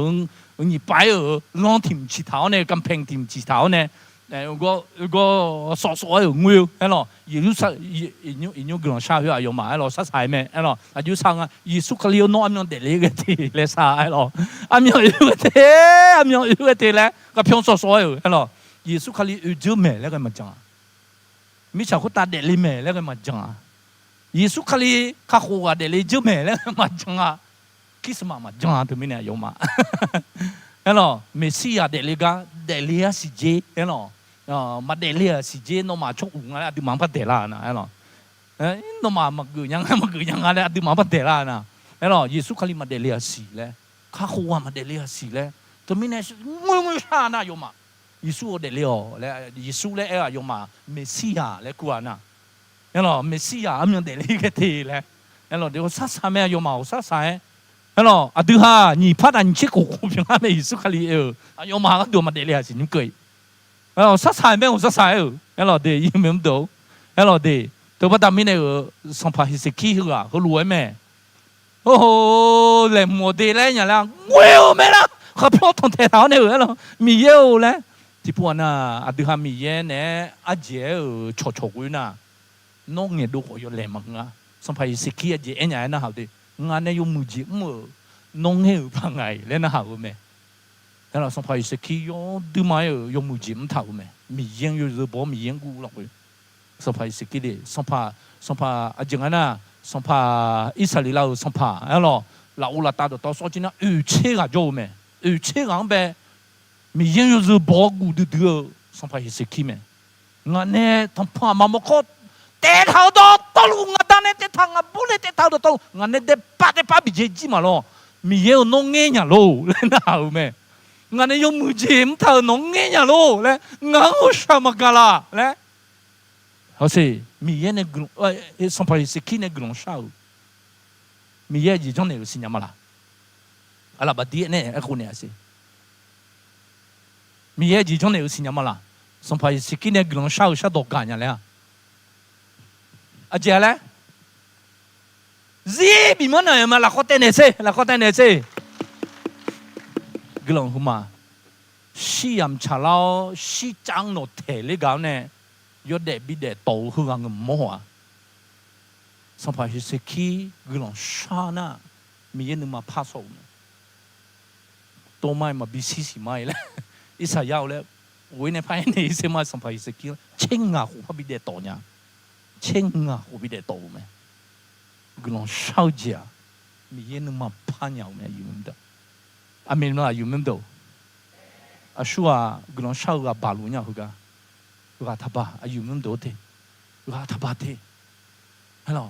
งนี่ไปลองถิ่มชีเท้าเนี่ยกำแพงถิ่มชีเท้าเนี่ยก็สออยู่งูเห็นหรอยูรูซาอินูกลางชาอยู่อยู่มาเห็นหรอสัตย์ใช่ไหมเห็นหรออายุสั่งยูสุขเลี้ยวน้อยมันเดลี่กันทีเลยซาเห็นหรออยู่กันทีแล้วก็เพียงสออยู่เห็นหรอยูสุขเลี้ยวจูเมแล้วก็มาจังมิชาคุตาเดลี่เมแล้วก็มาจังเยซูคริสต์ข้าหัวเดลิจูเมแล้วมาจังอ่ะแ kiss 嘛嘛，讲对面呢有嘛，哎咯，梅西亚德里个德里亚是杰，哎咯，马德里亚是杰，那嘛出五啊，对嘛不得啦呢，哎咯，那嘛个样啊嘞，对嘛不得啦呢，哎咯，耶稣可里马德里亚是嘞，卡好啊马德里亚是嘞，对面呢是我啥那有嘛，耶稣德里哦嘞，耶稣嘞哎有嘛，梅西亚嘞古啊那，哎咯，梅西亚咁样德里个地嘞。哎咯，你说啥咩有嘛？啥啥？哎咯，啊对哈，你怕你去过平安的意思可里哦，啊有嘛个多嘛得了是你贵，哎咯，啥啥咩？我啥啥哦？哎咯，对，有没有到？哎咯，对，都不打面那个上拍是起去啊，和路咩？哦，来莫得来人啦，我有没啦？和票同台头那个咯，没有嘞。ที่พวกน่ะอ่ะดูฮะมีเย็นเนี่ยอาเจียวชดๆน่ะน้องเนี่ยดูขอยเลยมั้งอ่ะสมัยสิกี้อาเจียเอ็นยังน่ะหาดิงานเนี่ยยมือจีมือน้องเหี้ยพังไงเล่นน่ะหาไหมแล้วสมัยสิกี้ยดูมาอยู่ยมือจีมันเท่าไหมมีเย็นอยู่หรือบ่มีเย็นกูหรอกสมัยสิกี้ดิสมัยอาเจียงน่ะสมัยอิสราเอลสมัยแล้วเราละตาตัวสอจีน่ะเชื่อกันไหมเชื่อกันแบบมีเรื่องอยู่บอกกูดูดูสัมภาระสิคิมงานเนี่ยทำพามาโมกเตะเท้าตลุงานเนี่ยเตะทางบุเล่เตะเท้าตลุงานเนี่ยเดปะบิเจจิมาล้อมีเรื่องน้องเงี้ยล้อเล่นเอาไหมงานเนี่ยยมือจิมเท้าน้องเงี้ยล้อเล่งานอุชามากาลาเล่เขาสิมีเรื่องเนี่ยสัมภาระสิคิเนี่ยกลุ่มชาวมีเรื่องจีจงเนี่ยสิญญามาละอะไรแบบนี้เนี่ยไอ้คนเนี่ยสิมีเยอะจีจงเนี่ยสิญญามาละสมัยสิกินเนี่ยกลุ่มชาวชาดอกกันอย่างเนี้ยอาเจียเลยซีบีมันเนี่ยมาละข้อเต้นเนี่ยกลุ่มหัวมาซียามชาลาวซีจังโนเทลิกาวเนี่ยยอดเด็ดบิดเด็ดโตหัวงันมั่วสมัยสิกิกลุ่มชาน่ะมีเยอะนึงมาพาส่งตัวไม่มาบิซิสิไม่เลยอิสราเอลแล้ววันนี้พายในเซมาสัมภาระสกิลเช่งอ่ะหัวบิดเดโตเนี่ยเช่งอ่ะหัวบิดเดโตไหมกลุ่มชาวเจียมีเย็นมาพันยาวไหมอยู่มั้งเด้ออามีนว่าอยู่มั้งเด้ออาชัวกลุ่มชาวกับบาลูเนี่ยหัวกะทับะอายุมั้งเด้อเถหัวกะทับะเถฮัลโหล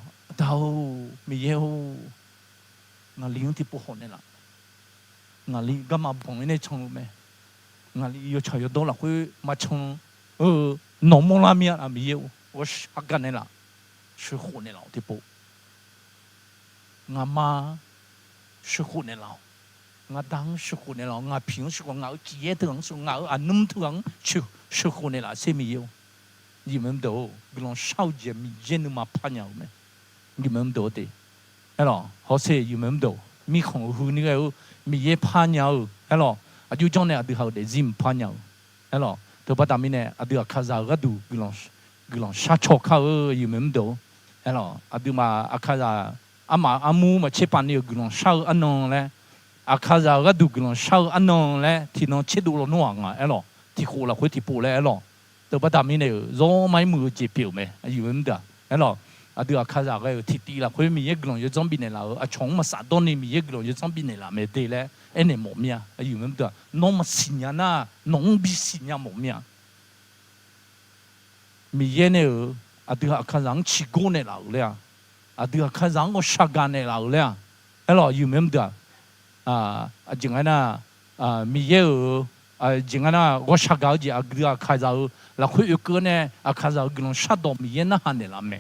ดาวมีเยอะงานเลี้ยงที่ปุ่นเนี่ยล่ะงานเลี้ยงก็มาบ่งในช่องไหมงานนี้有潮有多了会马冲农牧那面啊没有我是阿干的啦是混的老的不俺妈是混的老俺当是混的老俺平时俺几夜等是俺俺弄等是混的啦谁没有你们都个种少节没见那么怕鸟没你们都的哎咯好些你们都没空户那个没也怕鸟哎咯อายุจังเนี่ยดูเขาเดซิมพันยาวเออตัวปัตตามีเนี่ยดูข้าราก็ดูกลองชาชกเขาอยู่เหมือนเดิมเออดูมาข้าราอามูมาเชื่อปันเนี่ยกลองชาอันนองเลยข้าราก็ดูกลองชาอันนองเลยที่น้องเชื่อดูเราหน่วงอ่ะเออที่โคเราคุยที่ปูเลยเออตัวปัตตามีเนี่ยร้องไม่มือเจ็บเปี่ยวไหมอยู่เหมือนเดิมเออดูข้าราก็ที่ตีละคุยมีเยอะกลองอยู่จอมบินเนี่ยเราชงมาสะดอนนี่มีเยอะกลองอยู่จอมบินเนี่ยละไม่ได้เลยไอ้เนี่ยหมอเมียอยู่เหมือนเดิมน้องมาสิญญาณน้องบิสิญญาหมอเมียมีเยอะเนี่ยดูข้ารังชิโก้เนี่ยเราเลยดูข้ารังก็ชักกันเนี่ยเราเลยไอ้หล่ออยู่เหมือนเดิมจริงๆนะมีเยอะจริงๆนะก็ชักกันจีดูข้ารังเราคุยกันเนี่ยข้ารังกำลังชัดดอมีเยอะนะฮันเนี่ยละเม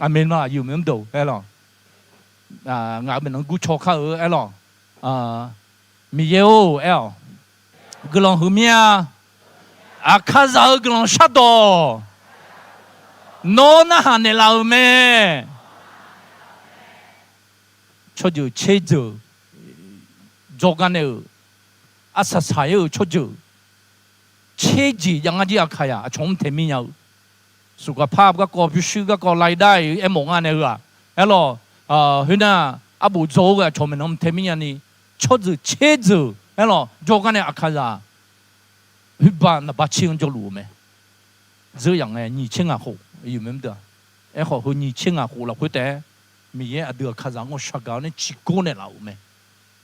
อเมนว่าอยู่เหมือนเดิมไอ้หล่องานเป็นน้องกูโชว์เขาไอ้หล่อมีเยอะเอลกลองหัวเมียข้าจะกลองชัดโตโน่นน่ะฮันเนี่ยเราเมชดอยู่เชื่อจูจอกันเนี่ยอาศัยสายชดอยู่เชื่อจียังไงจีอาขยะชมเทมิยาสุขภาพก็ก่อพิชิตก็ก่อรายได้เอ็มงานเนี่ยละเอลเห็นน่ะอาบุโจก็ชมเป็นน้ำเทมิยานี่ชดอยู่เชื่อจูเอลจอกันเนี่ยอาขยะฮิบานน่ะบัชิงจะรู้ไหม这样哎，你请啊好，有没得？哎好，你请啊好了，会得，มีเยอะเดือดข้าราชการเนี่ยชิโก้เนี่ยเราไหม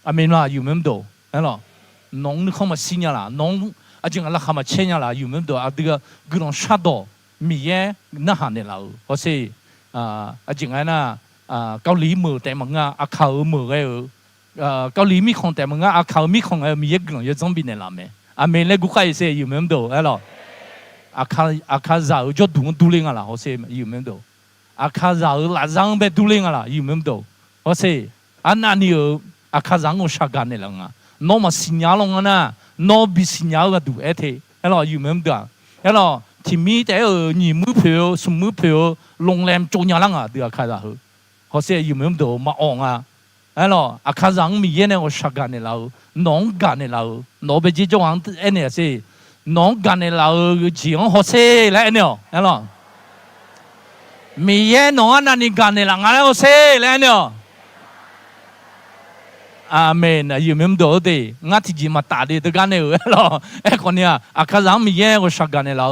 amen là yêu mến đồ hay là nông nó không mà xin nhà là nông à chừng là không mà chen nhà là yêu mến đồ à đưa cái lòng sát đồ mì é nó hàng này là có thể à chừng là Cao Lý mở tại mà ngã à khảo mở cái Cao Lý mi không tại mà ngã à khảo mi không cái mì é cái lòng yêu zombie này làm amen là cũng hay sẽ yêu mến đồ hay là à khảo giàu cho đủ lên là có thể yêu mến đồ à khảo giàu là giàu bé đủ lên là yêu mến đồ có thể anh anh yêu à khá rằng ngô sát gan này là ngà, nó mà sinh nhá lòng na, nó bị sinh nhá cái đủ ấy thế, hay là yêu mến đó, hay là thì mi tại ở nhị mũi phiếu, sum mũi phiếu, lồng lem trộn nhá lăng à, được khá là hư, họ sẽ yêu mến đó mà ong à, hay là à khá rằng mi này ngô sát gan này là, nón gan này là, nó bây giờ trong hàng anh này sẽ, nón gan này là chỉ ông họ sẽ lại nè, hay là mi nón anh này gan này là ngà họ sẽ lại nè. Amen. Yêu mến đồ đấy, ngắt thì chỉ mà ta đi từ cái này rồi, con nha, khá rằng mình nghe có sát gan này là,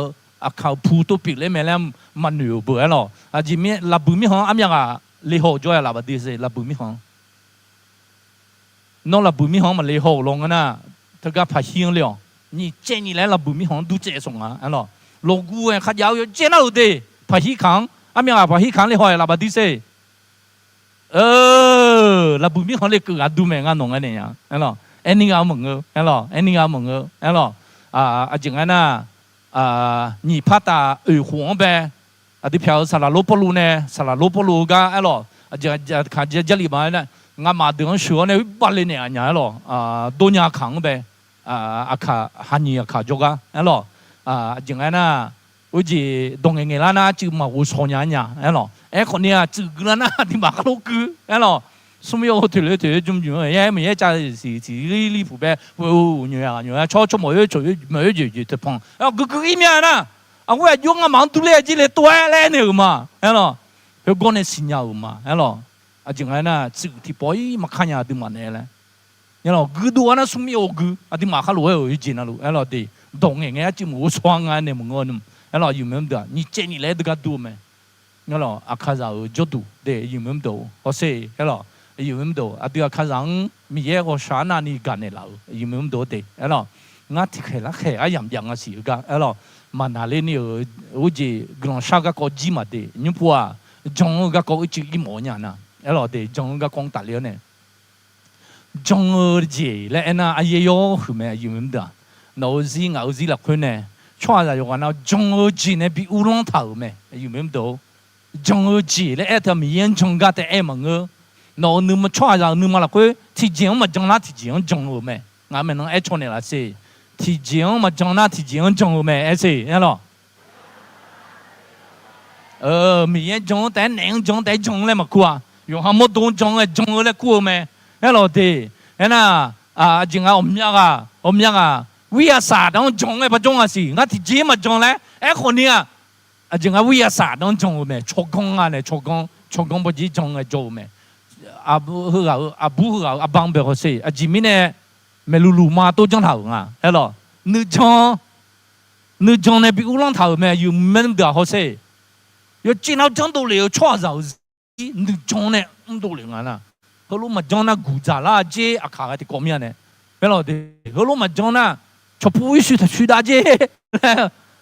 khảo phụ tô bị lấy mẹ làm mà nhiều bữa rồi, chỉ mình là bữa mình hông, am yang lấy hồ cho là bà đi sẽ là bữa mình hông, nó là bữa mình hông mà lấy hồ luôn na, tất cả phải hiền liền,你建议来了bữa mình hông都接送啊，rồi, lô gu khá giáo yêu chế nào đấy, phải hiền khang, am yang phải hiền khang lấy hồ là bà đi sẽ. Là bùi miếng họ lấy cái đồ mèn ăn nông cái này nhá, hay là anh đi ăn mừng ngơ, hay là anh đi ăn mừng ngơ, hay là chừng anh nhị phát ta ở hoàng bè, đi phiêu sả lô bò lù nè, sả lô bò lù cái, hay là chừng khá giờ li bài nè, ngắm mà đường sửa nè bắt lên nè nhá, hay là đôi nhà khang bè, khá hành nhị khá cho cái, hay là chừng anh ôi gì đồng người là na chứ mà vô số nhà nhá, hay là con này chứ cái na thì mà cái lô cứ, hay là số mấy ô thuyền좀 중요해, mình trả chỉ lý phụ bé, nhiều cho mỗi gì tập phong, cái ý nghĩa na, ông ấy dùng cái mạng tu lệ chỉ là tuổi lên nữa mà, hay là cái con này sinh nhau mà, hay là chừng ấy na chỉ thì bói mà khai nhà được mà này là, hay là cứ đua na số mấy ô cứ, thì mà khai lúa ở trên nào, hay là thì đồng người chứ mà xoang anh này mà ngon, hay là yêu mến đó,你见你来这个多没？hay là khá giàu cho đủ để yêu mến đó, có thể hay là yêu mến đó, được khá rằng mình nghe có sáng nay đi gần này là yêu mến đó đấy, hay là ngắt thì khẽ ai yam yam gì cả, hay là mà nào lên nhiều, ôi gì gần sao cái có gì mà đấy, nhưng mà trong cái có chữ gì mà nhá, hay là đấy trong cái con tài liệu này, trong gì là anh ai yêu không mẹ yêu mến đó, nào gì ngạo gì là khuyên này. Cho ra yo na jong ở chỉ này bị u long thảo mẹ, yêu mến đâu, jong ở chỉ là ở thằng miền trong cái em mà ngơ, nó nếu mà cho ra nếu mà là cái thị trường mà trong là thị trường jong ở mẹ, ngã mình nó ở chỗ này là gì, thị trường mà trong là thị trường jong ở mẹ, gì, nghe lo, miền trong tại nén trong tại trong này mà qua, dùng ham một đồn trong ở lại qua mẹ, nghe lo đi, nghe na chừng ông nháวิทยาศาสตร์ต้องจงไอ้ประจงอ่ะสิงั้นที่จีมาจงแล้วไอ้คนเนี้ยจริงๆวิทยาศาสตร์ต้องจงไหมชกกงอ่ะเนี่ยชกกงปจีจงไอ้โจไหมบุเขาบังเบลสิจีมิเนี่ยไม่รู้มาตัวจงเท่าอ่ะเฮ้ยหรอนึกจงเนี่ยปีอุลังเท่าไหมอยู่ไม่ได้เขาสิอยู่จีนเอาจงตัวเลี้ยวชั่วเรานึกจงเนี่ยตัวเลี้ยงอ่ะนะเขารู้มาจงน่ะกูจ่าละเจ้อาขาที่กอมเนี่ยเฮ้ยหรอเดี๋ยวเขารู้มาจงน่ะcho bùi suy thật suy đa chứ,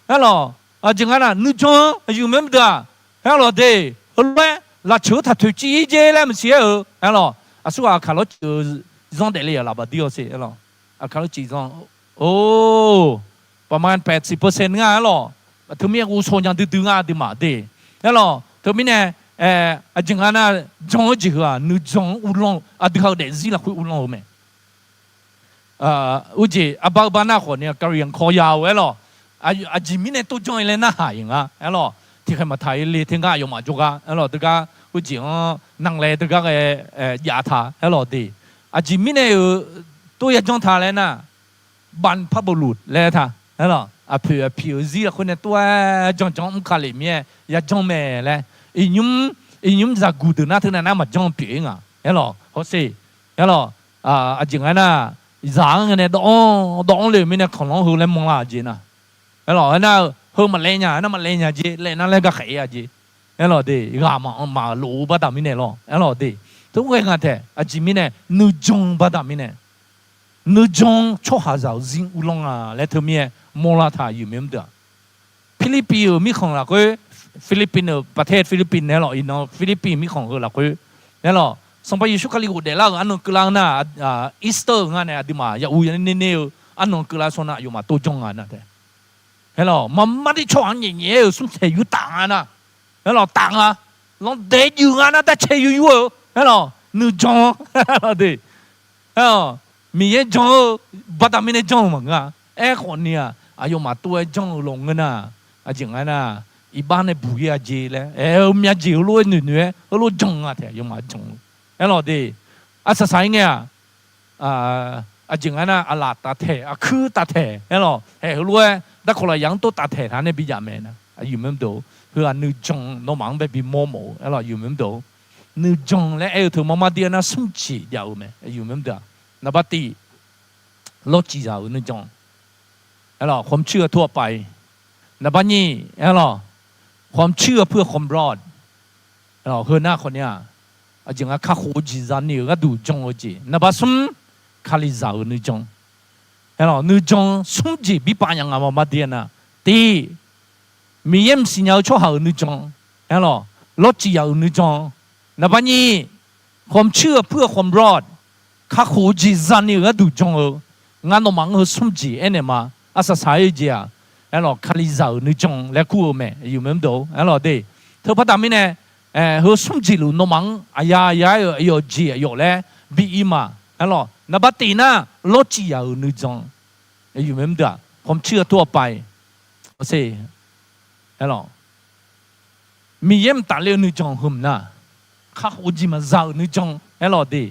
hello, chừng ấy là nữ chong, yêu mến đó, hello đây, hôm là chỗ thật thuyết chi chứ là mình xíu, hello, số khá là dòng đại lý là bà điều gì, hello, khá là chỉ dòng,ประมาณ 80% ง่ายหรอถึงมีกูส่วนยังดื้อง่ายดีมาดีแล้วหรอถึงมีเนี่ยจริงๆนะจงจีเหรอนึกจงอุลงดีเขาเด็กสิละคุยอุลงไหมอุจิบ้าหน้าคนเนี่ยการยังคอยาวหรอจิมีเนี่ยตัวจงเลยนะหายอ่ะหรอที่ใครมาไทยเลยที่ง่ายอยู่มาจุกอ่ะหรอตัวก็อุจินั่งเลยตัวก็ยาทาหรอดีจิมีเนี่ยตัวยาจงทาเลยนะบรรพบุรุษเลยท่าหรอผิวสีละคนเนี่ยตัวจงคาลิเมียยาจงแม่เลยยุ่มจะกูดูนะถึงนั้นมาจงผิวอ่ะหรอเขาสิหรอจริงๆนะdạng này đongเลยไม่เนี่ยของน้องคือเล่นมองละจีน่ะหรอเนี่ยเฮ้ยมันเล่นเนี่ยนั่นมันเล่นเนี่ยจีเล่นนั่นเล่นก็เขยจีหรอดีกามาหลูบ้าตามิเนี่ยหรอดี ทุกเรื่องอะไรอาจิมิเนี่ยนูจงบัดามิเนี่ยนูจงชอบหาเจ้าจิงอุลงอ่ะและเธอมีมอลาทาอยู่เหมือนเดิมฟิลิปปินส์มีของละก็ฟิลิปปินส์ประเทศฟิลิปปินส์เนี่ยหรออินโนฟิลิปปินส์มีของละก็เนี่ยหรอสมัยยุคกาลิกุเดล่าอันนั้นคือลางน่ะอีสเตอร์งั้นเนี่ยดิมาอย่าอุ้ยเนี่ยอันนั้นคือลางส่วนน่ะอยู่มาตัวจงอ่ะนะเด้เฮ้ยหรอมันไม่ได้ชอบอันอย่างเงี้ยสุ่มเฉยอยู่ต่างอ่ะนะเฮ้ยหรอต่างอ่ะลองเดย์อยู่อ่ะนะแต่เฉยอยู่เฮ้ยหรอนูจงเด้เฮ้ยมีเยจงบัดามิเนี่ยจงมั้งอ่ะคนเนี่ยอายุมาตัวจงลงกันนะอาจารย์นะอีบ้านเนี่ยบุยอาเจเลยมีอาเจรู้หนึ่งเนี่ยรู้จงอ่ะเถอะอายุมาจงเฮ้ยหรอเด้อาศัยเนี่ยอาจารย์นะอาลาตาเถอะคือตาเถอะเฮ้ยหรอเฮ้ยรู้แต่คนละอย่างตัวตาเถอะท่านเนี่ยบิจามันนะอยู่เหมือนเดิมเพื่อนูจงน้องมังแบบบิโมโมเฮ้ยหรออยู่เหมือนเดิมนูจงและถึงมามาเดียนะสุ่มจีเดียวมั้ยอยู่เหมือนเดิมนับตีโลจิจานูจงเฮ้ยหรอความเชื่อทั่วไปนับนี้เฮ้ยหรอความเชื่อเพื่อความรอดเฮ้ยหรอเฮือหน้าคนเนี่ยอาจารย์ข้าโคจิจานี่ก็ดูจงโอจีนับสุ่มคาลิจานูจงเฮ้ยหรอนูจงสุ่มจีบิปายังอามาเดียนะตีมีเยี่ยมสิ่งเอาชั่วหานูจงเฮ้ยหรอโลจิยานูจงนับนี้ความเชื่อเพื่อความรอดข้าโคจิจานี่ก็ดูจงงานน้องมังเขาสุ่มจีเอ็นเอ็มมาอาศัยเจียเฮ้ยหรอคาลิจานูจงและคู่แม่อยู่เหมือนเดิมเฮ้ยหรอเด้เธอพัฒนาไม่เนี่ยเขาสุ่มจีลูน้องมังอายายจีอยู่แล้วบีอีมาเฮ้ยหรอนับตีน่ะโลจิยานูจงอยู่เหมือนเดิมความเชื่อทั่วไปโอเคเฮ้ยหรอมีเยี่ยมตาเลี้ยนูจงหุ่มน่ะข้าโคจิมาจานูจงเฮ้ยหรอเด้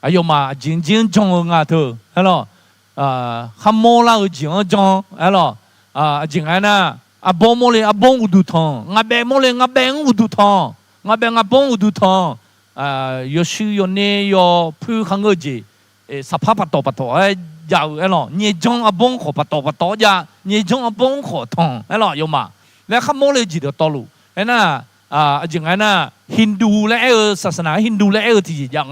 อายุมาจริงจงงาเธอเฮ้ยหรอขโมยเราจริงจงเฮ้ยหรอจริงนะบงโมเลบงอุดุทองงาเบโมเลงาเบงอุดุทองงาเบงาบงอุดุทองยชื่อยเนยพูดขังเอจีสภาพปัตโตยาวเฮ้ยหรอเนี่ยจงบงขอปัตโตยาเนี่ยจงบงขอทองเฮ้ยหรอโยมาแล้วขโมยเลยจีเดียวตลุเฮ้ยนะจริงนะฮินดูและศาสนาฮินดูและที่ยัง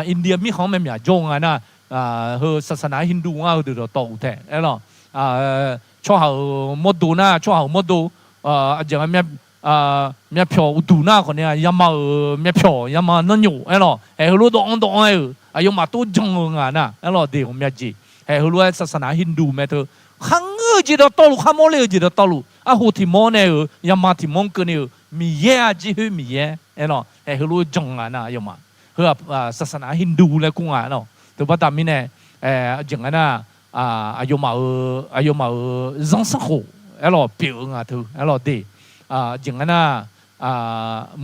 อินเดียมีของแม่หยาจงนะศาสนาฮินดูอ่ะเดี๋ยวโตแท้เอ้หรอช่วงมดดูนะช่วงมดดูอย่างเมียเพียวดูนะคนเนี้ยยามาเมียเพียวยามานั่นอยู่เอ้หรอรู้ตรงอายุมาตัวจงนะเอ้หรอเดี๋ยวเมียจีรู้ศาสนาฮินดูแม่เธอขังจีเดียวโตลุขโมยเลยจีเดียวโตลุหูที่มองเนี่ยยามาที่มองกันเนี่ยมีเย่จีมีเย่เอ้หรอรู้จงนะอายุมาศาสนาฮินดูและกุ้งเนาะแต่ว่าตามนี้เนี่ยอย่างนั้นอายุมาจังสักหัวเออเปลี่ยนเถอะเออดีอย่างนั้น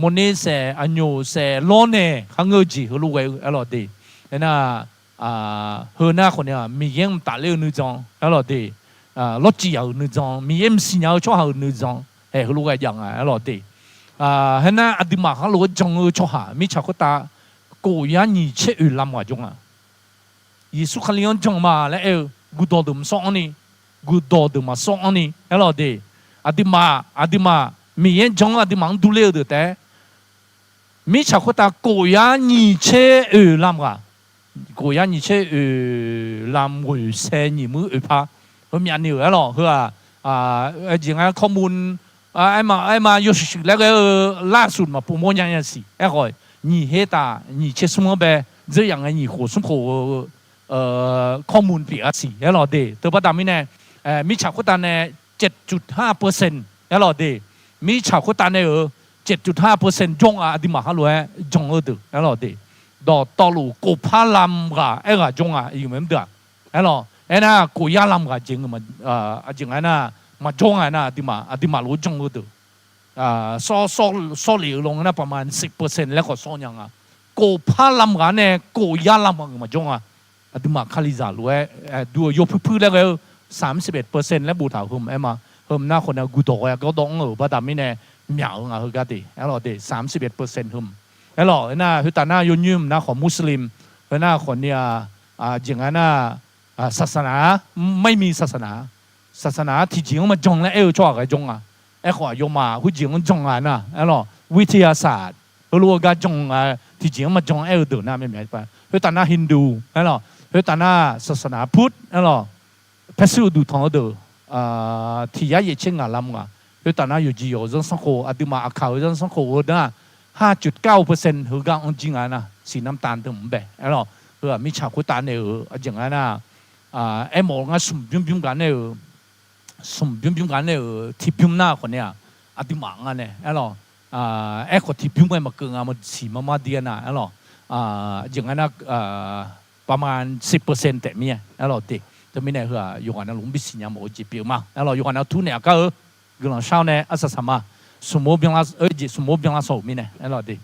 มนุษย์เสอันยูเสล้อเนี่ยข้างเงยจีเขารู้ไว้เออดีเนี่ยเฮน่าคนเนี่ยมีเยี่ยมตาเลี้ยนึจังเออดีรถจีเอานึจังมีเยี่ยมสิ่งเอาชั่วเอานึจังเขารู้ไว้ยังเออดีเห็นน่ะอดีมาเขารู้จังชั่วหามีชาวก็ตากูยันยี่เชื่อลำว่าจงยิสุขเลี้ยงจงมาแล้วกูโดดมาสองนี่กูโดดมาสองนี่เออดีอดีมามีเงินจงอดีมาดูเลี้ยงแต่มีชาวคนตากูยันยี่เชื่อลำว่ากูยันยี่เชื่อลำวิเศษยี่มือพาเขามีอันนี้เออคือจริงๆข้อมูลไอ้มาอยู่สิแล้วก็ล่าสุดมาปูโมยังยังสิไอ้คน你黑打你吃什么呗？这样你活生活ข้อมูลเปลี่ยนสิแล้วเดตัวประดามิเนี่ยมีชาวคนตาเนี่ย 7.5% แล้วเดมีชาวคนตาเนี่ย7.5% จงดิมาฮัลโหลจงเดแล้วเดดอตอลูกูพาลำกะจงอยู่เหมือนเดิมแล้วน่ะกูยาลำกะจริงมันจริงน่ะมาจงดิมารู้จงเดซ้อเหลียวลงนะประมาณ 10% แล้วก็ซ้อนยังกูพาลำกันเนี่ยกูยาลำกันมาจงดิมาคาลิซาลูดูยกพื้นแล้วก็ 31% แล้วบูถาวหุ่มมาหุ่มหน้าคนกูโตก็ต้องเพราะแต่ไม่แน่เหมียวคือกันดิแล้วเด 31% หุ่มแล้วน่ะคือแต่หน้ายุ่มหน้าของมุสลิมหน้าคนเนี่ยอย่างนั้นศาสนาไม่มีศาสนาที่จริงมันจงและชอบกันจงไอ้ขวายมาผู้หญิงจงนะวิทยาศาสตร์รู้ว่าจง ที่จริงมาจงเดินหน้าไม่เหมือนไปเพื่อตาหน้าฮินดูนั่นหรอเพื่อตาหน้าศาสนาพุทธนั่นหรอพระสูตรดูทองเดอที่ยาเยเชงงาลำงาเพื่อตาหน้าอยู่จีโอจงสังโฆอดีมาอาคาวจงสังโฆนะ5.9%หือกางองจริงอ่ะนะสีน้ำตาลถึงแบบนั่นหรอเพื่อมีชาวกุตาเนี่ยอย่างนั้นนะไอ้หมองอ่ะสุ่มยุ่มกันเนี่ยสุ่มยุ่มกันเนี่ยที่ยุ่มหน้าคนเนี่ยอดีมาอ่ะเนี่ยนั่นหรอไอ้คนที่ยุ่มกันมาเกินอ่ะมันสีมาเดียนะนั่นหรออย่างนั้นนะประมาณ10%แต่เมียนั่นหรอติจะมีเนี่ยคืออยู่กันนะหลวงบิสิญญาโมจิเปียวมานั่นหรออยู่กันนะทุนเนี่ยก็กำลังเช่าเนี่ยอาศัยสมาสมมติยังละสมมติยังละสองมีเนี่ยนั่นหรอติ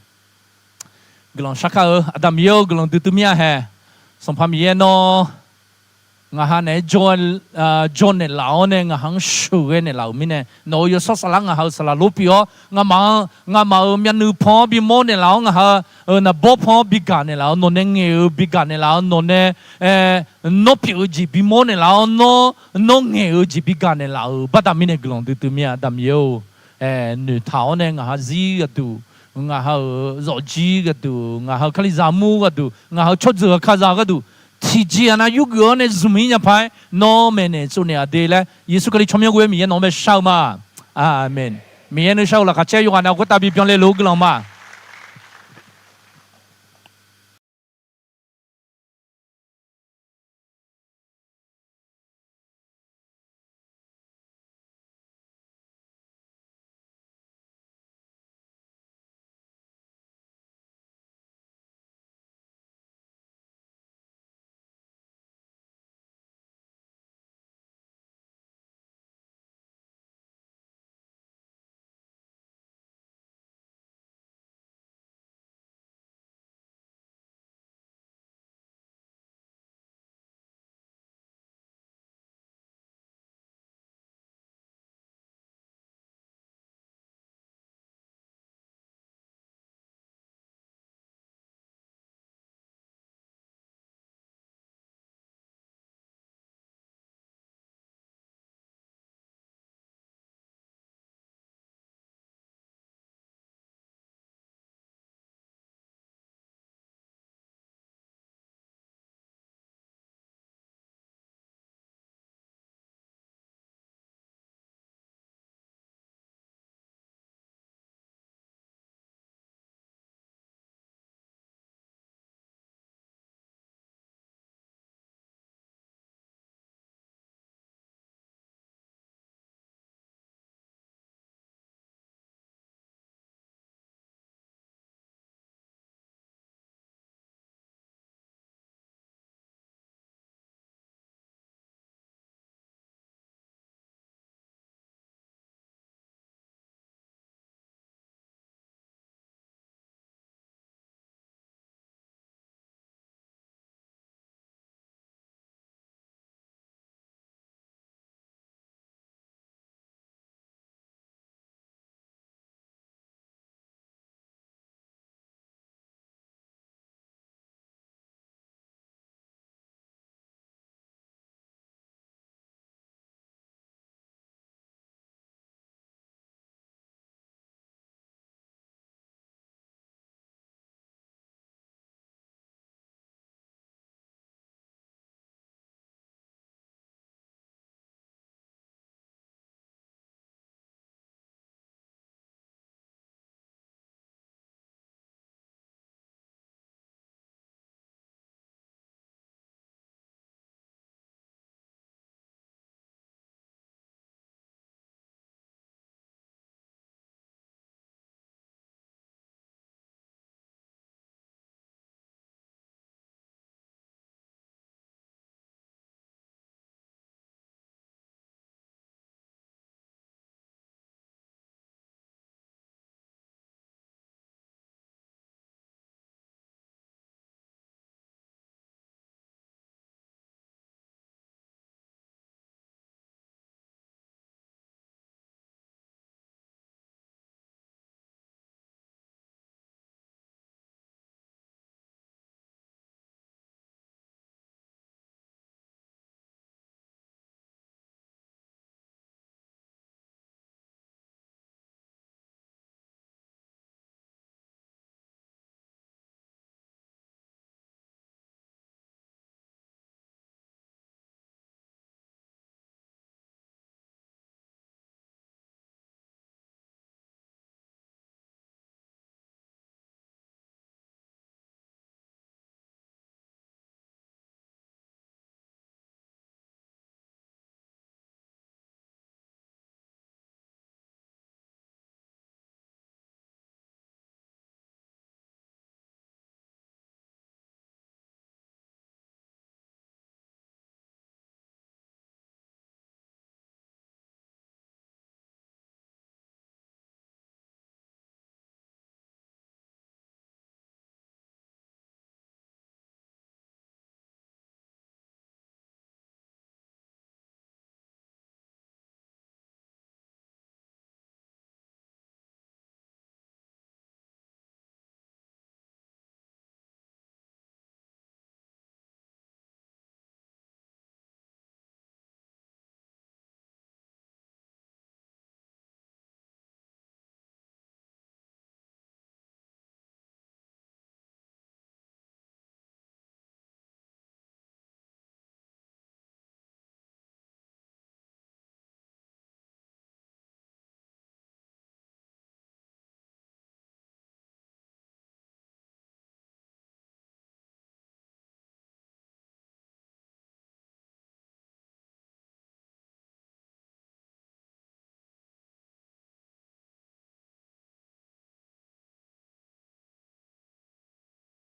กำลังชักก็อดัมเยอะกำลังตื่นเมียแห่สมภามีเนาะงาฮันเนี่ยจนเนี่ยเหล่าเนี่ยงาฮังชูเนี่ยเหล่ามีเนี่ยโนยสัสลังงาฮัสลาลูปิโองามามีนูพอบิโมเนี่ยเหล่างาฮะน่ะบ่พอบิกันเนี่ยเหล่าโนเนี่ยเงี้ยบิกันเนี่ยเหล่าโนเนี่ยโนปิโอจีบิโมเนี่ยเหล่าโนเงี้ยจีบิกันเนี่ยเหล่าบัดมีเนี่ยกลางตื่นเมียดำเยอะหนูเท้าเนี่ยงาฮัซีก็ดูงาฮัรอจีก็ดูงาฮัคลิซามูก็ดูงาฮัชดเจอคาซาก็ดูที่จีน่ะยุคเนี่ยสมัยนี้ไปน้องเมเนี่ยส่วนเนี่ยเดี๋ยวเลยยิสุคริชมีอะไรมีน้องเมชาวมาอาเมนมีเนี่ยชาวละก็เชื่ออยู่กันนะก็ตาบิบยังเลยลูกลงมา